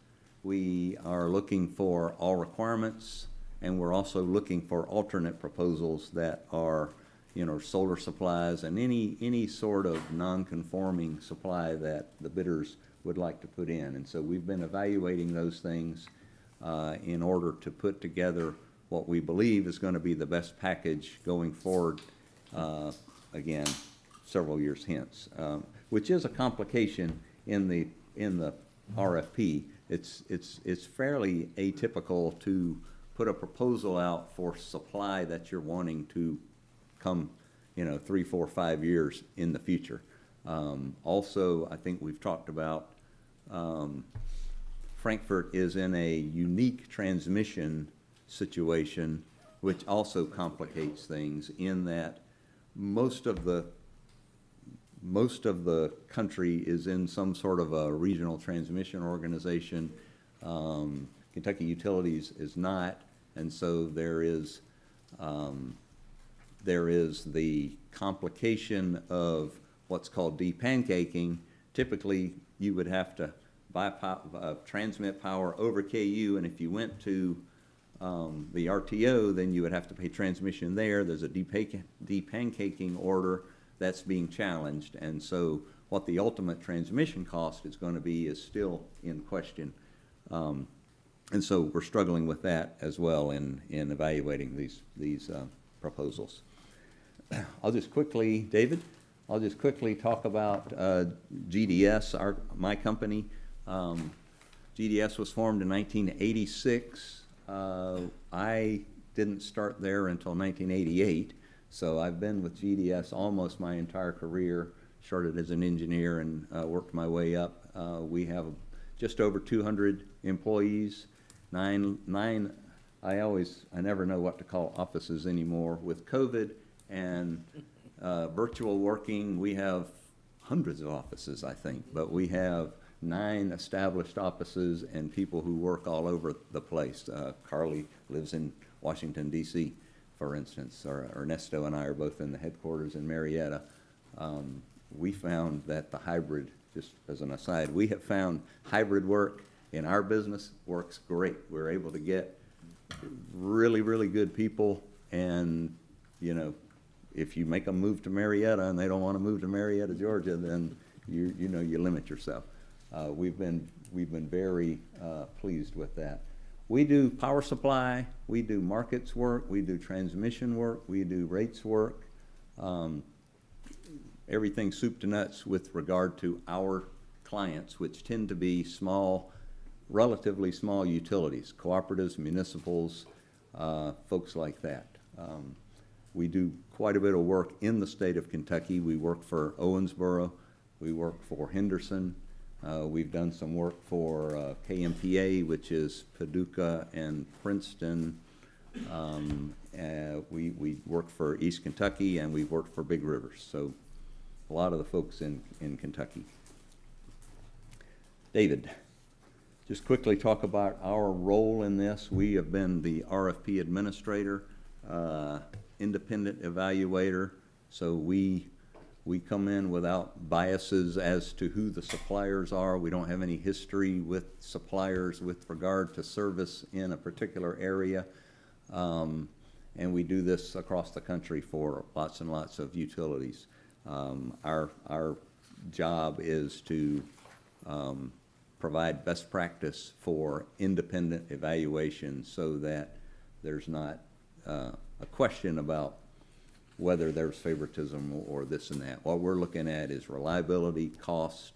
we are looking for all requirements, and we're also looking for alternate proposals that are, you know, solar supplies and any sort of non-conforming supply that the bidders would like to put in. And so we've been evaluating those things in order to put together what we believe is going to be the best package going forward, again, several years hence, which is a complication in the RFP. It's fairly atypical to put a proposal out for supply that you're wanting to come, you know, 3, 4, 5 years in the future. Also, I think we've talked about Frankfurt is in a unique transmission situation, which also complicates things in that most of the country is in some sort of a regional transmission organization. Kentucky Utilities is not, and so there is the complication of what's called depancaking. Typically, you would have to buy transmit power over KU, and if you went to the RTO, then you would have to pay transmission there. There's a depancaking order that's being challenged. And so what the ultimate transmission cost is going to be is still in question. And so we're struggling with that as well in evaluating these proposals. I'll just quickly talk about GDS, my company. GDS was formed in 1986. I didn't start there until 1988, so I've been with GDS almost my entire career. Started as an engineer and worked my way up. We have just over 200 employees, nine. I never know what to call offices anymore. With COVID and virtual working, we have hundreds of offices, I think, but we have 9 established offices and people who work all over the place. Carly lives in Washington, D.C., for instance, or Ernesto and I are both in the headquarters in Marietta. We found that the hybrid, just as an aside, we have found hybrid work in our business works great. We're able to get really, really good people, and, you know, if you make them move to Marietta and they don't want to move to Marietta, Georgia, then you limit yourself. We've been very pleased with that. We do power supply, we do markets work, we do transmission work, we do rates work, everything soup to nuts with regard to our clients, which tend to be small, relatively small utilities, cooperatives, municipals, folks like that. We do quite a bit of work in the state of Kentucky. We work for Owensboro, we work for Henderson. We've done some work for KMPA, which is Paducah and Princeton. We work for East Kentucky, and we've worked for Big Rivers. So a lot of the folks in Kentucky. David, just quickly talk about our role in this. We have been the RFP administrator, independent evaluator, so we come in without biases as to who the suppliers are. We don't have any history with suppliers with regard to service in a particular area. And we do this across the country for lots and lots of utilities. Our job is to provide best practice for independent evaluation so that there's not a question about whether there's favoritism or this and that. What we're looking at is reliability, cost,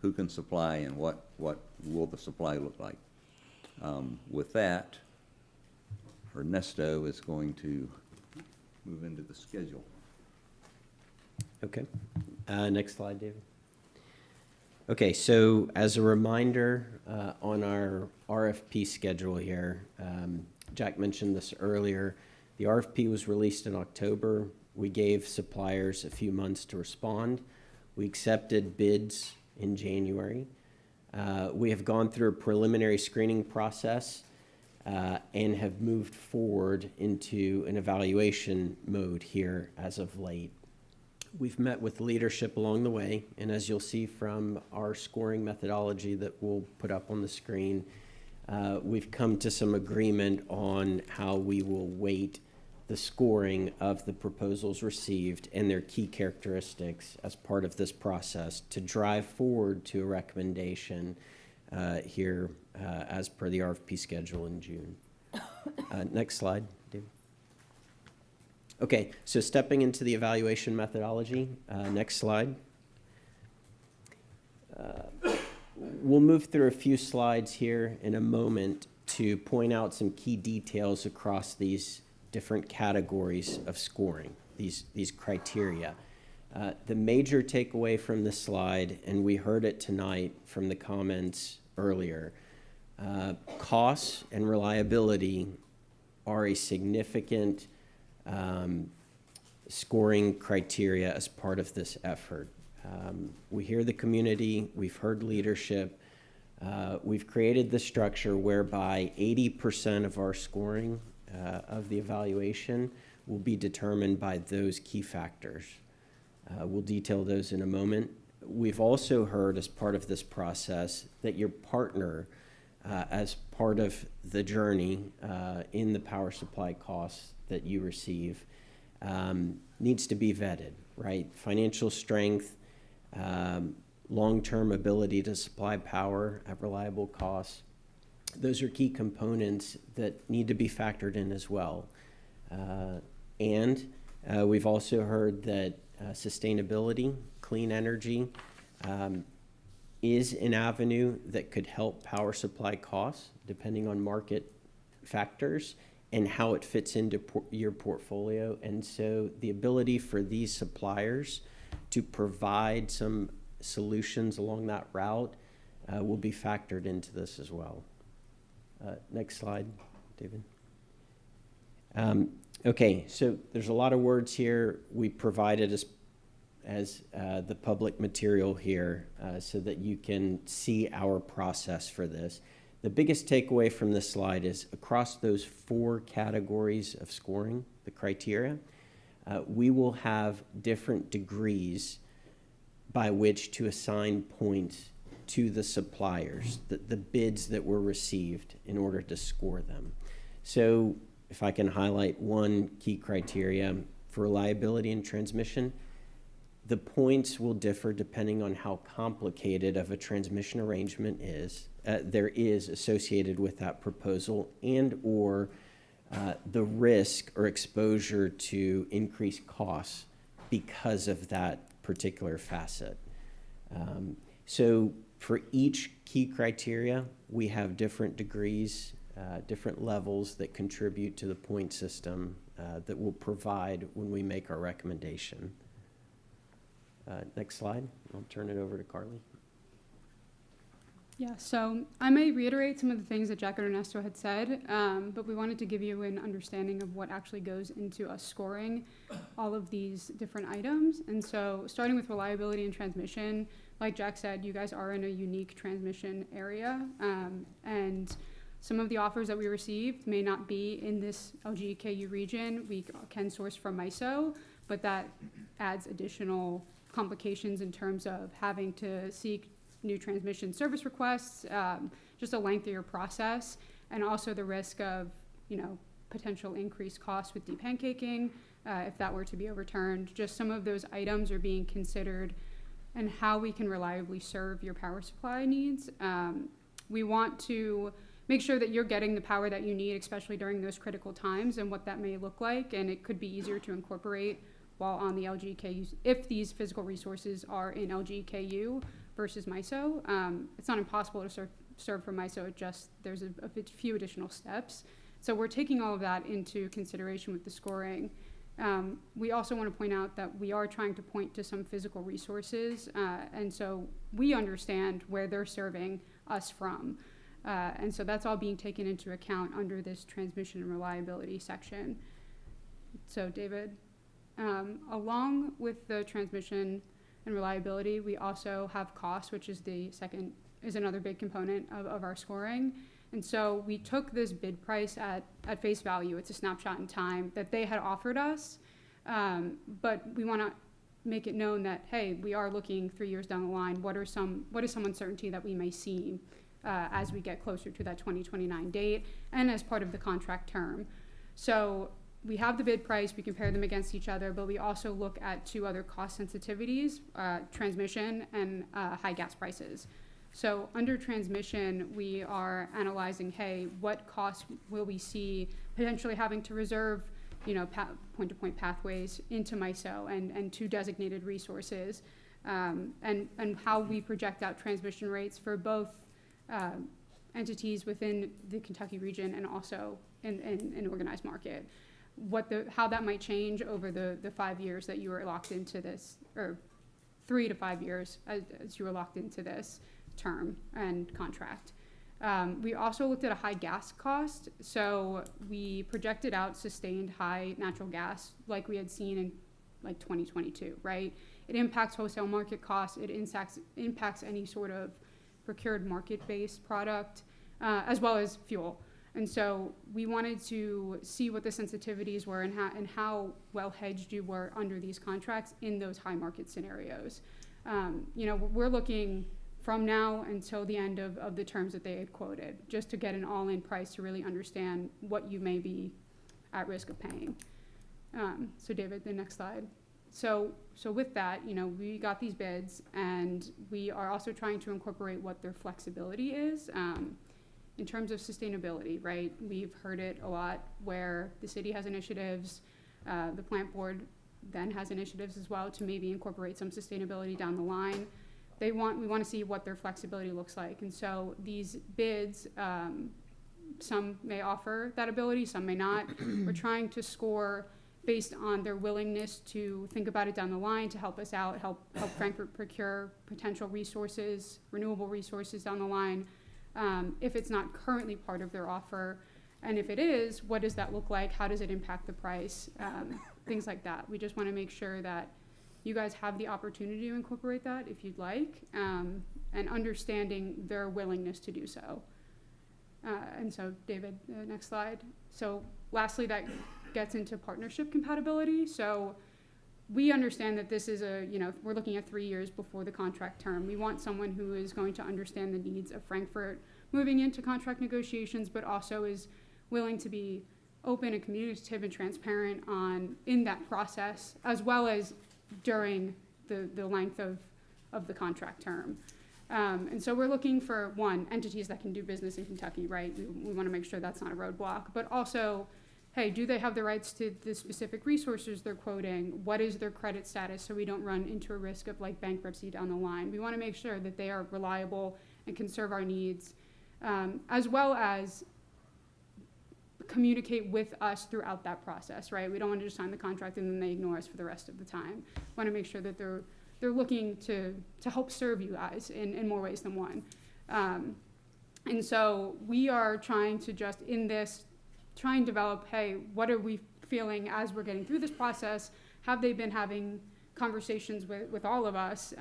who can supply, and what will the supply look like. With that, Ernesto is going to move into the schedule. Okay. Next slide, David. Okay, so as a reminder, on our RFP schedule here, Jack mentioned this earlier, the RFP was released in October. We gave suppliers a few months to respond. We accepted bids in January. We have gone through a preliminary screening process and have moved forward into an evaluation mode here as of late. We've met with leadership along the way, and as you'll see from our scoring methodology that we'll put up on the screen, we've come to some agreement on how we will weight the scoring of the proposals received and their key characteristics as part of this process to drive forward to a recommendation here as per the RFP schedule in June. Next slide, David. Okay, so stepping into the evaluation methodology, next slide. We'll move through a few slides here in a moment to point out some key details across these different categories of scoring, these criteria. The major takeaway from this slide, and we heard it tonight from the comments earlier, costs and reliability are a significant scoring criteria as part of this effort. We hear the community, we've heard leadership, we've created the structure whereby 80% of our scoring of the evaluation will be determined by those key factors. We'll detail those in a moment. We've also heard as part of this process that your partner, as part of the journey in the power supply costs that you receive, needs to be vetted, right? Financial strength, long-term ability to supply power at reliable costs. Those are key components that need to be factored in as well. And we've also heard that sustainability, clean energy, is an avenue that could help power supply costs depending on market factors and how it fits into your portfolio. And so the ability for these suppliers to provide some solutions along that route will be factored into this as well. Next slide, David. Okay, so there's a lot of words here. We provided as the public material here so that you can see our process for this. The biggest takeaway from this slide is across those 4 categories of scoring, the criteria, we will have different degrees by which to assign points to the suppliers, the bids that were received in order to score them. So if I can highlight one key criteria for reliability and transmission, the points will differ depending on how complicated of a transmission arrangement there is associated with that proposal, and or the risk or exposure to increased costs because of that particular facet. So for each key criteria, we have different degrees, different levels that contribute to the point system that we'll provide when we make our recommendation. Next slide. I'll turn it over to Carly. Yeah, so I may reiterate some of the things that Jack and Ernesto had said, but we wanted to give you an understanding of what actually goes into us scoring all of these different items. And so starting with reliability and transmission, like Jack said, you guys are in a unique transmission area, and some of the offers that we received may not be in this LGKU region. We can source from MISO, but that adds additional complications in terms of having to seek new transmission service requests, just a lengthier process, and also the risk of, potential increased costs with depancaking if that were to be overturned. Just some of those items are being considered and how we can reliably serve your power supply needs. We want to make sure that you're getting the power that you need, especially during those critical times, and what that may look like, and it could be easier to incorporate while on the LGKU if these physical resources are in LGKU versus MISO. It's not impossible to serve from MISO, there's a few additional steps. So we're taking all of that into consideration with the scoring. We also want to point out that we are trying to point to some physical resources, and so we understand where they're serving us from. And so that's all being taken into account under this transmission and reliability section. So David, along with the transmission and reliability, we also have cost, which is another big component of our scoring. And so we took this bid price at face value. It's a snapshot in time that they had offered us, but we want to make it known that, hey, we are looking 3 years down the line. What is some uncertainty that we may see as we get closer to that 2029 date and as part of the contract term? So we have the bid price, we compare them against each other, but we also look at 2 other cost sensitivities, transmission and high gas prices. So under transmission, we are analyzing, hey, what costs will we see potentially having to reserve, point-to-point pathways into MISO and to designated resources, and how we project out transmission rates for both entities within the Kentucky region and also in an organized market. How that might change over the 5 years that you were locked into this, or 3 to 5 years as you were locked into this term and contract. We also looked at a high gas cost. So we projected out sustained high natural gas like we had seen in 2022, right? It impacts wholesale market costs. It impacts any sort of procured market-based product, as well as fuel. And so we wanted to see what the sensitivities were and how well hedged you were under these contracts in those high market scenarios. We're looking from now until the end of the terms that they had quoted, just to get an all-in price to really understand what you may be at risk of paying. So David, the next slide. So with that, we got these bids, and we are also trying to incorporate what their flexibility is in terms of sustainability, right? We've heard it a lot where the city has initiatives, the plant board then has initiatives as well to maybe incorporate some sustainability down the line. We want to see what their flexibility looks like. And so these bids, some may offer that ability, some may not. We're trying to score based on their willingness to think about it down the line, to help us out, help Frankfurt procure potential resources, renewable resources down the line, if it's not currently part of their offer. And if it is, what does that look like? How does it impact the price? Things like that. We just want to make sure that you guys have the opportunity to incorporate that if you'd like, and understanding their willingness to do so. And so, David, next slide. So lastly, that gets into partnership compatibility. So we understand that this is we're looking at 3 years before the contract term. We want someone who is going to understand the needs of Frankfurt moving into contract negotiations, but also is willing to be open and communicative and transparent in that process, as well as during the length of the contract term. And so we're looking for, one, entities that can do business in Kentucky, right? We want to make sure that's not a roadblock, but also, hey, do they have the rights to the specific resources they're quoting? What is their credit status so we don't run into a risk of bankruptcy down the line? We want to make sure that they are reliable and can serve our needs, as well as communicate with us throughout that process, right? We don't want to just sign the contract and then they ignore us for the rest of the time. We want to make sure that they're looking to help serve you guys in more ways than one. And so we are trying to just try and develop, hey, what are we feeling as we're getting through this process? Have they been having conversations with all of us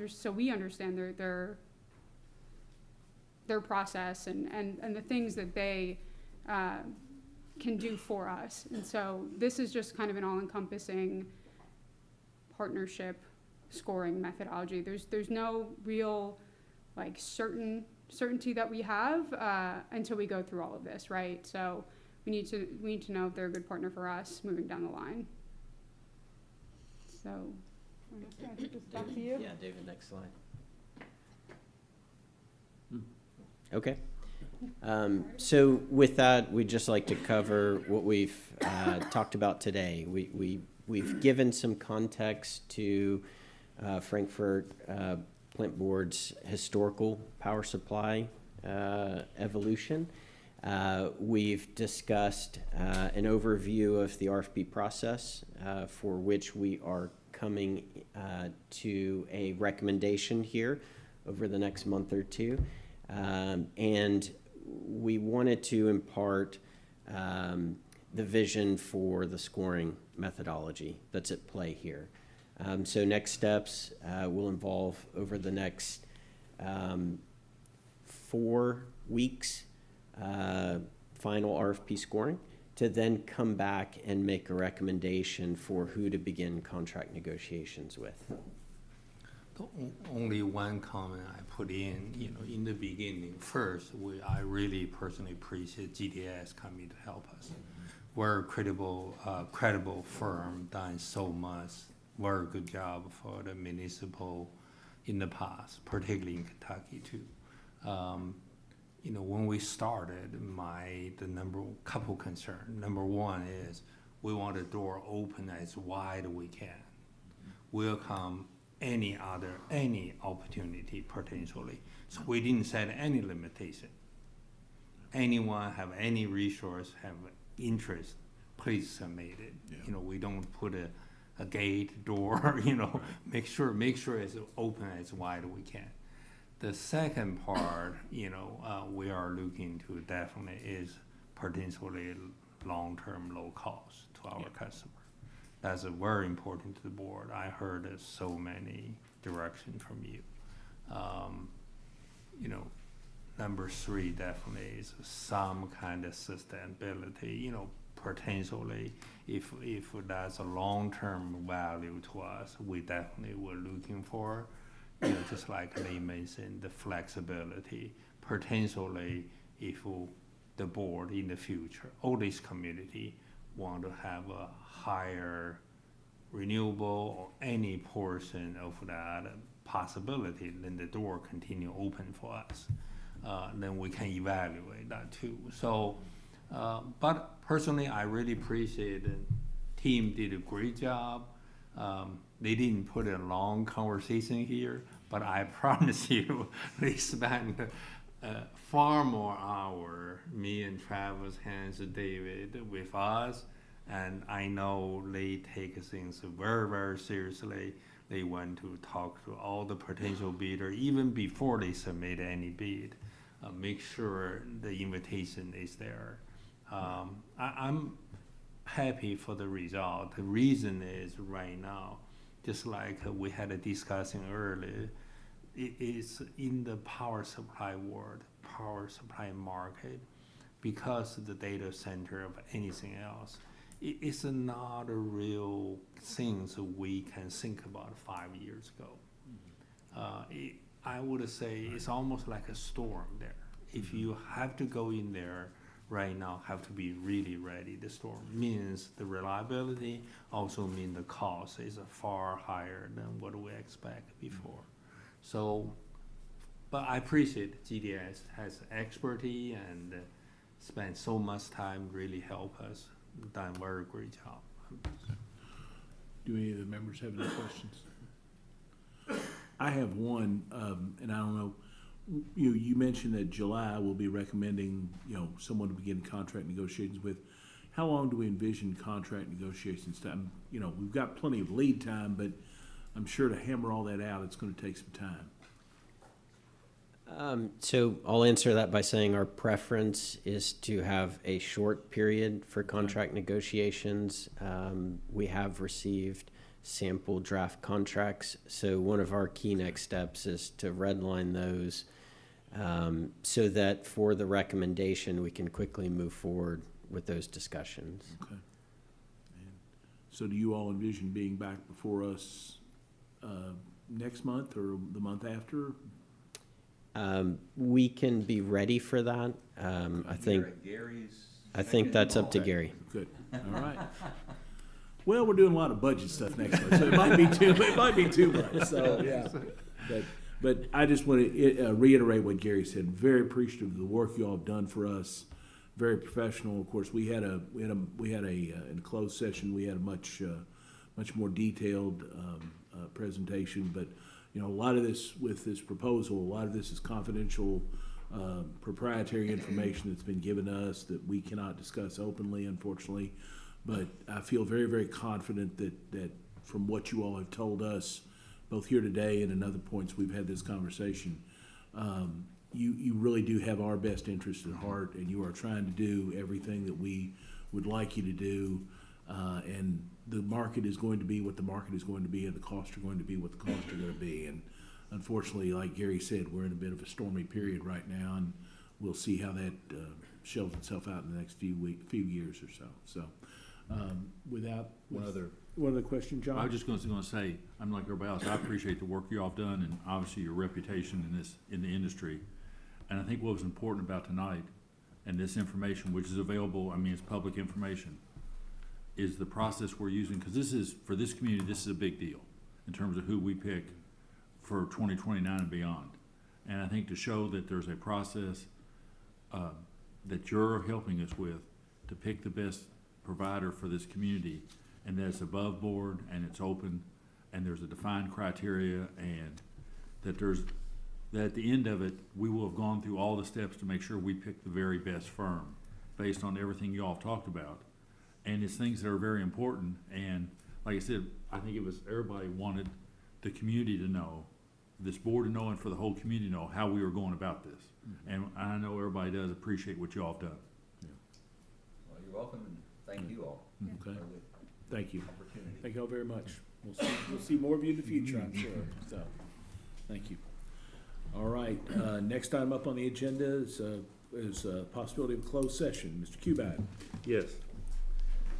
so we understand their process and the things that they can do for us. And so this is just kind of an all-encompassing partnership scoring methodology. There's no real certainty that we have until we go through all of this, right? So we need to know if they're a good partner for us moving down the line. So I think it's back to you. Yeah, David, next slide. Okay. So with that, we'd just like to cover what we've talked about today. We've given some context to Frankfurt Plant Board's historical power supply evolution. We've discussed an overview of the RFP process for which we are coming to a recommendation here over the next month or two. And we wanted to impart the vision for the scoring methodology that's at play here. So next steps will involve over the next 4 weeks final RFP scoring to then come back and make a recommendation for who to begin contract negotiations with. The only one comment I put in the beginning, first, I really personally appreciate GDS coming to help us. We're a credible firm, done so much, very good job for the municipal in the past, particularly in Kentucky too. When we started, couple concerns. Number one is we want the door open as wide as we can. Welcome any opportunity potentially. So we didn't set any limitation. Anyone have any resource, have interest, please submit it. Yeah. We don't put a gate door, make sure it's open as wide as we can. The second part, we are looking to definitely is potentially long-term low cost to our customer. That's very important to the board. I heard so many directions from you. Number 3 definitely is some kind of sustainability. Potentially, if that's a long-term value to us, we definitely were looking for. Just like Lee mentioned, the flexibility. Potentially, if the board in the future, all this community want to have a higher renewable or any portion of that possibility, then the door continue open for us. Then we can evaluate that too. So, but personally, I really appreciate the team did a great job. They didn't put a long conversation here, but I promise you, they spent far more hour, me and Travis, Hans, and David, with us. And I know they take things very, very seriously. They went to talk to all the potential bidder even before they submit any bid. Make sure the invitation is there. I'm happy for the result. The reason is right now, just like we had a discussion earlier, it is in the power supply world, power supply market, because of the data center of anything else. It's not a real things we can think about 5 years ago. I would say it's almost like a storm there. If you have to go in there right now, have to be really ready. The storm means the reliability, also means the cost is far higher than what we expect before. So, but I appreciate GDS has expertise and spent so much time really help us. Done a very great job. Do any of the members have any questions? I have one, and I don't know, you mentioned that July will be recommending, someone to begin contract negotiations with. How long do we envision contract negotiations time? We've got plenty of lead time, but I'm sure to hammer all that out, it's gonna take some time. So I'll answer that by saying our preference is to have a short period for contract negotiations. We have received sample draft contracts, so one of our key next steps is to redline those so that for the recommendation, we can quickly move forward with those discussions. Okay. So do you all envision being back before us next month or the month after? We can be ready for that. I think that's up to Gary. Good. All right. Well, we're doing a lot of budget stuff next month, so it might be too much. So yeah. But I just want to reiterate what Gary said. Very appreciative of the work you all have done for us. Very professional. Of course, we had a in closed session. We had a much more detailed presentation, but. A lot of this, with this proposal, a lot of this is confidential, proprietary information that's been given us that we cannot discuss openly, unfortunately. But I feel very, very confident that from what you all have told us, both here today and in other points we've had this conversation, you really do have our best interest at heart, and you are trying to do everything that we would like you to do. And the market is going to be what the market is going to be, and the costs are going to be what the costs are going to be. And unfortunately, like Gary said, we're in a bit of a stormy period right now, and we'll see how that shells itself out in the next few years or so. So, without one other question, John? I was just going to say, I'm like everybody else. I appreciate the work you all have done, and obviously your reputation in the industry. And I think what was important about tonight, and this information, which is available, it's public information, is the process we're using, because this is, for this community, this is a big deal in terms of who we pick for 2029 and beyond. And I think to show that there's a process that you're helping us with to pick the best provider for this community, and that it's above board and it's open and there's a defined criteria, and that at the end of it, we will have gone through all the steps to make sure we pick the very best firm based on everything you all have talked about. And it's things that are very important, and like I said, I think it was everybody wanted the community to know, this board to know, and for the whole community to know how we were going about this. And I know everybody does appreciate what you all have done. Well, you're welcome, and thank you all. Okay. Thank you. Thank you all very much. We'll see more of you in the future, I'm sure. So, thank you. All right. Next item up on the agenda is possibility of closed session. Mr. Cubat. Yes.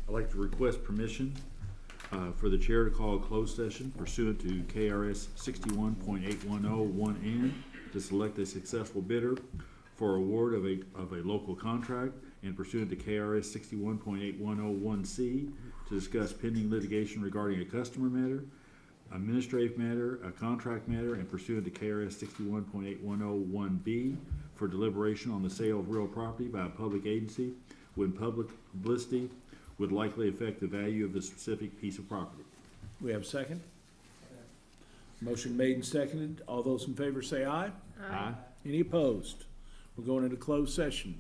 I'd like to request permission for the chair to call a closed session pursuant to KRS 61.8101N to select a successful bidder for award of a local contract and pursuant to KRS 61.8101C to discuss pending litigation regarding a customer matter, administrative matter, a contract matter, and pursuant to KRS 61.8101B for deliberation on the sale of real property by a public agency when public publicity would likely affect the value of the specific piece of property. We have a second? Motion made and seconded. All those in favor say aye. Aye. Any opposed? We're going into closed session.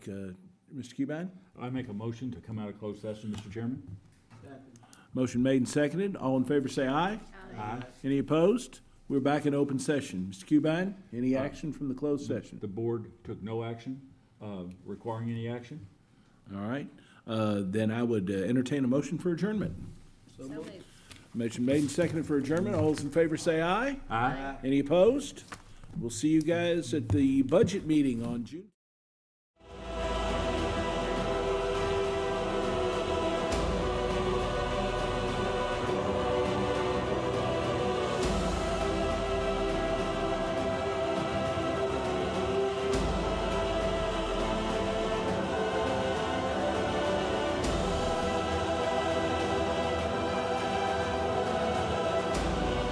Mr. Cubine? I make a motion to come out of closed session, Mr. Chairman. Motion made and seconded. All in favor say aye. Aye. Any opposed? We're back in open session. Mr. Cubine, any action from the closed session? The board took no action, requiring any action. All right, then I would entertain a motion for adjournment. So moved. Motion made and seconded for adjournment. All those in favor say aye. Aye. Any opposed? We'll see you guys at the budget meeting on June.